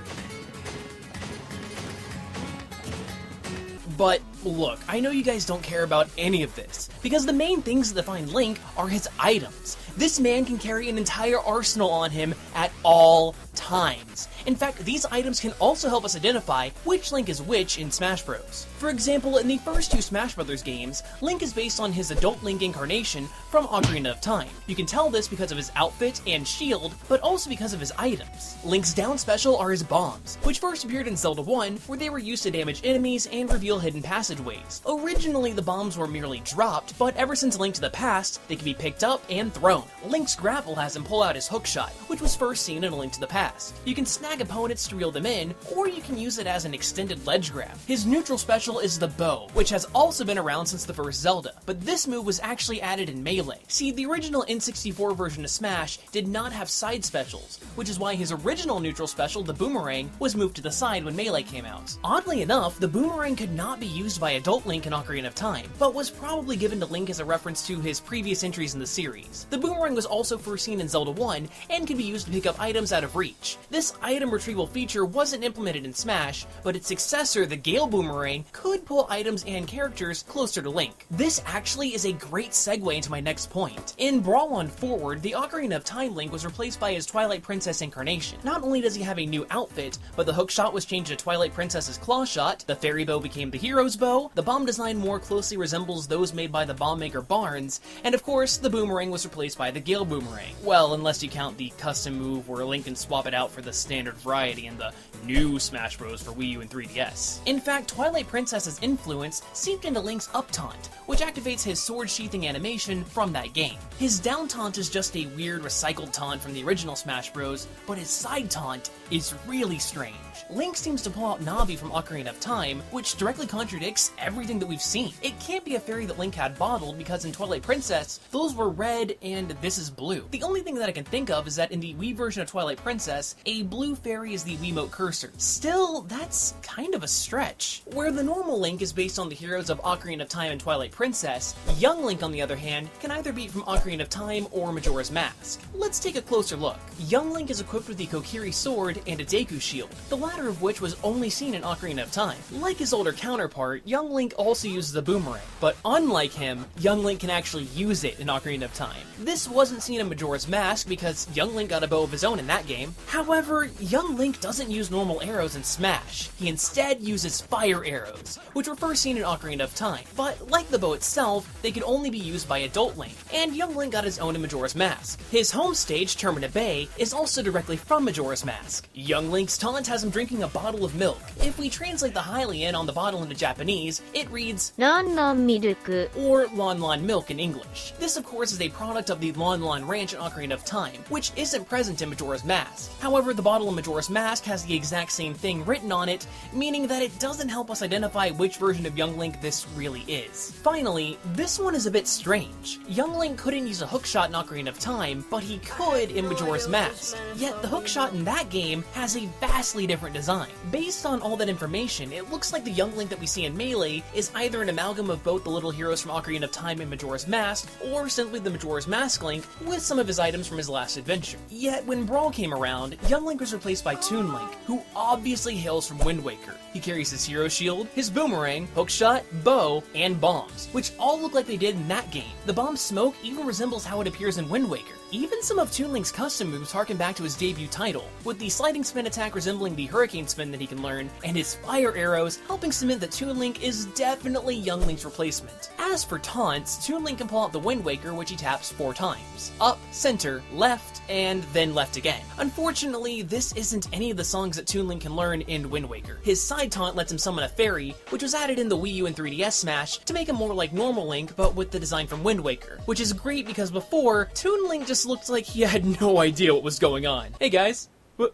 Speaker 19: But look, I know you guys don't care about any of this, because the main things that define Link are his items. This man can carry an entire arsenal on him at all times. In fact, these items can also help us identify which Link is which in Smash Bros. For example, in the first two Smash Bros. Games, Link is based on his adult Link incarnation from Ocarina of Time. You can tell this because of his outfit and shield, but also because of his items. Link's down special are his bombs, which first appeared in Zelda 1, where they were used to damage enemies and reveal hidden passageways. Originally, the bombs were merely dropped, but ever since Link to the Past, they can be picked up and thrown. Link's grapple has him pull out his hookshot, which was first seen in A Link to the Past. You can snag opponents to reel them in, or you can use it as an extended ledge grab. His neutral special is the bow, which has also been around since the first Zelda, but this move was actually added in Melee. See, the original N64 version of Smash did not have side specials, which is why his original neutral special, the Boomerang, was moved to the side when Melee came out. Oddly enough, the Boomerang could not be used by adult Link in Ocarina of Time, but was probably given to Link as a reference to his previous entries in the series. The Boomerang was also first seen in Zelda 1, and could be used to pick up items out of reach. This item retrieval feature wasn't implemented in Smash, but its successor, the Gale Boomerang, could pull items and characters closer to Link. This actually is a great segue into my next point. In Brawl on Forward, the Ocarina of Time Link was replaced by his Twilight Princess incarnation. Not only does he have a new outfit, but the hookshot was changed to Twilight Princess's claw shot, the fairy bow became the hero's bow, the bomb design more closely resembles those made by the bomb maker Barnes, and of course, the Boomerang was replaced by the Gale Boomerang. Well, unless you count the custom move where Link can swap it out for the standard variety in the new Smash Bros. For Wii U and 3DS. In fact, Twilight Princess's influence seeped into Link's up taunt, which activates his sword sheathing animation from that game. His down taunt is just a weird recycled taunt from the original Smash Bros., but his side taunt is really strange. Link seems to pull out Navi from Ocarina of Time, which directly contradicts everything that we've seen. It can't be a fairy that Link had bottled, because in Twilight Princess, those were red and this is blue. The only thing that I can think of is that in the Wii version of Twilight Princess, Princess, a blue fairy is the Wiimote cursor. Still, that's kind of a stretch. Where the normal Link is based on the heroes of Ocarina of Time and Twilight Princess, young Link, on the other hand, can either be from Ocarina of Time or Majora's Mask. Let's take a closer look. Young Link is equipped with the Kokiri sword and a Deku shield, the latter of which was only seen in Ocarina of Time. Like his older counterpart, young Link also uses a boomerang, but unlike him, young Link can actually use it in Ocarina of Time. This wasn't seen in Majora's Mask because young Link got a bow of his own in that game. However, young Link doesn't use normal arrows in Smash. He instead uses fire arrows, which were first seen in Ocarina of Time. But like the bow itself, they could only be used by adult Link, and young Link got his own in Majora's Mask. His home stage, Termina Bay, is also directly from Majora's Mask. Young Link's taunt has him drinking a bottle of milk. If we translate the Hylian on the bottle into Japanese, it reads Non Non Miruku, or Lon Lon Milk in English. This of course is a product of the Lon Lon Ranch in Ocarina of Time, which isn't present in Majora's Mask. However, the bottle in Majora's Mask has the exact same thing written on it, meaning that it doesn't help us identify which version of young Link this really is. Finally, this one is a bit strange. Young Link couldn't use a hookshot in Ocarina of Time, but he could in Majora's Mask. Yet the hookshot in that game has a vastly different design. Based on all that information, it looks like the young Link that we see in Melee is either an amalgam of both the little heroes from Ocarina of Time and Majora's Mask, or simply the Majora's Mask Link with some of his items from his last adventure. Yet when Brawl came around, young Link was replaced by Toon Link, who obviously hails from Wind Waker. He carries his hero shield, his boomerang, hookshot, bow, and bombs, which all look like they did in that game. The bomb's smoke even resembles how it appears in Wind Waker. Even some of Toon Link's custom moves harken back to his debut title, with the sliding spin attack resembling the hurricane spin that he can learn, and his fire arrows helping cement that Toon Link is definitely young Link's replacement. As for taunts, Toon Link can pull out the Wind Waker, which he taps 4 times. Up, center, left, and then left again. Unfortunately, this isn't any of the songs that Toon Link can learn in Wind Waker. His side taunt lets him summon a fairy, which was added in the Wii U and 3DS Smash to make him more like normal Link, but with the design from Wind Waker, which is great because before, Toon Link just looked like he had no idea what was going on. Hey guys,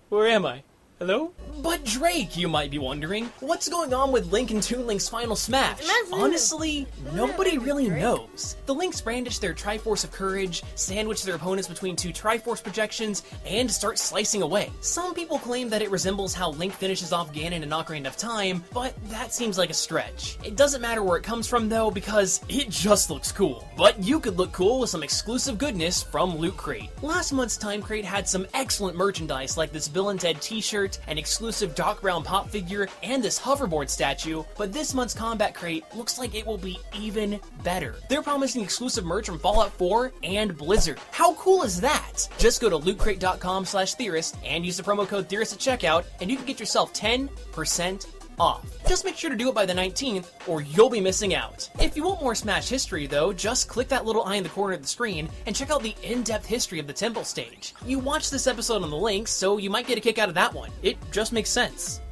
Speaker 19: where am I? Hello? But Drake, you might be wondering, what's going on with Link and Toon Link's final smash? Honestly, nobody really knows. The Links brandish their Triforce of Courage, sandwich their opponents between 2 Triforce projections, and start slicing away. Some people claim that it resembles how Link finishes off Ganon in Ocarina of Time, but that seems like a stretch. It doesn't matter where it comes from though, because it just looks cool. But you could look cool with some exclusive goodness from Loot Crate. Last month's Time Crate had some excellent merchandise like this Bill and Ted t-shirt, an exclusive Doc Brown pop figure, and this hoverboard statue, but this month's Combat Crate looks like it will be even better. They're promising exclusive merch from Fallout 4 and Blizzard. How cool is that? Just go to lootcrate.com/theorist and use the promo code theorist at checkout, and you can get yourself 10% off. Just make sure to do it by the 19th, or you'll be missing out. If you want more Smash history though, just click that little eye in the corner of the screen and check out the in-depth history of the Temple stage. You watched this episode on the link, so you might get a kick out of that one. It just makes sense.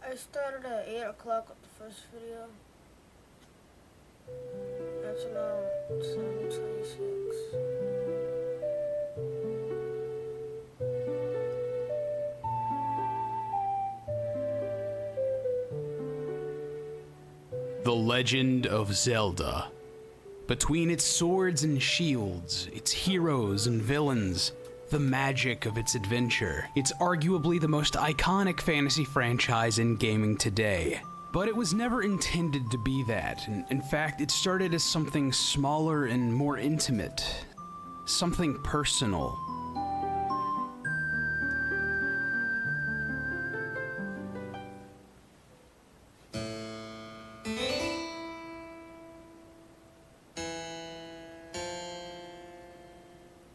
Speaker 1: I started at 8 o'clock with the first video. That's now 7:26.
Speaker 20: The Legend of Zelda. Between its swords and shields, its heroes and villains, the magic of its adventure, it's arguably the most iconic fantasy franchise in gaming today. But it was never intended to be that. In fact, it started as something smaller and more intimate. Something personal.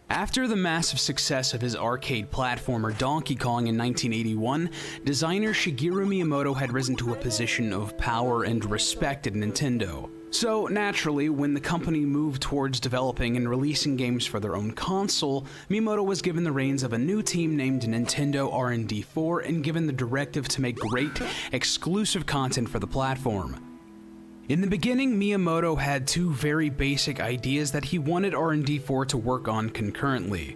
Speaker 20: After the massive success of his arcade platformer Donkey Kong in 1981, designer Shigeru Miyamoto had risen to a position of power and respect at Nintendo. So naturally, when the company moved towards developing and releasing games for their own console, Miyamoto was given the reins of a new team named Nintendo R&D4 and given the directive to make great, exclusive content for the platform. In the beginning, Miyamoto had 2 very basic ideas that he wanted R&D4 to work on concurrently.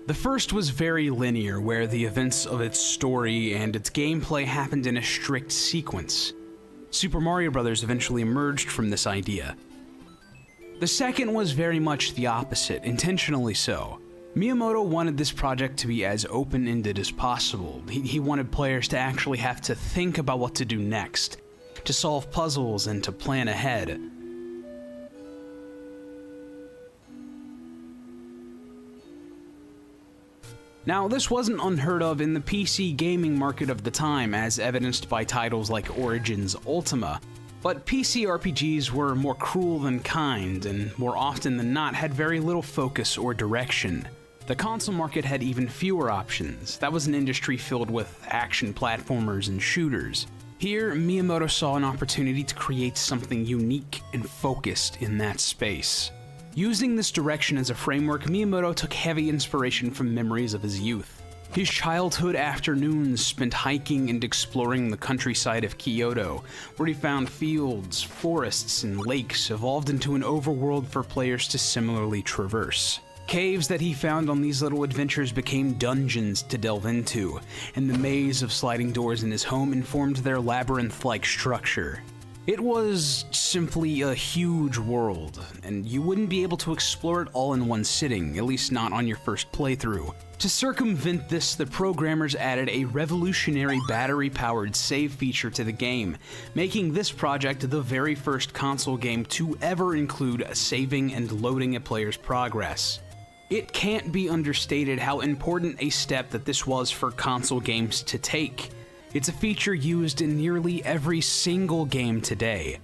Speaker 20: The first was very linear, where the events of its story and its gameplay happened in a strict sequence. Super Mario Bros. Eventually emerged from this idea. The second was very much the opposite, intentionally so. Miyamoto wanted this project to be as open-ended as possible. He wanted players to actually have to think about what to do next, to solve puzzles and to plan ahead. Now, this wasn't unheard of in the PC gaming market of the time, as evidenced by titles like Origins Ultima, but PC RPGs were more cruel than kind, and more often than not had very little focus or direction. The console market had even fewer options. That was an industry filled with action platformers and shooters. Here, Miyamoto saw an opportunity to create something unique and focused in that space. Using this direction as a framework, Miyamoto took heavy inspiration from memories of his youth. His childhood afternoons spent hiking and exploring the countryside of Kyoto, where he found fields, forests, and lakes evolved into an overworld for players to similarly traverse. Caves that he found on these little adventures became dungeons to delve into, and the maze of sliding doors in his home informed their labyrinth-like structure. It was simply a huge world, and you wouldn't be able to explore it all in one sitting, at least not on your first playthrough. To circumvent this, the programmers added a revolutionary battery-powered save feature to the game, making this project the very first console game to ever include saving and loading a player's progress. It can't be understated how important a step that this was for console games to take. It's a feature used in nearly every single game today.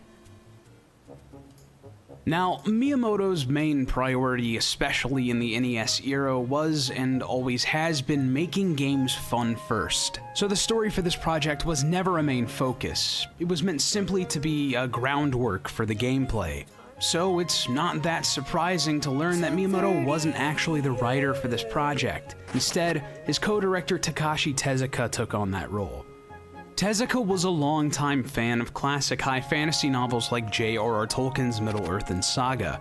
Speaker 20: Now, Miyamoto's main priority, especially in the NES era, was and always has been making games fun first. So the story for this project was never a main focus. It was meant simply to be a groundwork for the gameplay. So it's not that surprising to learn that Miyamoto wasn't actually the writer for this project. Instead, his co-director Takashi Tezuka took on that role. Tezuka was a longtime fan of classic high fantasy novels like J.R.R. Tolkien's Middle-earth and Saga,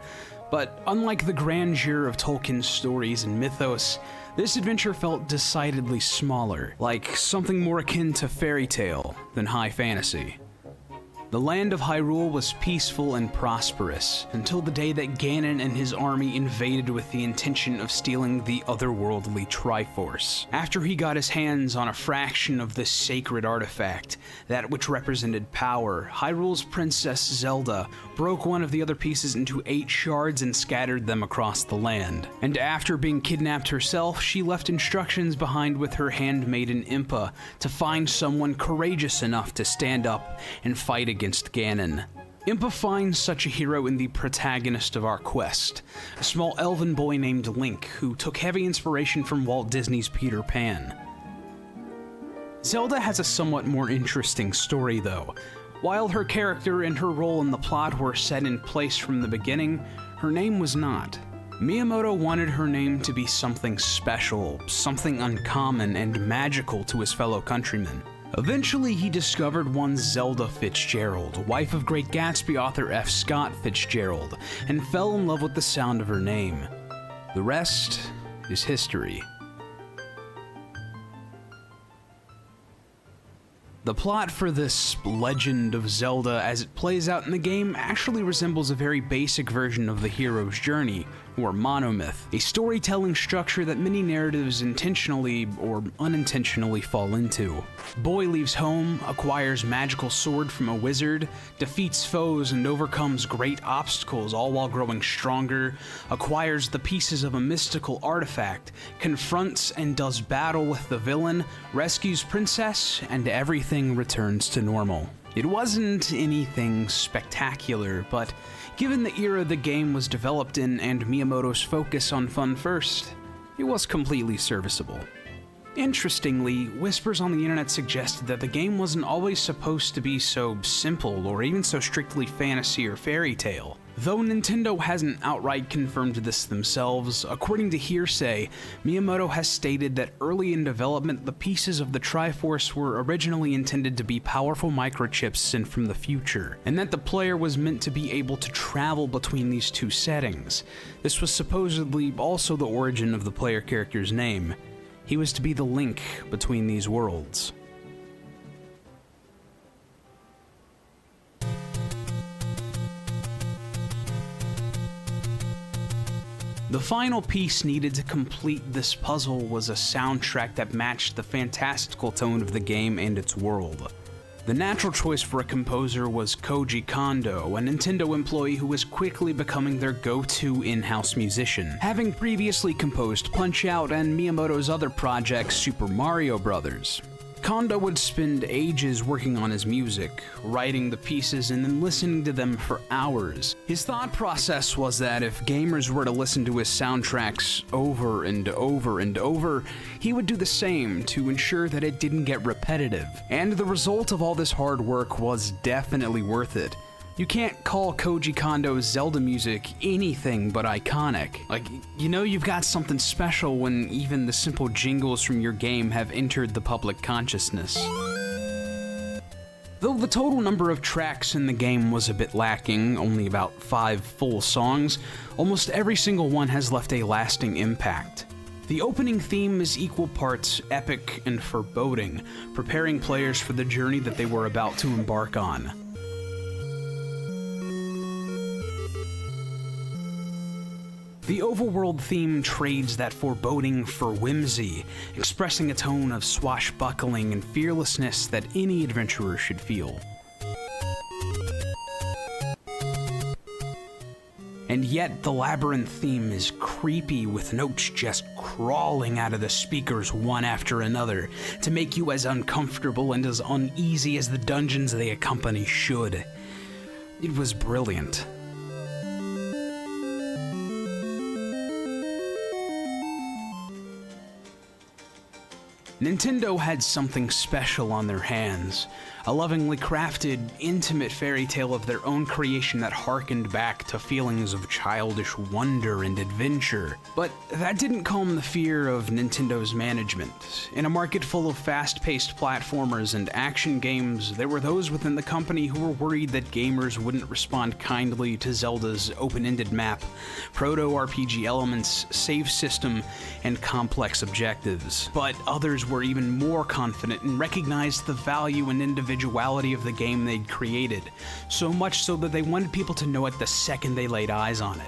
Speaker 20: but unlike the grandeur of Tolkien's stories and mythos, this adventure felt decidedly smaller, like something more akin to fairy tale than high fantasy. The land of Hyrule was peaceful and prosperous, until the day that Ganon and his army invaded with the intention of stealing the otherworldly Triforce. After he got his hands on a fraction of this sacred artifact, that which represented power, Hyrule's princess Zelda broke one of the other pieces into 8 shards and scattered them across the land. And after being kidnapped herself, she left instructions behind with her handmaiden Impa to find someone courageous enough to stand up and fight against Ganon. Impa finds such a hero in the protagonist of our quest, a small elven boy named Link, who took heavy inspiration from Walt Disney's Peter Pan. Zelda has a somewhat more interesting story, though. While her character and her role in the plot were set in place from the beginning, her name was not. Miyamoto wanted her name to be something special, something uncommon and magical to his fellow countrymen. Eventually, he discovered one Zelda Fitzgerald, wife of Great Gatsby author F. Scott Fitzgerald, and fell in love with the sound of her name. The rest is history. The plot for this Legend of Zelda as it plays out in the game actually resembles a very basic version of the hero's journey, or monomyth, a storytelling structure that many narratives intentionally or unintentionally fall into. Boy leaves home, acquires magical sword from a wizard, defeats foes and overcomes great obstacles all while growing stronger, acquires the pieces of a mystical artifact, confronts and does battle with the villain, rescues princess, and everything returns to normal. It wasn't anything spectacular, but given the era the game was developed in and Miyamoto's focus on fun first, it was completely serviceable. Interestingly, whispers on the internet suggested that the game wasn't always supposed to be so simple or even so strictly fantasy or fairy tale. Though Nintendo hasn't outright confirmed this themselves, according to hearsay, Miyamoto has stated that early in development the pieces of the Triforce were originally intended to be powerful microchips sent from the future, and that the player was meant to be able to travel between these two settings. This was supposedly also the origin of the player character's name. He was to be the link between these worlds. The final piece needed to complete this puzzle was a soundtrack that matched the fantastical tone of the game and its world. The natural choice for a composer was Koji Kondo, a Nintendo employee who was quickly becoming their go-to in-house musician, having previously composed Punch-Out and Miyamoto's other project, Super Mario Bros. Kondo would spend ages working on his music, writing the pieces and then listening to them for hours. His thought process was that if gamers were to listen to his soundtracks over and over and over, he would do the same to ensure that it didn't get repetitive. And the result of all this hard work was definitely worth it. You can't call Koji Kondo's Zelda music anything but iconic. Like, you know you've got something special when even the simple jingles from your game have entered the public consciousness. Though the total number of tracks in the game was a bit lacking, only about 5 full songs, almost every single one has left a lasting impact. The opening theme is equal parts epic and foreboding, preparing players for the journey that they were about to embark on. The overworld theme trades that foreboding for whimsy, expressing a tone of swashbuckling and fearlessness that any adventurer should feel. And yet, the labyrinth theme is creepy, with notes just crawling out of the speakers one after another to make you as uncomfortable and as uneasy as the dungeons they accompany should. It was brilliant. Nintendo had something special on their hands, a lovingly crafted, intimate fairy tale of their own creation that harkened back to feelings of childish wonder and adventure. But that didn't calm the fear of Nintendo's management. In a market full of fast-paced platformers and action games, there were those within the company who were worried that gamers wouldn't respond kindly to Zelda's open-ended map, proto-RPG elements, save system, and complex objectives. But others were even more confident and recognized the value and individuality of the game they'd created, so much so that they wanted people to know it the second they laid eyes on it.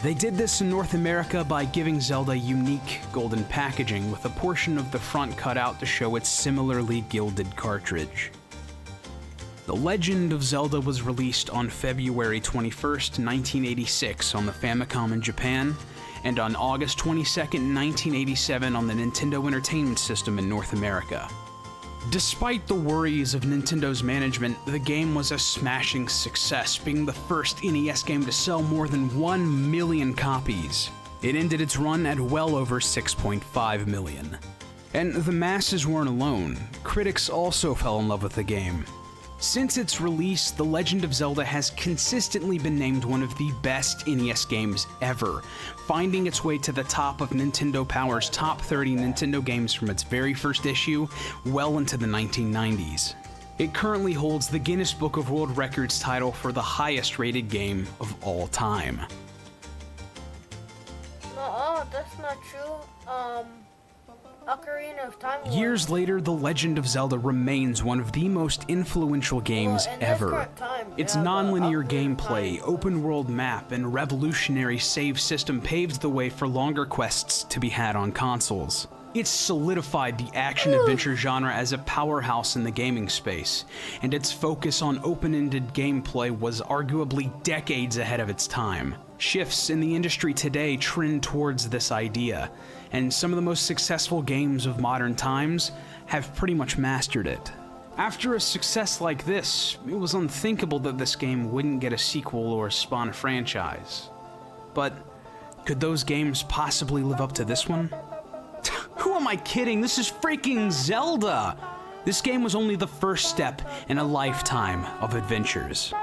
Speaker 20: They did this in North America by giving Zelda unique golden packaging with a portion of the front cut out to show its similarly gilded cartridge. The Legend of Zelda was released on February 21st, 1986 on the Famicom in Japan, and on August 22nd, 1987 on the Nintendo Entertainment System in North America. Despite the worries of Nintendo's management, the game was a smashing success, being the first NES game to sell more than 1 million copies. It ended its run at well over 6.5 million. And the masses weren't alone. Critics also fell in love with the game. Since its release, The Legend of Zelda has consistently been named one of the best NES games ever, finding its way to the top of Nintendo Power's top 30 Nintendo games from its very first issue, well into the 1990s. It currently holds the Guinness Book of World Records title for the highest rated game of all time.
Speaker 1: No, that's not true. Ocarina of Time.
Speaker 20: Years later, The Legend of Zelda remains one of the most influential games ever. Its non-linear gameplay, open-world map, and revolutionary save system paved the way for longer quests to be had on consoles. It solidified the action-adventure genre as a powerhouse in the gaming space, and its focus on open-ended gameplay was arguably decades ahead of its time. Shifts in the industry today trend towards this idea, and some of the most successful games of modern times have pretty much mastered it. After a success like this, it was unthinkable that this game wouldn't get a sequel or spawn a franchise. But could those games possibly live up to this one? Who am I kidding? This is freaking Zelda! This game was only the first step in a lifetime of adventures.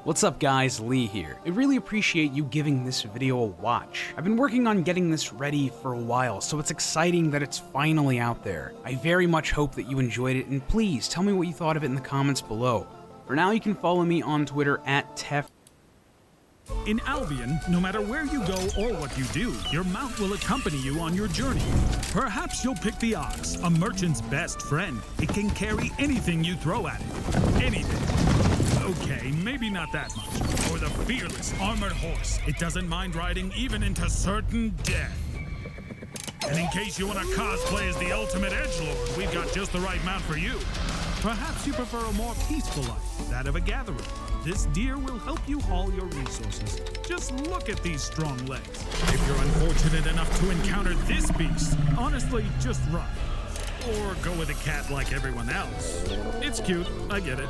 Speaker 20: What's up guys, Lee here. I really appreciate you giving this video a watch. I've been working on getting this ready for a while, so it's exciting that it's finally out there. I very much hope that you enjoyed it, and please tell me what you thought of it in the comments below. For now, you can follow me on Twitter @Tef.
Speaker 21: In Albion, no matter where you go or what you do, your mount will accompany you on your journey. Perhaps you'll pick the ox, a merchant's best friend. It can carry anything you throw at it. Anything. Okay, maybe not that much. Or the fearless armored horse. It doesn't mind riding even into certain death. And in case you want to cosplay as the ultimate edgelord, we've got just the right mount for you. Perhaps you prefer a more peaceful life, that of a gatherer. This deer will help you haul your resources. Just look at these strong legs. If you're unfortunate enough to encounter this beast, honestly, just run. Or go with a cat like everyone else. It's cute, I get it.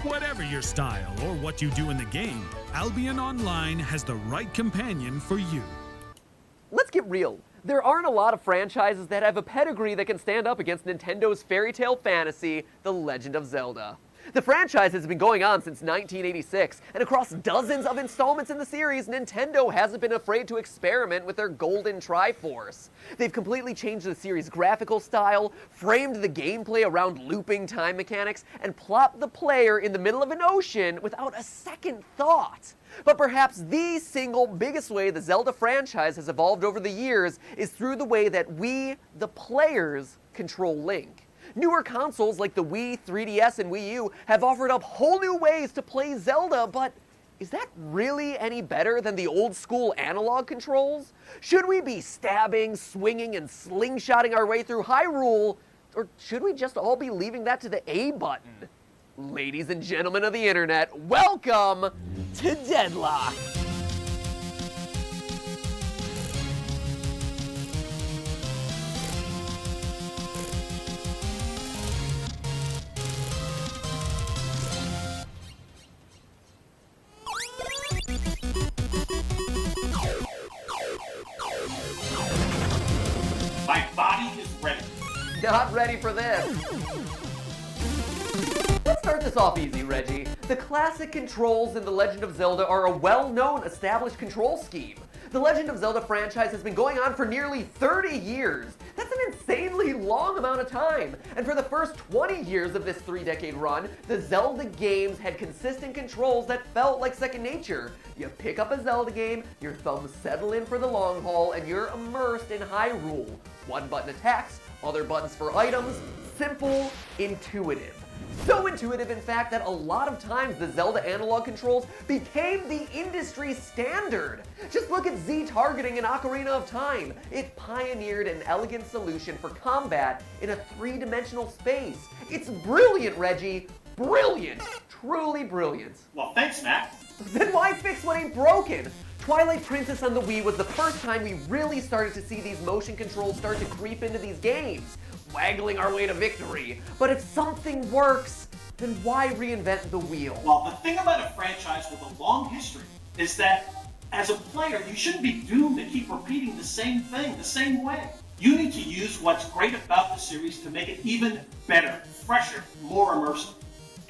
Speaker 21: Whatever your style or what you do in the game, Albion Online has the right companion for you.
Speaker 2: Let's get real. There aren't a lot of franchises that have a pedigree that can stand up against Nintendo's fairy tale fantasy, The Legend of Zelda. The franchise has been going on since 1986, and across dozens of installments in the series, Nintendo hasn't been afraid to experiment with their Golden Triforce. They've completely changed the series' graphical style, framed the gameplay around looping time mechanics, and plopped the player in the middle of an ocean without a second thought. But perhaps the single biggest way the Zelda franchise has evolved over the years is through the way that we, the players, control Link. Newer consoles like the Wii, 3DS, and Wii U have offered up whole new ways to play Zelda, but is that really any better than the old school analog controls? Should we be stabbing, swinging, and slingshotting our way through Hyrule, or should we just all be leaving that to the A button? Ladies and gentlemen of the internet, welcome to Deadlock!
Speaker 4: My body is ready.
Speaker 2: Not ready for this. Let's start this off easy, Reggie. The classic controls in The Legend of Zelda are a well-known established control scheme. The Legend of Zelda franchise has been going on for nearly 30 years. That's an insanely long amount of time. And for the first 20 years of this 3-decade run, the Zelda games had consistent controls that felt like second nature. You pick up a Zelda game, your thumbs settle in for the long haul, and you're immersed in Hyrule. One button attacks, other buttons for items. Simple, intuitive. So intuitive, in fact, that a lot of times the Zelda analog controls became the industry standard. Just look at Z targeting in Ocarina of Time. It pioneered an elegant solution for combat in a 3-dimensional space. It's brilliant, Reggie. Brilliant. Truly brilliant.
Speaker 4: Well, thanks, Matt.
Speaker 2: Then why fix what ain't broken? Twilight Princess on the Wii was the first time we really started to see these motion controls start to creep into these games, waggling our way to victory. But if something works, then why reinvent the wheel?
Speaker 4: Well, the thing about a franchise with a long history is that as a player, you shouldn't be doomed to keep repeating the same thing the same way. You need to use what's great about the series to make it even better, fresher, more immersive.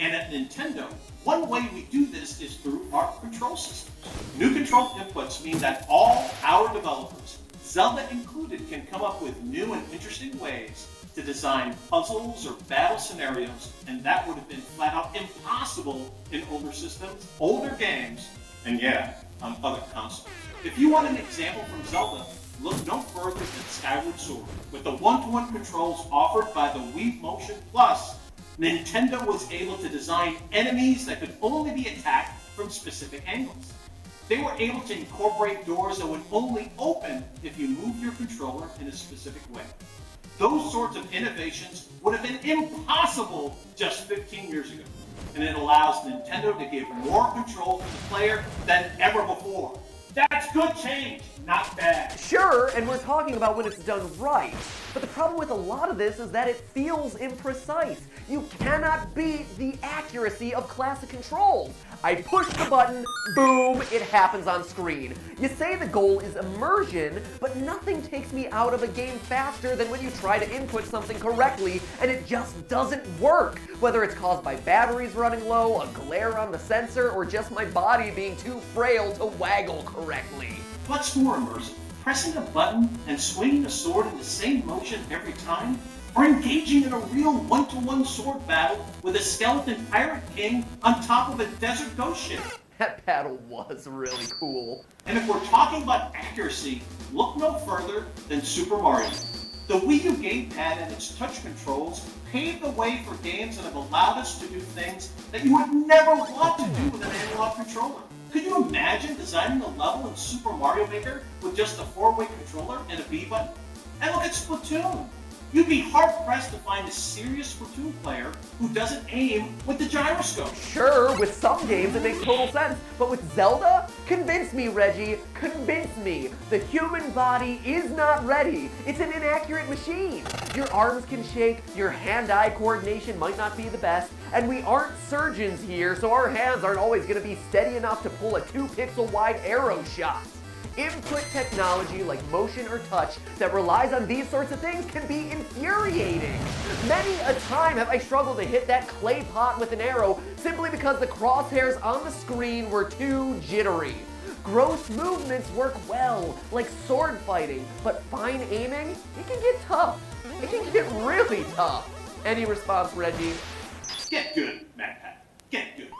Speaker 4: And at Nintendo, one way we do this is through our control systems. New control inputs mean that all our developers, Zelda included, can come up with new and interesting ways to design puzzles or battle scenarios, and that would have been flat out impossible in older systems, older games, and yeah, on other consoles. If you want an example from Zelda, look no further than Skyward Sword. With the one-to-one controls offered by the Wii Motion Plus, Nintendo was able to design enemies that could only be attacked from specific angles. They were able to incorporate doors that would only open if you moved your controller in a specific way. Those sorts of innovations would have been impossible just 15 years ago, and it allows Nintendo to give more control to the player than ever before. That's good change, not bad.
Speaker 2: Sure, and we're talking about when it's done right. But the problem with a lot of this is that it feels imprecise. You cannot beat the accuracy of classic controls. I push the button, boom, it happens on screen. You say the goal is immersion, but nothing takes me out of a game faster than when you try to input something correctly and it just doesn't work. Whether it's caused by batteries running low, a glare on the sensor, or just my body being too frail to waggle correctly.
Speaker 4: What's more immersive? Pressing a button and swinging a sword in the same motion every time? Or engaging in a real one-to-one sword battle with a skeleton pirate king on top of a desert ghost ship?
Speaker 2: That battle was really cool.
Speaker 4: And if we're talking about accuracy, look no further than Super Mario. The Wii U gamepad and its touch controls paved the way for games that have allowed us to do things that you would never want to do with an analog controller. Could you imagine designing a level in Super Mario Maker with just a 4-way controller and a B button? And look at Splatoon. You'd be hard-pressed to find a serious Splatoon player who doesn't aim with the gyroscope.
Speaker 2: Sure, with some games it makes total sense, but with Zelda? Convince me, Reggie. Convince me. The human body is not ready. It's an inaccurate machine. Your arms can shake, your hand-eye coordination might not be the best, and we aren't surgeons here, so our hands aren't always going to be steady enough to pull a 2-pixel-wide arrow shot. Input technology like motion or touch that relies on these sorts of things can be infuriating. Many a time have I struggled to hit that clay pot with an arrow simply because the crosshairs on the screen were too jittery. Gross movements work well, like sword fighting, but fine aiming, it can get tough. It can get really tough. Any response, Reggie?
Speaker 4: Get good, MacPat. Get good.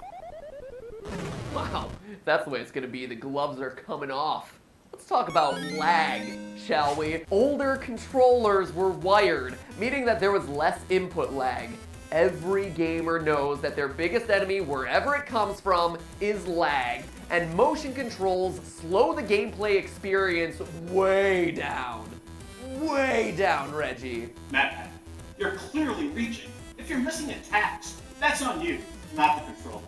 Speaker 2: Wow, if that's the way it's gonna be, the gloves are coming off. Let's talk about lag, shall we? Older controllers were wired, meaning that there was less input lag. Every gamer knows that their biggest enemy, wherever it comes from, is lag. And motion controls slow the gameplay experience way down. Way down, Reggie.
Speaker 4: MacPat, you're clearly reaching. If you're missing attacks, that's on you, not the controller.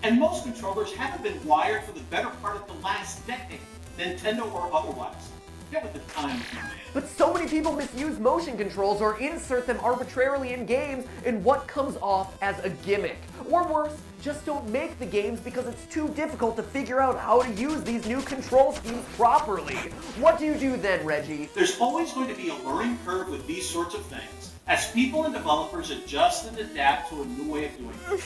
Speaker 4: And most controllers haven't been wired for the better part of the last decade, Nintendo or otherwise. Get with the times, my man.
Speaker 2: But so many people misuse motion controls or insert them arbitrarily in games in what comes off as a gimmick. Or worse, just don't make the games because it's too difficult to figure out how to use these new control schemes properly. What do you do then, Reggie?
Speaker 4: There's always going to be a learning curve with these sorts of things, as people and developers adjust and adapt to a new way of doing it.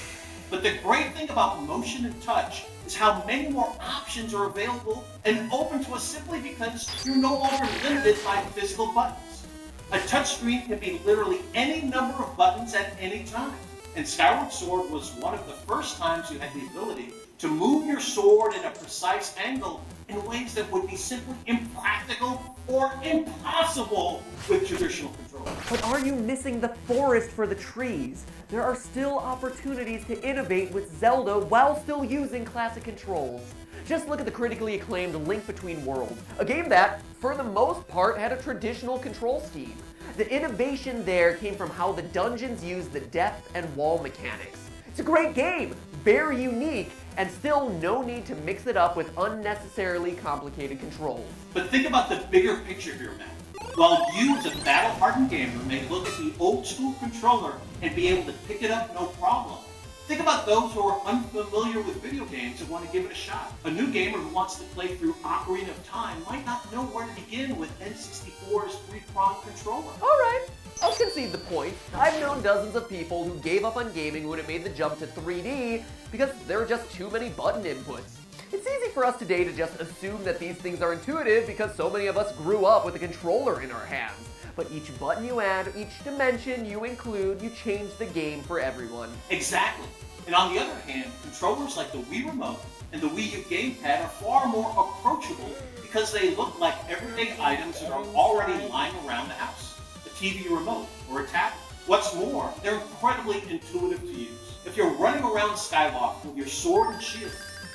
Speaker 4: But the great thing about motion and touch is how many more options are available and open to us simply because you're no longer limited by physical buttons. A touchscreen can be literally any number of buttons at any time. And Skyward Sword was one of the first times you had the ability to move your sword in a precise angle in ways that would be simply impractical or impossible with traditional controls.
Speaker 2: But are you missing the forest for the trees? There are still opportunities to innovate with Zelda while still using classic controls. Just look at the critically acclaimed Link Between Worlds, a game that, for the most part, had a traditional control scheme. The innovation there came from how the dungeons use the depth and wall mechanics. It's a great game, very unique, and still no need to mix it up with unnecessarily complicated controls.
Speaker 4: But think about the bigger picture here, Matt. While you as a battle-hardened gamer may look at the old-school controller and be able to pick it up no problem, think about those who are unfamiliar with video games and want to give it a shot. A new gamer who wants to play through Ocarina of Time might not know where to begin with N64's 3-prong controller.
Speaker 2: Alright, I'll concede the point. I've known dozens of people who gave up on gaming when it made the jump to 3D because there were just too many button inputs. It's easy for us today to just assume that these things are intuitive because so many of us grew up with a controller in our hands. But each button you add, each dimension you include, you change the game for everyone.
Speaker 4: Exactly. And on the other hand, controllers like the Wii Remote and the Wii U gamepad are far more approachable because they look like everyday items that are already lying around the house. A TV remote or a tablet. What's more, they're incredibly intuitive to use. If you're running around Skyloft with your sword and shield,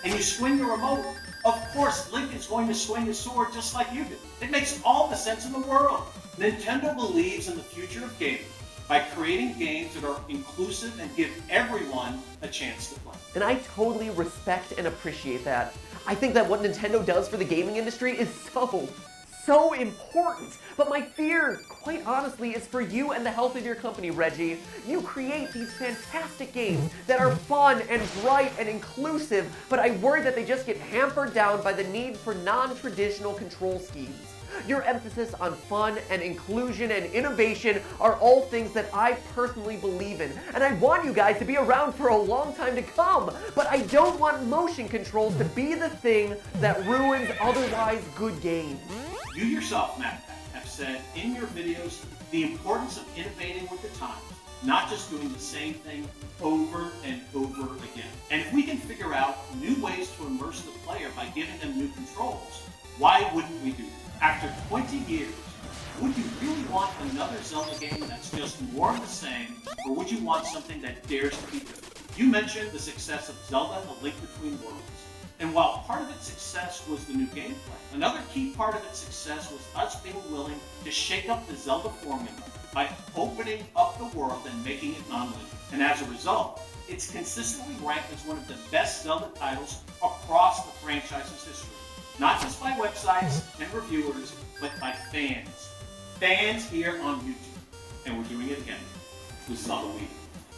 Speaker 4: and you swing the remote, of course Link is going to swing his sword just like you do. It makes all the sense in the world. Nintendo believes in the future of gaming by creating games that are inclusive and give everyone a chance to play.
Speaker 2: And I totally respect and appreciate that. I think that what Nintendo does for the gaming industry is so important. But my fear, quite honestly, is for you and the health of your company, Reggie. You create these fantastic games that are fun and bright and inclusive, but I worry that they just get hampered down by the need for non-traditional control schemes. Your emphasis on fun and inclusion and innovation are all things that I personally believe in, and I want you guys to be around for a long time to come, but I don't want motion controls to be the thing that ruins otherwise good games.
Speaker 4: You yourself, Matt, have said in your videos the importance of innovating with the times, not just doing the same thing over and over again. And if we can figure out new ways to immerse the player by giving them new controls, why wouldn't we do that? After 20 years, Would you really want another Zelda game that's just more of the same, or would you want something that dares to be different? You mentioned the success of Zelda: A Link Between Worlds. And while part of its success was the new gameplay, another key part of its success was us being willing to shake up the Zelda formula by opening up the world and making it non-linear. And as a result, it's consistently ranked as one of the best Zelda titles across the franchise's history. Not just by websites and reviewers, but by fans. Fans here on YouTube. And we're doing it again with Zelda Week.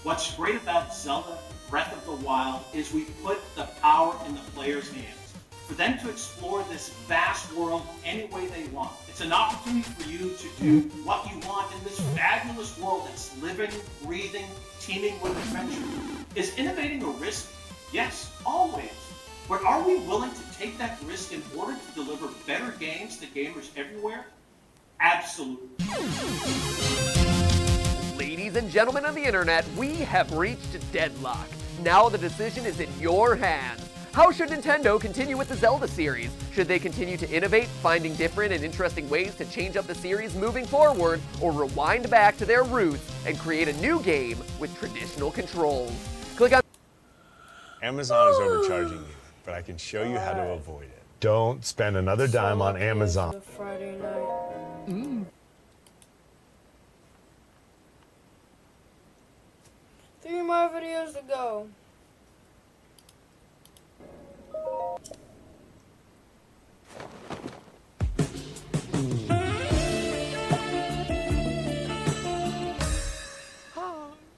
Speaker 4: What's great about Zelda Breath of the Wild is we put the power in the player's hands, for them to explore this vast world any way they want. It's an opportunity for you to do what you want in this fabulous world that's living, breathing, teeming with adventure. Is innovating a risk? Yes, always. But are we willing to take that risk in order to deliver better games to gamers everywhere? Absolutely.
Speaker 2: Ladies and gentlemen of the internet, we have reached deadlock. Now the decision is in your hands. How should Nintendo continue with the Zelda series? Should they continue to innovate, finding different and interesting ways to change up the series moving forward, or rewind back to their roots and create a new game with traditional controls? Click on...
Speaker 6: Amazon is overcharging you, but I can show you how to avoid it. Don't spend another dime on Amazon.
Speaker 1: Friday night. 3 more videos to go.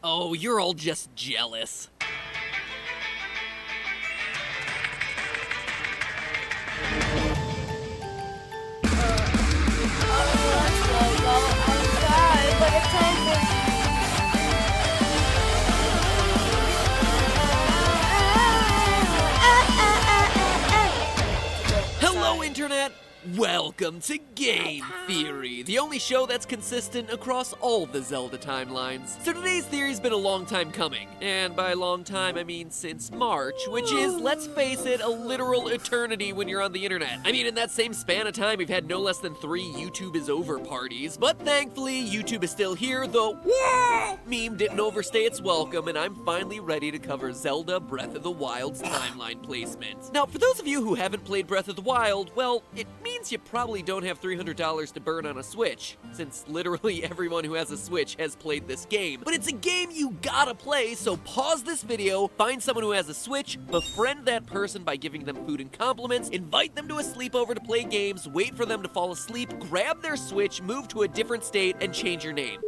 Speaker 2: Oh, you're all just jealous. Hello, Internet! Welcome to Game Theory, the only show that's consistent across all the Zelda timelines. So today's theory's been a long time coming, and by long time I mean since March, which is, let's face it, a literal eternity when you're on the internet. I mean, in that same span of time, we've had no less than 3 YouTube is over parties, but thankfully, YouTube is still here, though meme didn't overstay its welcome, and I'm finally ready to cover Zelda Breath of the Wild's timeline placement. Now, for those of you who haven't played Breath of the Wild, well, it means you probably don't have $300 to burn on a Switch, since literally everyone who has a Switch has played this game. But it's a game you gotta play, so pause this video, find someone who has a Switch, befriend that person by giving them food and compliments, invite them to a sleepover to play games, wait for them to fall asleep, grab their Switch, move to a different state, and change your name.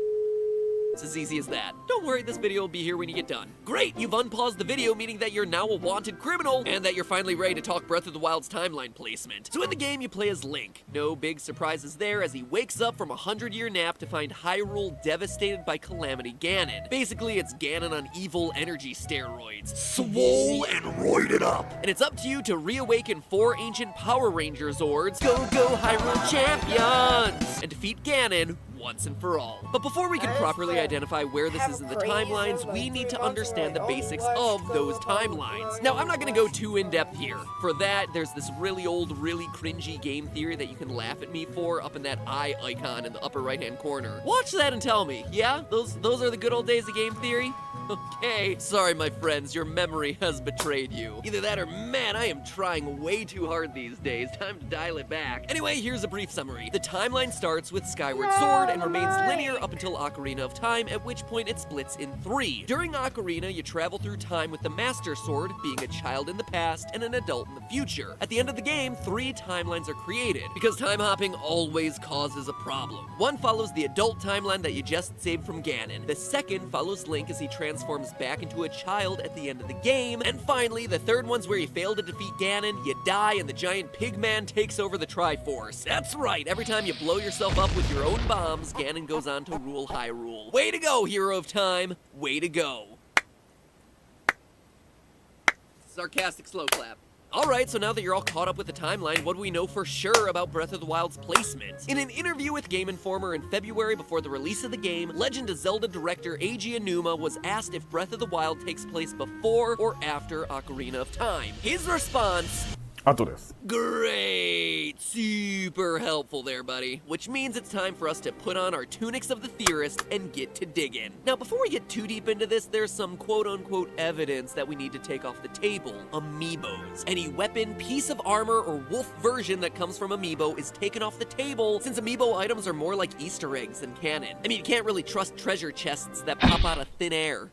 Speaker 2: It's as easy as that. Don't worry, this video will be here when you get done. Great, you've unpaused the video, meaning that you're now a wanted criminal, and that you're finally ready to talk Breath of the Wild's timeline placement. So in the game, you play as Link. No big surprises there, as he wakes up from a 100-year nap to find Hyrule devastated by Calamity Ganon. Basically, it's Ganon on evil energy steroids. Swole and roided up. And it's up to you to reawaken 4 ancient Power Ranger Zords, go Hyrule champions, and defeat Ganon once and for all. But before we can properly identify where this is in the timelines, we need to understand the basics of those timelines. Now, I'm not gonna go too in-depth here. For that, there's this really old, really cringy game theory that you can laugh at me for up in that eye icon in the upper right-hand corner. Watch that and tell me, yeah? Those are the good old days of game theory? Okay, sorry my friends, your memory has betrayed you. Either that or, man, I am trying way too hard these days. Time to dial it back. Anyway, here's a brief summary. The timeline starts with Skyward Sword and remains linear up until Ocarina of Time, at which point it splits in 3. During Ocarina, you travel through time with the Master Sword, being a child in the past and an adult in the future. At the end of the game, 3 timelines are created, because time hopping always causes a problem. One follows the adult timeline that you just saved from Ganon. The second follows Link as he transforms back into a child at the end of the game. And finally, the third one's where you fail to defeat Ganon, you die, and the giant pig man takes over the Triforce. That's right, every time you blow yourself up with your own bombs, Ganon goes on to rule Hyrule. Way to go, hero of time. Way to go. Sarcastic slow clap. Alright, so now that you're all caught up with the timeline, what do we know for sure about Breath of the Wild's placement? In an interview with Game Informer in February before the release of the game, Legend of Zelda director Eiji Aonuma was asked if Breath of the Wild takes place before or after Ocarina of Time. His response:
Speaker 5: 後です。
Speaker 2: Great! Super helpful there, buddy. Which means it's time for us to put on our tunics of the theorist and get to digging. Now, before we get too deep into this, there's some quote-unquote evidence that we need to take off the table. Amiibos. Any weapon, piece of armor, or wolf version that comes from Amiibo is taken off the table, since Amiibo items are more like Easter eggs than canon. I mean, you can't really trust treasure chests that pop out of thin air.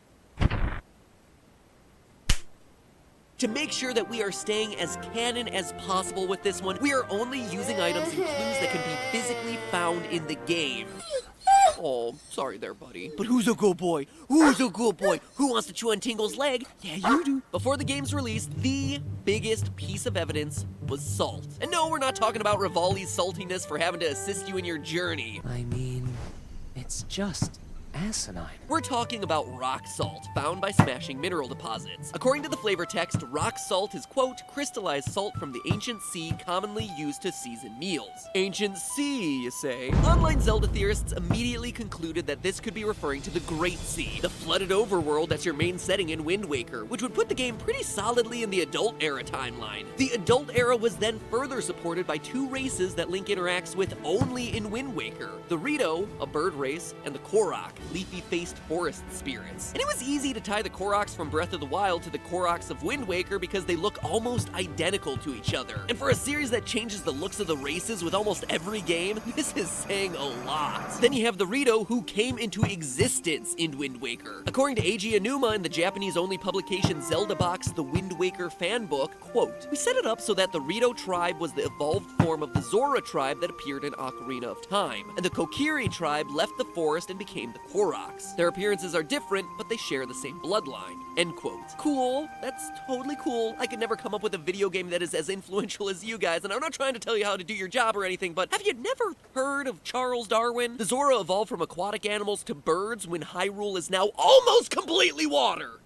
Speaker 2: To make sure that we are staying as canon as possible with this one, we are only using items and clues that can be physically found in the game. Oh, sorry there, buddy. But who's a good boy? Who's a good boy? Who wants to chew on Tingle's leg? Yeah, you do. Before the game's release, the biggest piece of evidence was salt. And no, we're not talking about Rivali's saltiness for having to assist you in your journey.
Speaker 3: I mean, it's just asinine.
Speaker 2: We're talking about rock salt, found by smashing mineral deposits. According to the flavor text, rock salt is, quote, crystallized salt from the ancient sea commonly used to season meals. Ancient sea, you say? Online Zelda theorists immediately concluded that this could be referring to the Great Sea, the flooded overworld that's your main setting in Wind Waker, which would put the game pretty solidly in the Adult Era timeline. The Adult Era was then further supported by two races that Link interacts with only in Wind Waker: the Rito, a bird race, and the Korok, leafy-faced forest spirits. And it was easy to tie the Koroks from Breath of the Wild to the Koroks of Wind Waker because they look almost identical to each other. And for a series that changes the looks of the races with almost every game, this is saying a lot. Then you have the Rito, who came into existence in Wind Waker. According to Eiji Aonuma in the Japanese-only publication Zelda Box: The Wind Waker Fan Book, quote, "We set it up so that the Rito tribe was the evolved form of the Zora tribe that appeared in Ocarina of Time, and the Kokiri tribe left the forest and became the Koroks. Their appearances are different, but they share the same bloodline." End quote. Cool. That's totally cool. I could never come up with a video game that is as influential as you guys, and I'm not trying to tell you how to do your job or anything, but have you never heard of Charles Darwin? The Zora evolved from aquatic animals to birds when Hyrule is now almost completely water.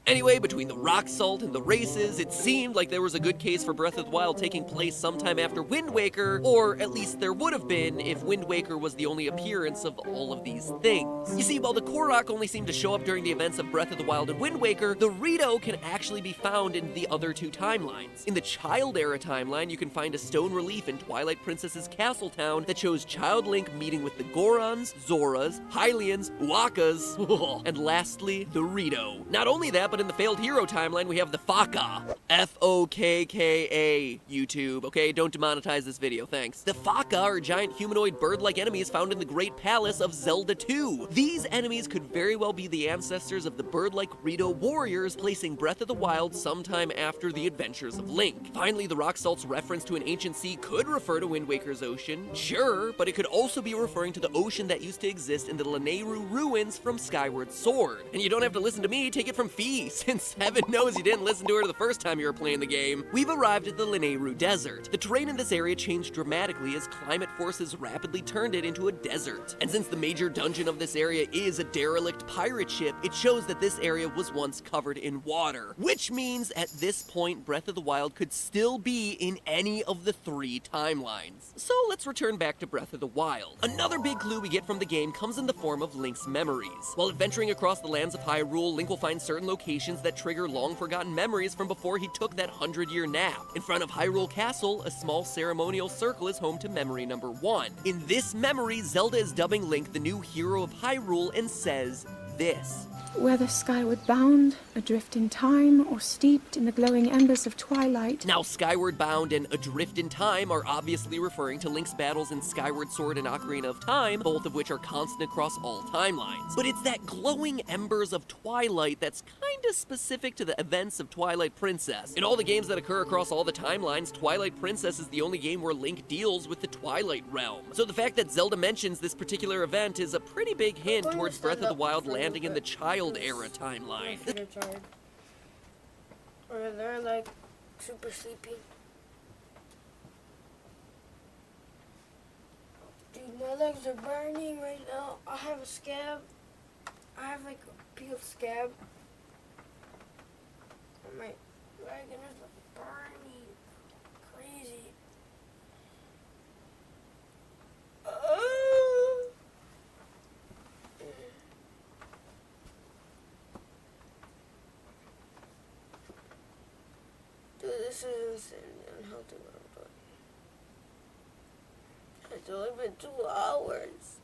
Speaker 2: Anyway, between the rock salt and the races, it seemed like there was a good case for Breath of the Wild taking place sometime after Wind Waker, or at least there would have been if Wind Waker was the only appearance of all of these things. You see, while the Korok only seemed to show up during the events of Breath of the Wild and Wind Waker, the Rito can actually be found in the other two timelines. In the Child Era timeline, you can find a stone relief in Twilight Princess's castle town that shows Child Link meeting with the Gorons, Zoras, Hylians, Wakas, and lastly, the Rito. Not only that, but in the Failed Hero timeline, we have the Faka. F-O-K-K-A, YouTube, okay? Don't demonetize this video, thanks. The Faka are giant humanoid bird-like enemies found in the Great Palace of Zelda 2. These enemies could very well be the ancestors of the bird-like Rito warriors, placing Breath of the Wild sometime after the adventures of Link. Finally, the rock salt's reference to an ancient sea could refer to Wind Waker's ocean, sure, but it could also be referring to the ocean that used to exist in the Lanayru ruins from Skyward Sword. And you don't have to listen to me, take it from Fee, since heaven knows you didn't listen to her the first time you were playing the game. We've arrived at the Lanayru Desert. The terrain in this area changed dramatically as climate forces rapidly turned it into a desert. And since the major dungeon of this area is a derelict pirate ship, it shows that this area was once covered in water. Which means at this point, Breath of the Wild could still be in any of the three timelines. So let's return back to Breath of the Wild. Another big clue we get from the game comes in the form of Link's memories. While adventuring across the lands of Hyrule, Link will find certain locations that trigger long-forgotten memories from before he took that 100-year nap. In front of Hyrule Castle, a small ceremonial circle is home to memory number 1. In this memory, Zelda is dubbing Link the new hero of Hyrule and says this:
Speaker 9: Whether skyward bound, adrift in time, or steeped in the glowing embers of twilight.
Speaker 2: Now, Skyward Bound and Adrift in Time are obviously referring to Link's battles in Skyward Sword and Ocarina of Time, both of which are constant across all timelines. But it's that glowing embers of twilight that's kinda specific to the events of Twilight Princess. In all the games that occur across all the timelines, Twilight Princess is the only game where Link deals with the Twilight Realm. So the fact that Zelda mentions this particular event is a pretty big hint towards Breath of the Wild landing in the Child Era timeline.
Speaker 1: Or they're like super sleepy. Dude, my legs are burning right now. I have a scab. I have like a peeled scab. And my leg is burning. Crazy. Dude, This is insane. Unhealthy what I'm doing. It's only been 2 hours.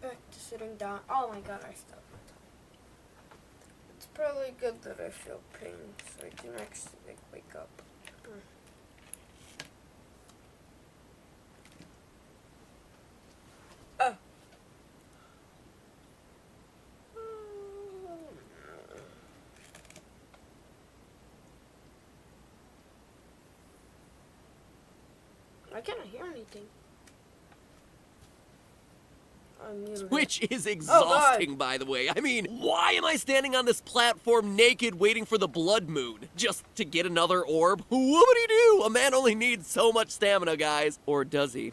Speaker 1: Back to sitting down. Oh my god, I stopped my time. It's probably good that I feel pain so I can actually wake up. Oh. I cannot hear anything.
Speaker 2: Which is exhausting, by the way. I mean, why am I standing on this platform naked waiting for the blood moon? Just to get another orb? Whoopity-doo! A man only needs so much stamina, guys. Or does he?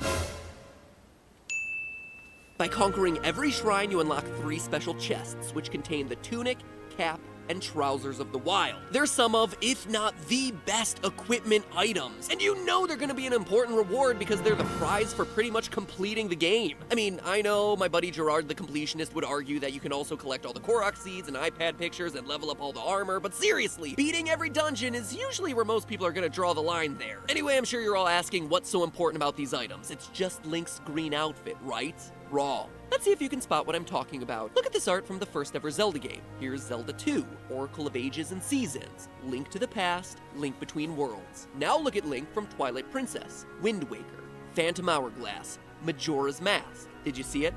Speaker 2: By conquering every shrine, you unlock 3 special chests, which contain the tunic, cap, and trousers of the wild. They're some of, if not the best equipment items. And you know they're gonna be an important reward because they're the prize for pretty much completing the game. I mean, I know my buddy Gerard the completionist would argue that you can also collect all the Korok seeds and iPad pictures and level up all the armor, but seriously, beating every dungeon is usually where most people are gonna draw the line there. Anyway, I'm sure you're all asking what's so important about these items. It's just Link's green outfit, right? Wrong. Let's see if you can spot what I'm talking about. Look at this art from the first ever Zelda game. Here's Zelda 2, Oracle of Ages and Seasons, Link to the Past, Link Between Worlds. Now look at Link from Twilight Princess, Wind Waker, Phantom Hourglass, Majora's Mask. Did you see it?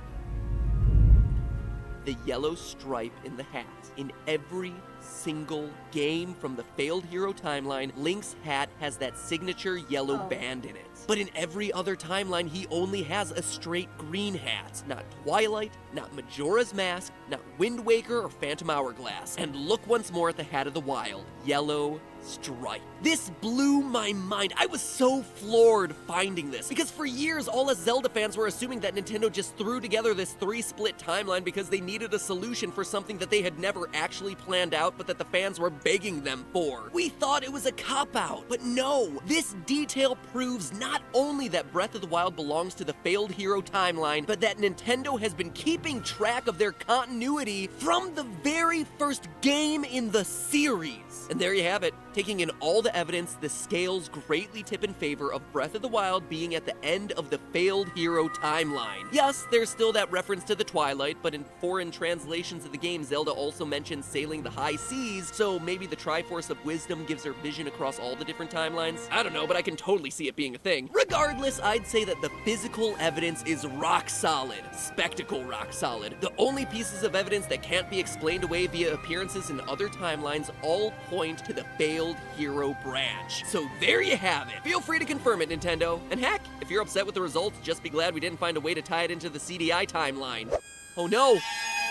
Speaker 2: The yellow stripe in the hat, in every single game from the failed hero timeline, Link's hat has that signature yellow band in it. But in every other timeline, he only has a straight green hat. Not Twilight, not Majora's Mask, not Wind Waker or Phantom Hourglass. And look once more at the Hat of the Wild. Yellow stripe. This blew my mind. I was so floored finding this, because for years all us Zelda fans were assuming that Nintendo just threw together this 3-split timeline because they needed a solution for something that they had never actually planned out but that the fans were begging them for. We thought it was a cop-out, but no! This detail proves not only that Breath of the Wild belongs to the failed hero timeline, but that Nintendo has been keeping track of their continuity from the very first game in the series. And there you have it. Taking in all the evidence, the scales greatly tip in favor of Breath of the Wild being at the end of the failed hero timeline. Yes, there's still that reference to the Twilight, but in foreign translations of the game, Zelda also mentions sailing the high seas, so maybe the Triforce of Wisdom gives her vision across all the different timelines? I don't know, but I can totally see it being a thing. Regardless, I'd say that the physical evidence is rock solid. Spectacle rock solid. The only pieces of evidence that can't be explained away via appearances in other timelines all point to the failed hero branch. So there you have it. Feel free to confirm it, Nintendo. And heck, if you're upset with the results, just be glad we didn't find a way to tie it into the CDI timeline. Oh no!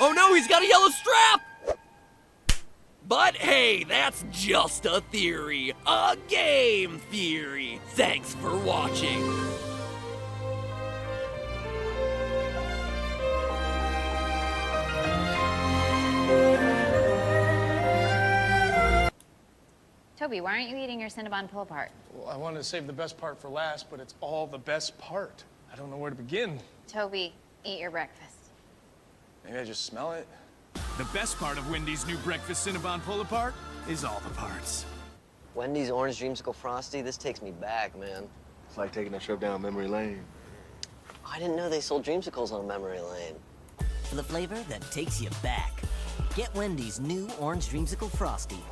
Speaker 2: Oh no, he's got a yellow strap! But hey, that's just a theory. A game theory. Thanks for watching.
Speaker 5: Toby, why aren't you eating your Cinnabon pull-apart?
Speaker 22: Well, I wanted to save the best part for last, but it's all the best part. I don't know where to begin.
Speaker 5: Toby, eat your breakfast.
Speaker 22: Maybe I just smell it.
Speaker 21: The best part of Wendy's new breakfast Cinnabon pull-apart is all the parts.
Speaker 23: Wendy's Orange Dreamsicle Frosty, this takes me back, man.
Speaker 24: It's like taking a trip down memory lane.
Speaker 23: I didn't know they sold Dreamsicles on memory lane.
Speaker 25: For the flavor that takes you back, get Wendy's new Orange Dreamsicle Frosty.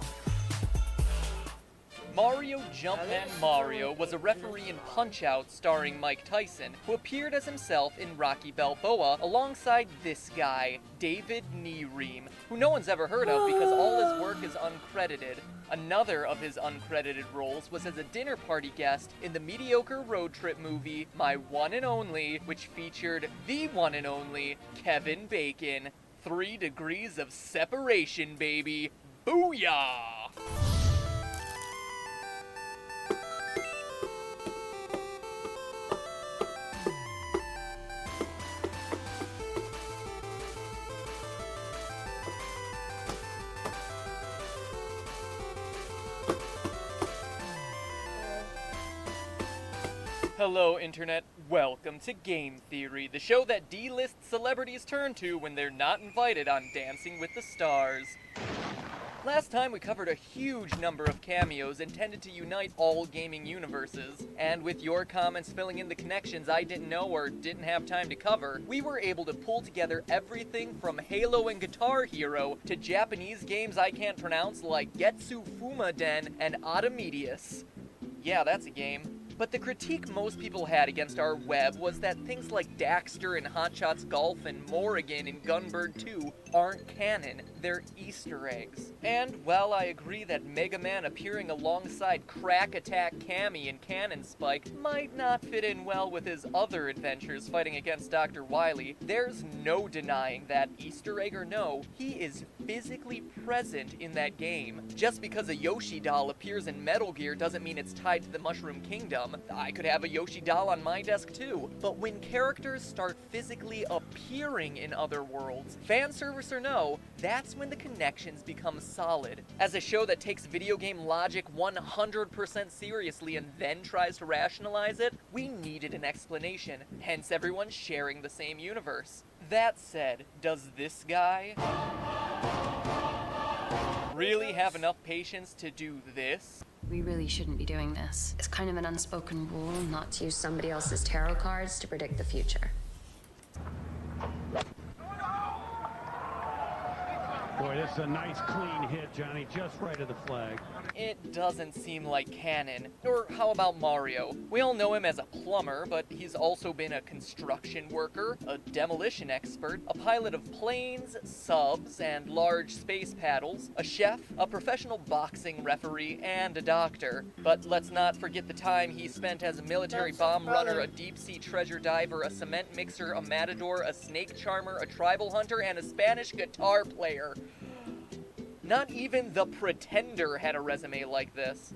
Speaker 3: Mario Jumpman Mario was a referee in Punch-Out starring Mike Tyson, who appeared as himself in Rocky Balboa alongside this guy, David Neereem, who no one's ever heard of because all his work is uncredited. Another of his uncredited roles was as a dinner party guest in the mediocre road trip movie My One and Only, which featured the one and only Kevin Bacon. 3 degrees of separation, baby. Booyah! Hello, Internet. Welcome to Game Theory, the show that D-list celebrities turn to when they're not invited on Dancing with the Stars. Last time we covered a huge number of cameos intended to unite all gaming universes, and with your comments filling in the connections I didn't know or didn't have time to cover, we were able to pull together everything from Halo and Guitar Hero to Japanese games I can't pronounce like Getsu Fumaden and Automedius. Yeah, that's a game. But the critique most people had against our web was that things like Daxter and Hot Shots Golf and Morrigan in Gunbird 2 aren't canon, they're Easter eggs. And while I agree that Mega Man appearing alongside Crack Attack Cammy and Cannon Spike might not fit in well with his other adventures fighting against Dr. Wily, there's no denying that, Easter egg or no, he is physically present in that game. Just because a Yoshi doll appears in Metal Gear doesn't mean it's tied to the Mushroom Kingdom. I could have a Yoshi doll on my desk too. But when characters start physically appearing in other worlds, fan service or no, that's when the connections become solid. As a show that takes video game logic 100% seriously and then tries to rationalize it, we needed an explanation, hence everyone sharing the same universe. That said, does this guy really have enough patience to do this?
Speaker 26: We really shouldn't be doing this. It's kind of an unspoken rule not to use somebody else's tarot cards to predict the future.
Speaker 21: Boy, this is a nice clean hit, Johnny, just right of the flag.
Speaker 2: It doesn't seem like canon. Or how about Mario? We all know him as a plumber, but he's also been a construction worker, a demolition expert, a pilot of planes, subs, and large space paddles, a chef, a professional boxing referee, and a doctor. But let's not forget the time he spent as a military bomb runner, a deep-sea treasure diver, a cement mixer, a matador, a snake charmer, a tribal hunter, and a Spanish guitar player. Not even The Pretender had a resume like this.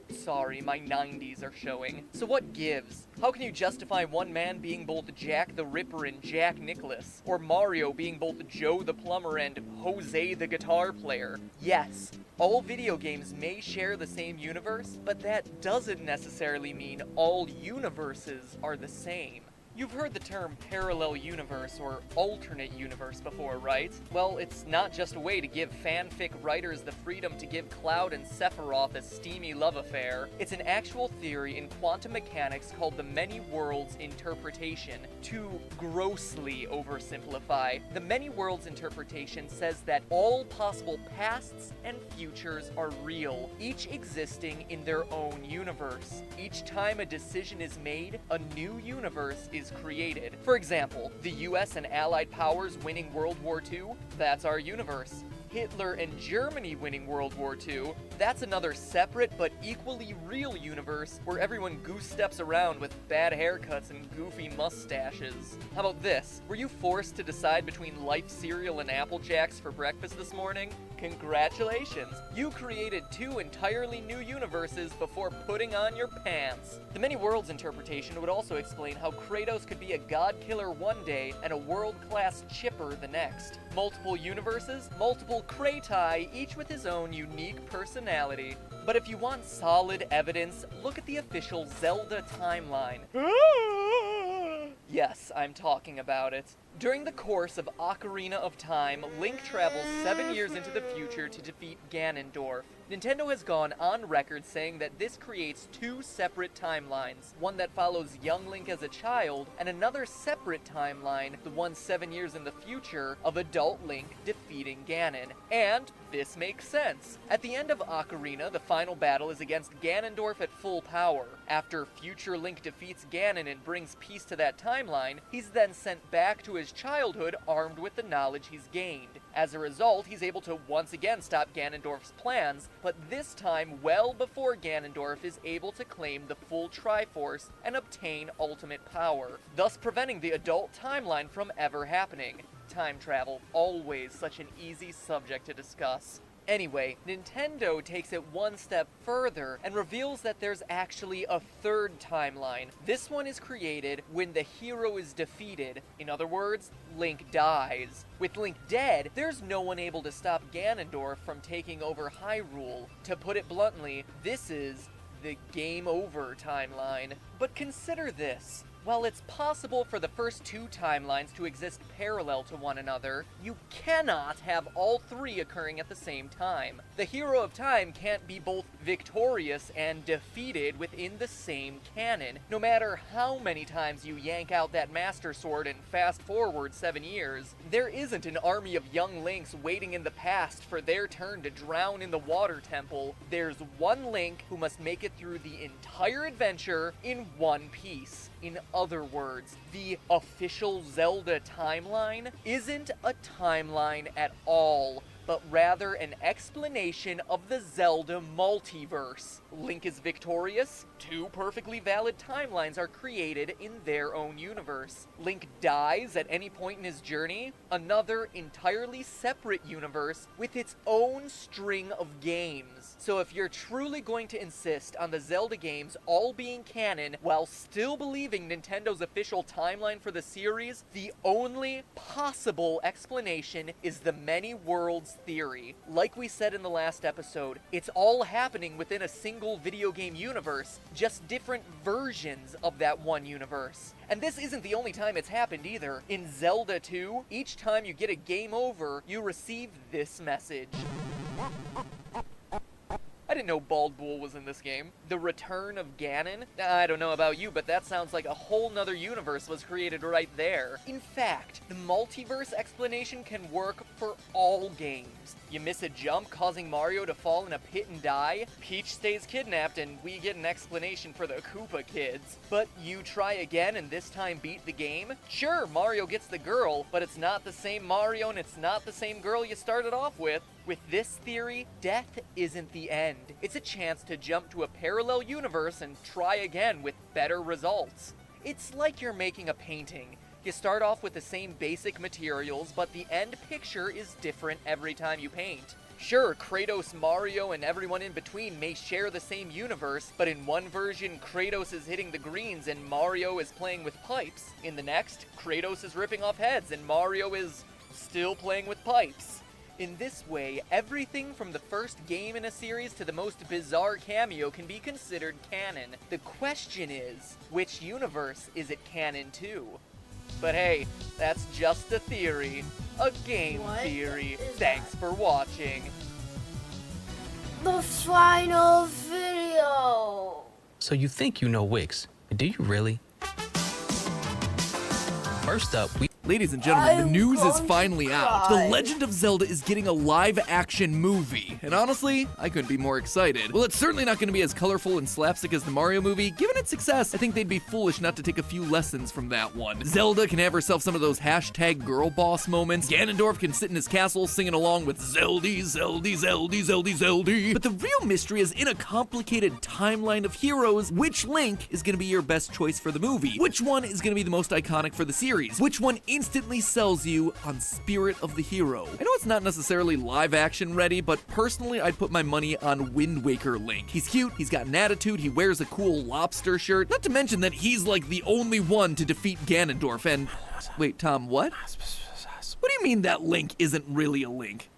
Speaker 2: Sorry, my 90s are showing. So what gives? How can you justify one man being both Jack the Ripper and Jack Nicholas? Or Mario being both Joe the Plumber and Jose the Guitar Player? Yes, all video games may share the same universe, but that doesn't necessarily mean all universes are the same. You've heard the term parallel universe or alternate universe before, right? Well, it's not just a way to give fanfic writers the freedom to give Cloud and Sephiroth a steamy love affair. It's an actual theory in quantum mechanics called the many worlds interpretation. To grossly oversimplify, the many worlds interpretation says that all possible pasts and futures are real, each existing in their own universe. Each time a decision is made, a new universe is created. For example, the US and Allied powers winning World War II, that's our universe. Hitler and Germany winning World War II, that's another separate but equally real universe where everyone goose steps around with bad haircuts and goofy mustaches. How about this? Were you forced to decide between Life cereal and Apple Jacks for breakfast this morning? Congratulations! You created two entirely new universes before putting on your pants. The many worlds interpretation would also explain how Kratos could be a god killer one day and a world-class chipper the next. Multiple universes, multiple Kratai, each with his own unique personality. But if you want solid evidence, look at the official Zelda timeline. Yes, I'm talking about it. During the course of Ocarina of Time, Link travels 7 years into the future to defeat Ganondorf. Nintendo has gone on record saying that this creates two separate timelines, one that follows young Link as a child, and another separate timeline, the one 7 years in the future, of adult Link defeating Ganon. And this makes sense. At the end of Ocarina, the final battle is against Ganondorf at full power. After future Link defeats Ganon and brings peace to that timeline, he's then sent back to his childhood armed with the knowledge he's gained. As a result, he's able to once again stop Ganondorf's plans, but this time well before Ganondorf is able to claim the full Triforce and obtain ultimate power, thus preventing the adult timeline from ever happening. Time travel, always such an easy subject to discuss. Anyway, Nintendo takes it one step further and reveals that there's actually a third timeline. This one is created when the hero is defeated. In other words, Link dies. With Link dead, there's no one able to stop Ganondorf from taking over Hyrule. To put it bluntly, this is the game over timeline. But consider this. While it's possible for the first two timelines to exist parallel to one another, you cannot have all three occurring at the same time. The hero of time can't be both victorious and defeated within the same canon, no matter how many times you yank out that Master Sword and fast forward 7 years. There isn't an army of young Links waiting in the past for their turn to drown in the water temple. There's one Link who must make it through the entire adventure in one piece. In other words, the official Zelda timeline isn't a timeline at all, but rather an explanation of the Zelda multiverse. Link is victorious, two perfectly valid timelines are created in their own universe. Link dies at any point in his journey, another entirely separate universe with its own string of games. So if you're truly going to insist on the Zelda games all being canon while still believing Nintendo's official timeline for the series, the only possible explanation is the many worlds theory. Like we said in the last episode, it's all happening within a single video game universe, just different versions of that one universe. And this isn't the only time it's happened either. In Zelda 2, each time you get a game over, you receive this message.
Speaker 3: I didn't know Bald Bull was in this game. The Return of Ganon? I don't know about you, but that sounds like a whole nother universe was created right there. In fact, the multiverse explanation can work for all games. You miss a jump, causing Mario to fall in a pit and die. Peach stays kidnapped, and we get an explanation for the Koopa kids. But you try again, and this time beat the game? Sure, Mario gets the girl, but it's not the same Mario, and it's not the same girl you started off with. With this theory, death isn't the end. It's a chance to jump to a parallel universe and try again with better results. It's like you're making a painting. You start off with the same basic materials, but the end picture is different every time you paint. Sure, Kratos, Mario, and everyone in between may share the same universe, but in one version, Kratos is hitting the greens and Mario is playing with pipes. In the next, Kratos is ripping off heads and Mario is still playing with pipes. In this way, everything from the first game in a series to the most bizarre cameo can be considered canon. The question is, which universe is it canon to? But hey, that's just a theory. A game theory. Thanks for watching.
Speaker 1: The final video.
Speaker 7: So you think you know Wix, but do you really? First up,
Speaker 2: Ladies and gentlemen, the news is finally out. The Legend of Zelda is getting a live-action movie. And honestly, I couldn't be more excited. Well, it's certainly not going to be as colorful and slapstick as the Mario movie. Given its success, I think they'd be foolish not to take a few lessons from that one. Zelda can have herself some of those hashtag girl boss moments. Ganondorf can sit in his castle singing along with Zeldy, Zeldy, Zeldy, Zeldy, Zeldy. But the real mystery is in a complicated timeline of heroes, which Link is going to be your best choice for the movie? Which one is going to be the most iconic for the series? Which one instantly sells you on Spirit of the Hero? I know it's not necessarily live action ready, but personally I'd put my money on Wind Waker Link. He's cute, he's got an attitude, he wears a cool lobster shirt, not to mention that he's like the only one to defeat Ganondorf and... Wait, Tom, what? What do you mean that Link isn't really a Link?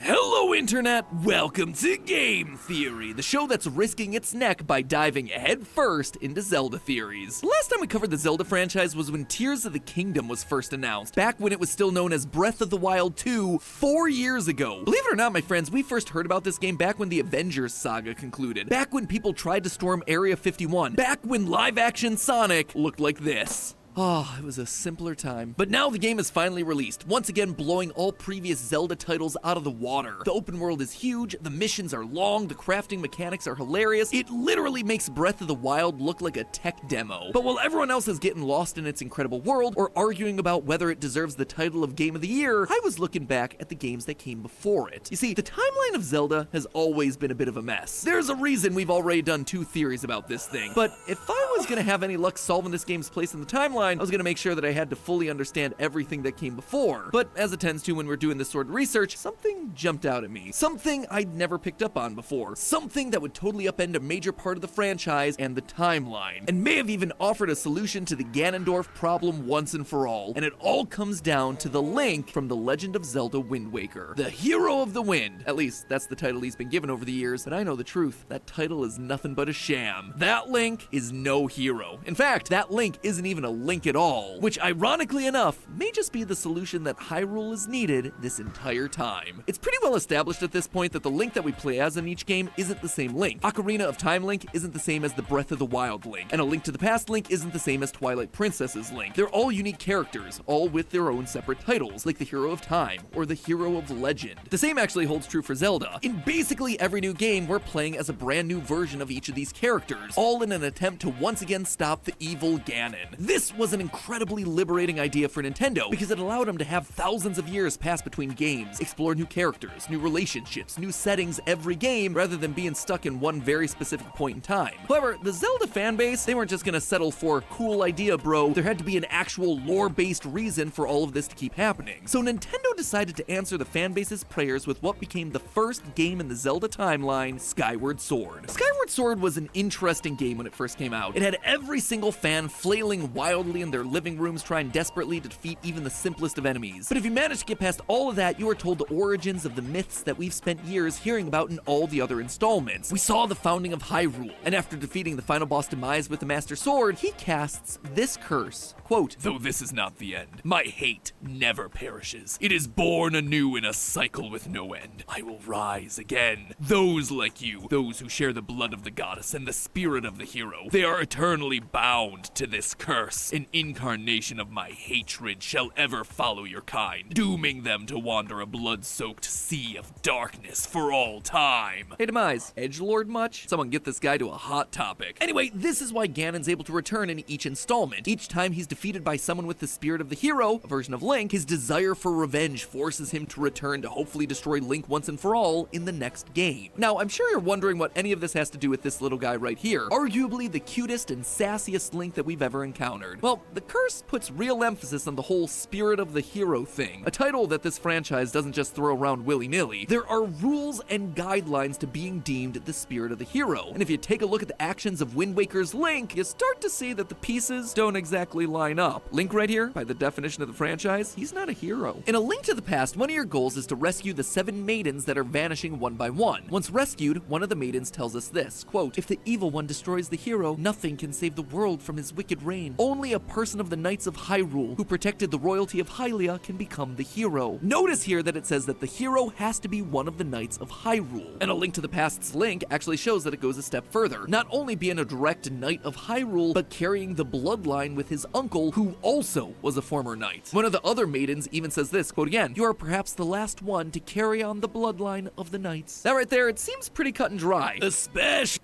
Speaker 2: Hello, Internet! Welcome to Game Theory, the show that's risking its neck by diving headfirst into Zelda theories. The last time we covered the Zelda franchise was when Tears of the Kingdom was first announced, back when it was still known as Breath of the Wild 2, 4 years ago. Believe it or not, my friends, we first heard about this game back when the Avengers saga concluded, back when people tried to storm Area 51, back when live-action Sonic looked like this. Oh, it was a simpler time. But now the game is finally released, once again blowing all previous Zelda titles out of the water. The open world is huge, the missions are long, the crafting mechanics are hilarious. It literally makes Breath of the Wild look like a tech demo. But while everyone else is getting lost in its incredible world, or arguing about whether it deserves the title of Game of the Year, I was looking back at the games that came before it. You see, the timeline of Zelda has always been a bit of a mess. There's a reason we've already done 2 theories about this thing. But if I was gonna have any luck solving this game's place in the timeline, I was gonna make sure that I had to fully understand everything that came before. But as it tends to when we're doing this sort of research, something jumped out at me. Something I'd never picked up on before. Something that would totally upend a major part of the franchise and the timeline. And may have even offered a solution to the Ganondorf problem once and for all. And it all comes down to the Link from The Legend of Zelda Wind Waker. The Hero of the Wind. At least, that's the title he's been given over the years, but I know the truth. That title is nothing but a sham. That Link is no hero. In fact, that Link isn't even a Link at all. Which, ironically enough, may just be the solution that Hyrule has needed this entire time. It's pretty well established at this point that the Link that we play as in each game isn't the same Link. Ocarina of Time Link isn't the same as the Breath of the Wild Link, and A Link to the Past Link isn't the same as Twilight Princess's Link. They're all unique characters, all with their own separate titles, like the Hero of Time or the Hero of Legend. The same actually holds true for Zelda. In basically every new game, we're playing as a brand new version of each of these characters, all in an attempt to once again stop the evil Ganon. This was an incredibly liberating idea for Nintendo because it allowed them to have thousands of years pass between games, explore new characters, new relationships, new settings every game, rather than being stuck in one very specific point in time. However, the Zelda fanbase, they weren't just gonna settle for cool idea, bro. There had to be an actual lore-based reason for all of this to keep happening. So Nintendo decided to answer the fanbase's prayers with what became the first game in the Zelda timeline, Skyward Sword. Skyward Sword was an interesting game when it first came out. It had every single fan flailing wildly loudly in their living rooms trying desperately to defeat even the simplest of enemies. But if you manage to get past all of that, you are told the origins of the myths that we've spent years hearing about in all the other installments. We saw the founding of Hyrule, and after defeating the final boss Demise with the Master Sword, he casts this curse. Quote,
Speaker 8: "Though this is not the end, my hate never perishes. It is born anew in a cycle with no end. I will rise again. Those like you, those who share the blood of the goddess and the spirit of the hero, they are eternally bound to this curse. An incarnation of my hatred shall ever follow your kind, dooming them to wander a blood-soaked sea of darkness for all time."
Speaker 2: Hey Demise, edgelord much? Someone get this guy to a hot topic. Anyway, this is why Ganon's able to return in each installment. Each time he's defeated by someone with the spirit of the hero, a version of Link, his desire for revenge forces him to return to hopefully destroy Link once and for all in the next game. Now, I'm sure you're wondering what any of this has to do with this little guy right here, arguably the cutest and sassiest Link that we've ever encountered. Well, the curse puts real emphasis on the whole spirit of the hero thing, a title that this franchise doesn't just throw around willy-nilly. There are rules and guidelines to being deemed the spirit of the hero, and if you take a look at the actions of Wind Waker's Link, you start to see that the pieces don't exactly line up. Link right here, by the definition of the franchise, he's not a hero. In A Link to the Past, one of your goals is to rescue the 7 maidens that are vanishing one by one. Once rescued, one of the maidens tells us this, quote, "If the evil one destroys the hero, nothing can save the world from his wicked reign. Only a person of the Knights of Hyrule, who protected the royalty of Hylia, can become the hero." Notice here that it says that the hero has to be one of the Knights of Hyrule. And A Link to the Past's Link actually shows that it goes a step further, not only being a direct Knight of Hyrule, but carrying the bloodline with his uncle, who also was a former knight. One of the other maidens even says this, quote again, "You are perhaps the last one to carry on the bloodline of the knights." That right there, it seems pretty cut and dry. Especially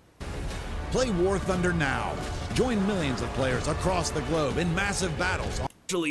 Speaker 10: Play War Thunder now. Join millions of players across the globe in massive battles.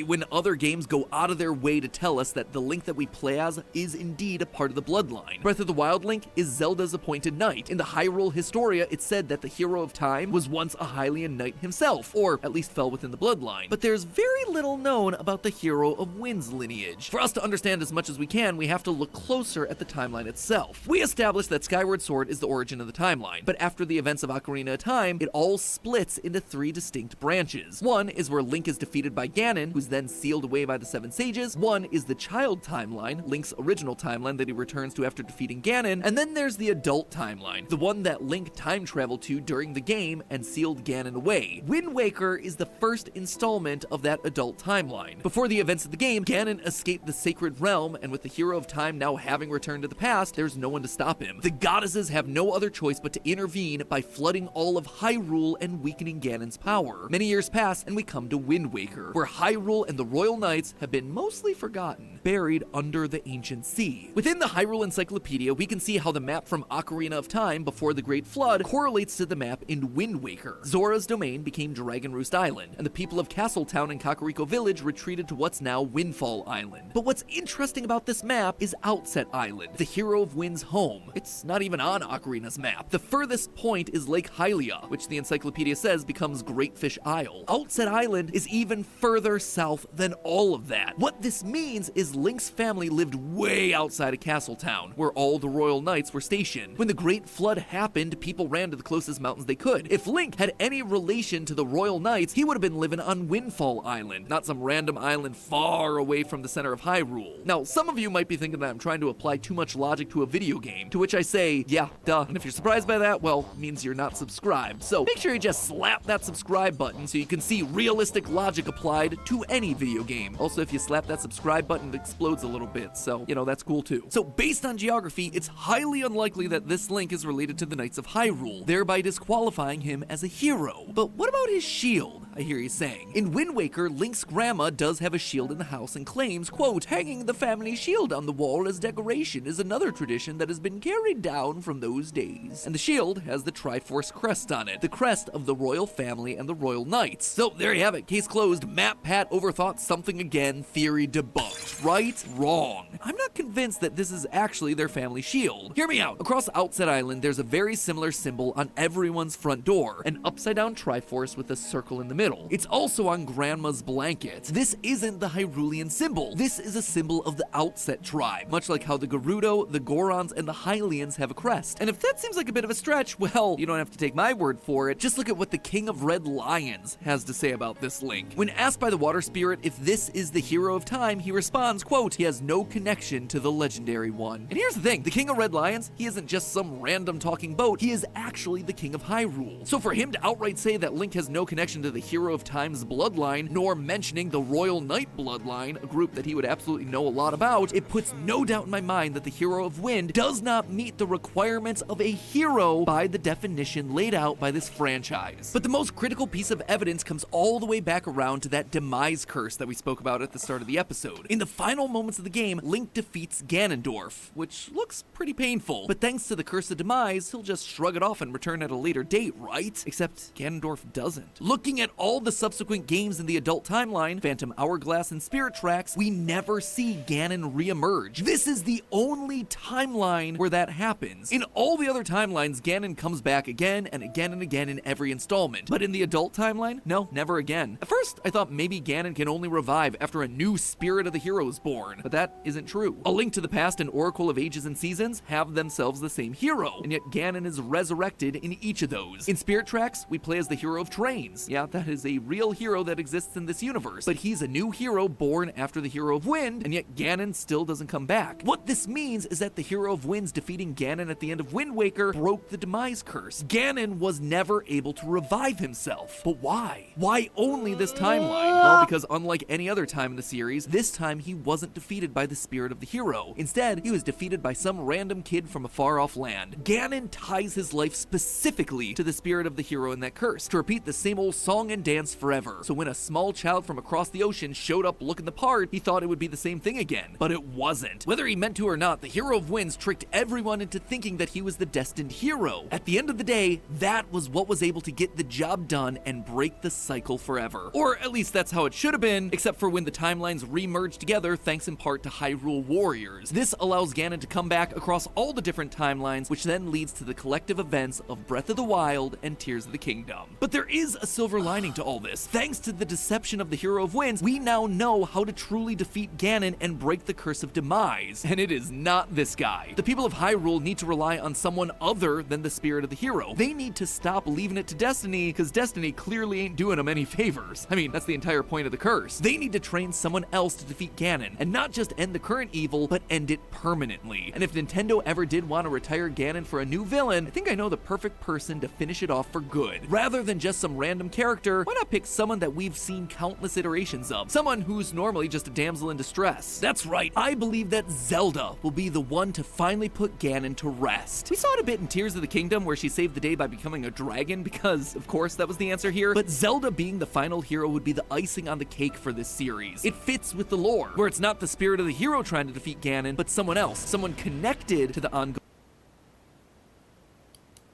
Speaker 2: when other games go out of their way to tell us that the Link that we play as is indeed a part of the bloodline. Breath of the Wild Link is Zelda's appointed knight. In the Hyrule Historia, it said that the hero of time was once a Hylian knight himself, or at least fell within the bloodline. But there's very little known about the hero of Wind's lineage. For us to understand as much as we can, we have to look closer at the timeline itself. We established that Skyward Sword is the origin of the timeline, but after the events of Ocarina of Time, it all splits into 3 distinct branches. One is where Link is defeated by Ganon, who's then sealed away by the 7 sages. One is the child timeline, Link's original timeline that he returns to after defeating Ganon. And then there's the adult timeline, the one that Link time traveled to during the game and sealed Ganon away. Wind Waker is the first installment of that adult timeline. Before the events of the game, Ganon escaped the Sacred Realm, and with the Hero of Time now having returned to the past, there's no one to stop him. The goddesses have no other choice but to intervene by flooding all of Hyrule and weakening Ganon's power. Many years pass, and we come to Wind Waker, where Hyrule and the Royal Knights have been mostly forgotten, buried under the ancient sea. Within the Hyrule Encyclopedia, we can see how the map from Ocarina of Time before the Great Flood correlates to the map in Wind Waker. Zora's domain became Dragon Roost Island, and the people of Castletown and Kakariko Village retreated to what's now Windfall Island. But what's interesting about this map is Outset Island, the Hero of Wind's home. It's not even on Ocarina's map. The furthest point is Lake Hylia, which the encyclopedia says becomes Great Fish Isle. Outset Island is even further south than all of that. What this means is Link's family lived way outside of Castletown, where all the royal knights were stationed. When the Great Flood happened, people ran to the closest mountains they could. If Link had any relation to the royal knights, he would have been living on Windfall Island, not some random island far away from the center of Hyrule. Now, some of you might be thinking that I'm trying to apply too much logic to a video game, to which I say, yeah, duh. And if you're surprised by that, well, it means you're not subscribed. So make sure you just slap that subscribe button so you can see realistic logic applied to any video game. Also, if you slap that subscribe button, it explodes a little bit, so, you know, that's cool too. So based on geography, it's highly unlikely that this Link is related to the Knights of Hyrule, thereby disqualifying him as a hero. But what about his shield? I hear you saying. In Wind Waker, Link's grandma does have a shield in the house and claims, quote, hanging the family shield on the wall as decoration is another tradition that has been carried down from those days. And the shield has the Triforce crest on it, the crest of the royal family and the royal knights. So there you have it, case closed. Matt Pat overthought something again, theory debunked. Right? Wrong. I'm not not convinced that this is actually their family shield. Hear me out. Across Outset Island, there's a very similar symbol on everyone's front door, an upside-down Triforce with a circle in the middle. It's also on Grandma's blanket. This isn't the Hyrulean symbol. This is a symbol of the Outset tribe, much like how the Gerudo, the Gorons, and the Hylians have a crest. And if that seems like a bit of a stretch, well, you don't have to take my word for it. Just look at what the King of Red Lions has to say about this link. When asked by the water spirit if this is the hero of time, he responds, quote, he has no connection to the legendary one. And here's the thing, the King of Red Lions, he isn't just some random talking boat, he is actually the King of Hyrule. So for him to outright say that Link has no connection to the Hero of Time's bloodline, nor mentioning the Royal Knight bloodline, a group that he would absolutely know a lot about, it puts no doubt in my mind that the Hero of Wind does not meet the requirements of a hero by the definition laid out by this franchise. But the most critical piece of evidence comes all the way back around to that demise curse that we spoke about at the start of the episode. In the final moments of the game, Link defeats Ganondorf, which looks pretty painful, but thanks to the curse of demise, he'll just shrug it off and return at a later date, right? Except Ganondorf doesn't. Looking at all the subsequent games in the adult timeline, Phantom Hourglass and Spirit Tracks, we never see Ganon re-emerge. This is the only timeline where that happens. In all the other timelines, Ganon comes back again and again and again in every installment. But in the adult timeline, no, never again. At first, I thought maybe Ganon can only revive after a new spirit of the hero is born, but that isn't true. A Link to the Past and Oracle of Ages and Seasons have themselves the same hero, and yet Ganon is resurrected in each of those. In Spirit Tracks, we play as the hero of trains. Yeah, that is a real hero that exists in this universe, but he's a new hero born after the hero of Wind, and yet Ganon still doesn't come back. What this means is that the hero of Wind's defeating Ganon at the end of Wind Waker broke the demise curse. Ganon was never able to revive himself. But why? Why only this timeline? Well, because unlike any other time in the series, this time he wasn't defeated by the spirit of the hero. Instead, he was defeated by some random kid from a far-off land. Ganon ties his life specifically to the spirit of the hero in that curse, to repeat the same old song and dance forever. So when a small child from across the ocean showed up looking the part, he thought it would be the same thing again. But it wasn't. Whether he meant to or not, the hero of Winds tricked everyone into thinking that he was the destined hero. At the end of the day, that was what was able to get the job done and break the cycle forever. Or at least that's how it should have been, except for when the timelines re-merged together thanks in part to Hyrule Warriors. This allows Ganon to come back across all the different timelines, which then leads to the collective events of Breath of the Wild and Tears of the Kingdom. But there is a silver lining to all this. Thanks to the deception of the Hero of Winds, we now know how to truly defeat Ganon and break the curse of demise. And it is not this guy. The people of Hyrule need to rely on someone other than the spirit of the hero. They need to stop leaving it to Destiny, because Destiny clearly ain't doing them any favors. I mean, that's the entire point of the curse. They need to train someone else to defeat Ganon, and not just end the current evil, but end it permanently. And if Nintendo ever did want to retire Ganon for a new villain, I think I know the perfect person to finish it off for good. Rather than just some random character, why not pick someone that we've seen countless iterations of? Someone who's normally just a damsel in distress. That's right, I believe that Zelda will be the one to finally put Ganon to rest. We saw it a bit in Tears of the Kingdom where she saved the day by becoming a dragon because, of course, that was the answer here, but Zelda being the final hero would be the icing on the cake for this series. It fits with the lore, where it's not the spirit of the hero trying to defeat Ganon, but someone else, someone connected to the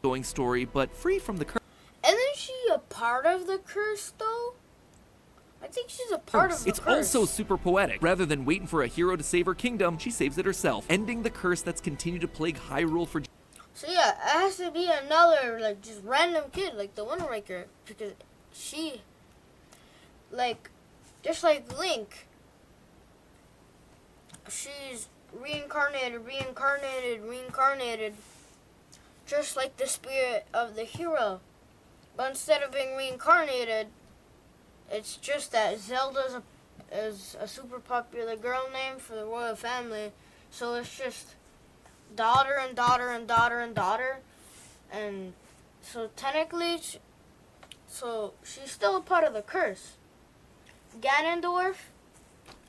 Speaker 2: ongoing story, but free from the curse.
Speaker 1: Isn't she a part of the curse, though? I think she's a part of the
Speaker 2: It's
Speaker 1: curse.
Speaker 2: also super poetic. Rather than waiting for a hero to save her kingdom, she saves it herself, ending the curse that's continued to plague Hyrule for.
Speaker 1: So yeah, it has to be another, like, just random kid, like the Wind Waker, because she, like, just like Link, she's reincarnated, just like the spirit of the hero. But instead of being reincarnated, it's just that Zelda is a super popular girl name for the royal family, so it's just daughter and daughter and daughter and daughter, and so technically, so she's still a part of the curse.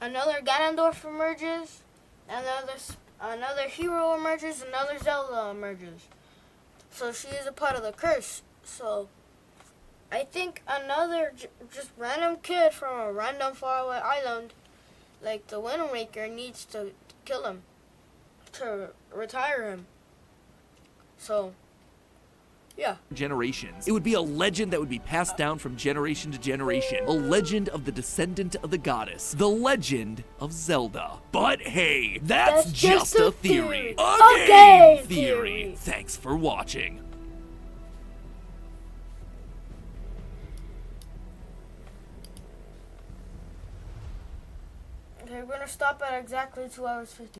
Speaker 1: Another Ganondorf emerges, another hero emerges, another Zelda emerges. So she is a part of the curse. So I think another just random kid from a random faraway island, like the Wind Waker, needs to kill him, to retire him. So Yeah.
Speaker 8: Generations. It would be a legend that would be passed down from generation to generation. A legend of the descendant of the goddess. The legend of Zelda. But hey, that's just a theory. A game theory. Thanks for watching.
Speaker 1: Okay, we're gonna stop at exactly 2 hours 50.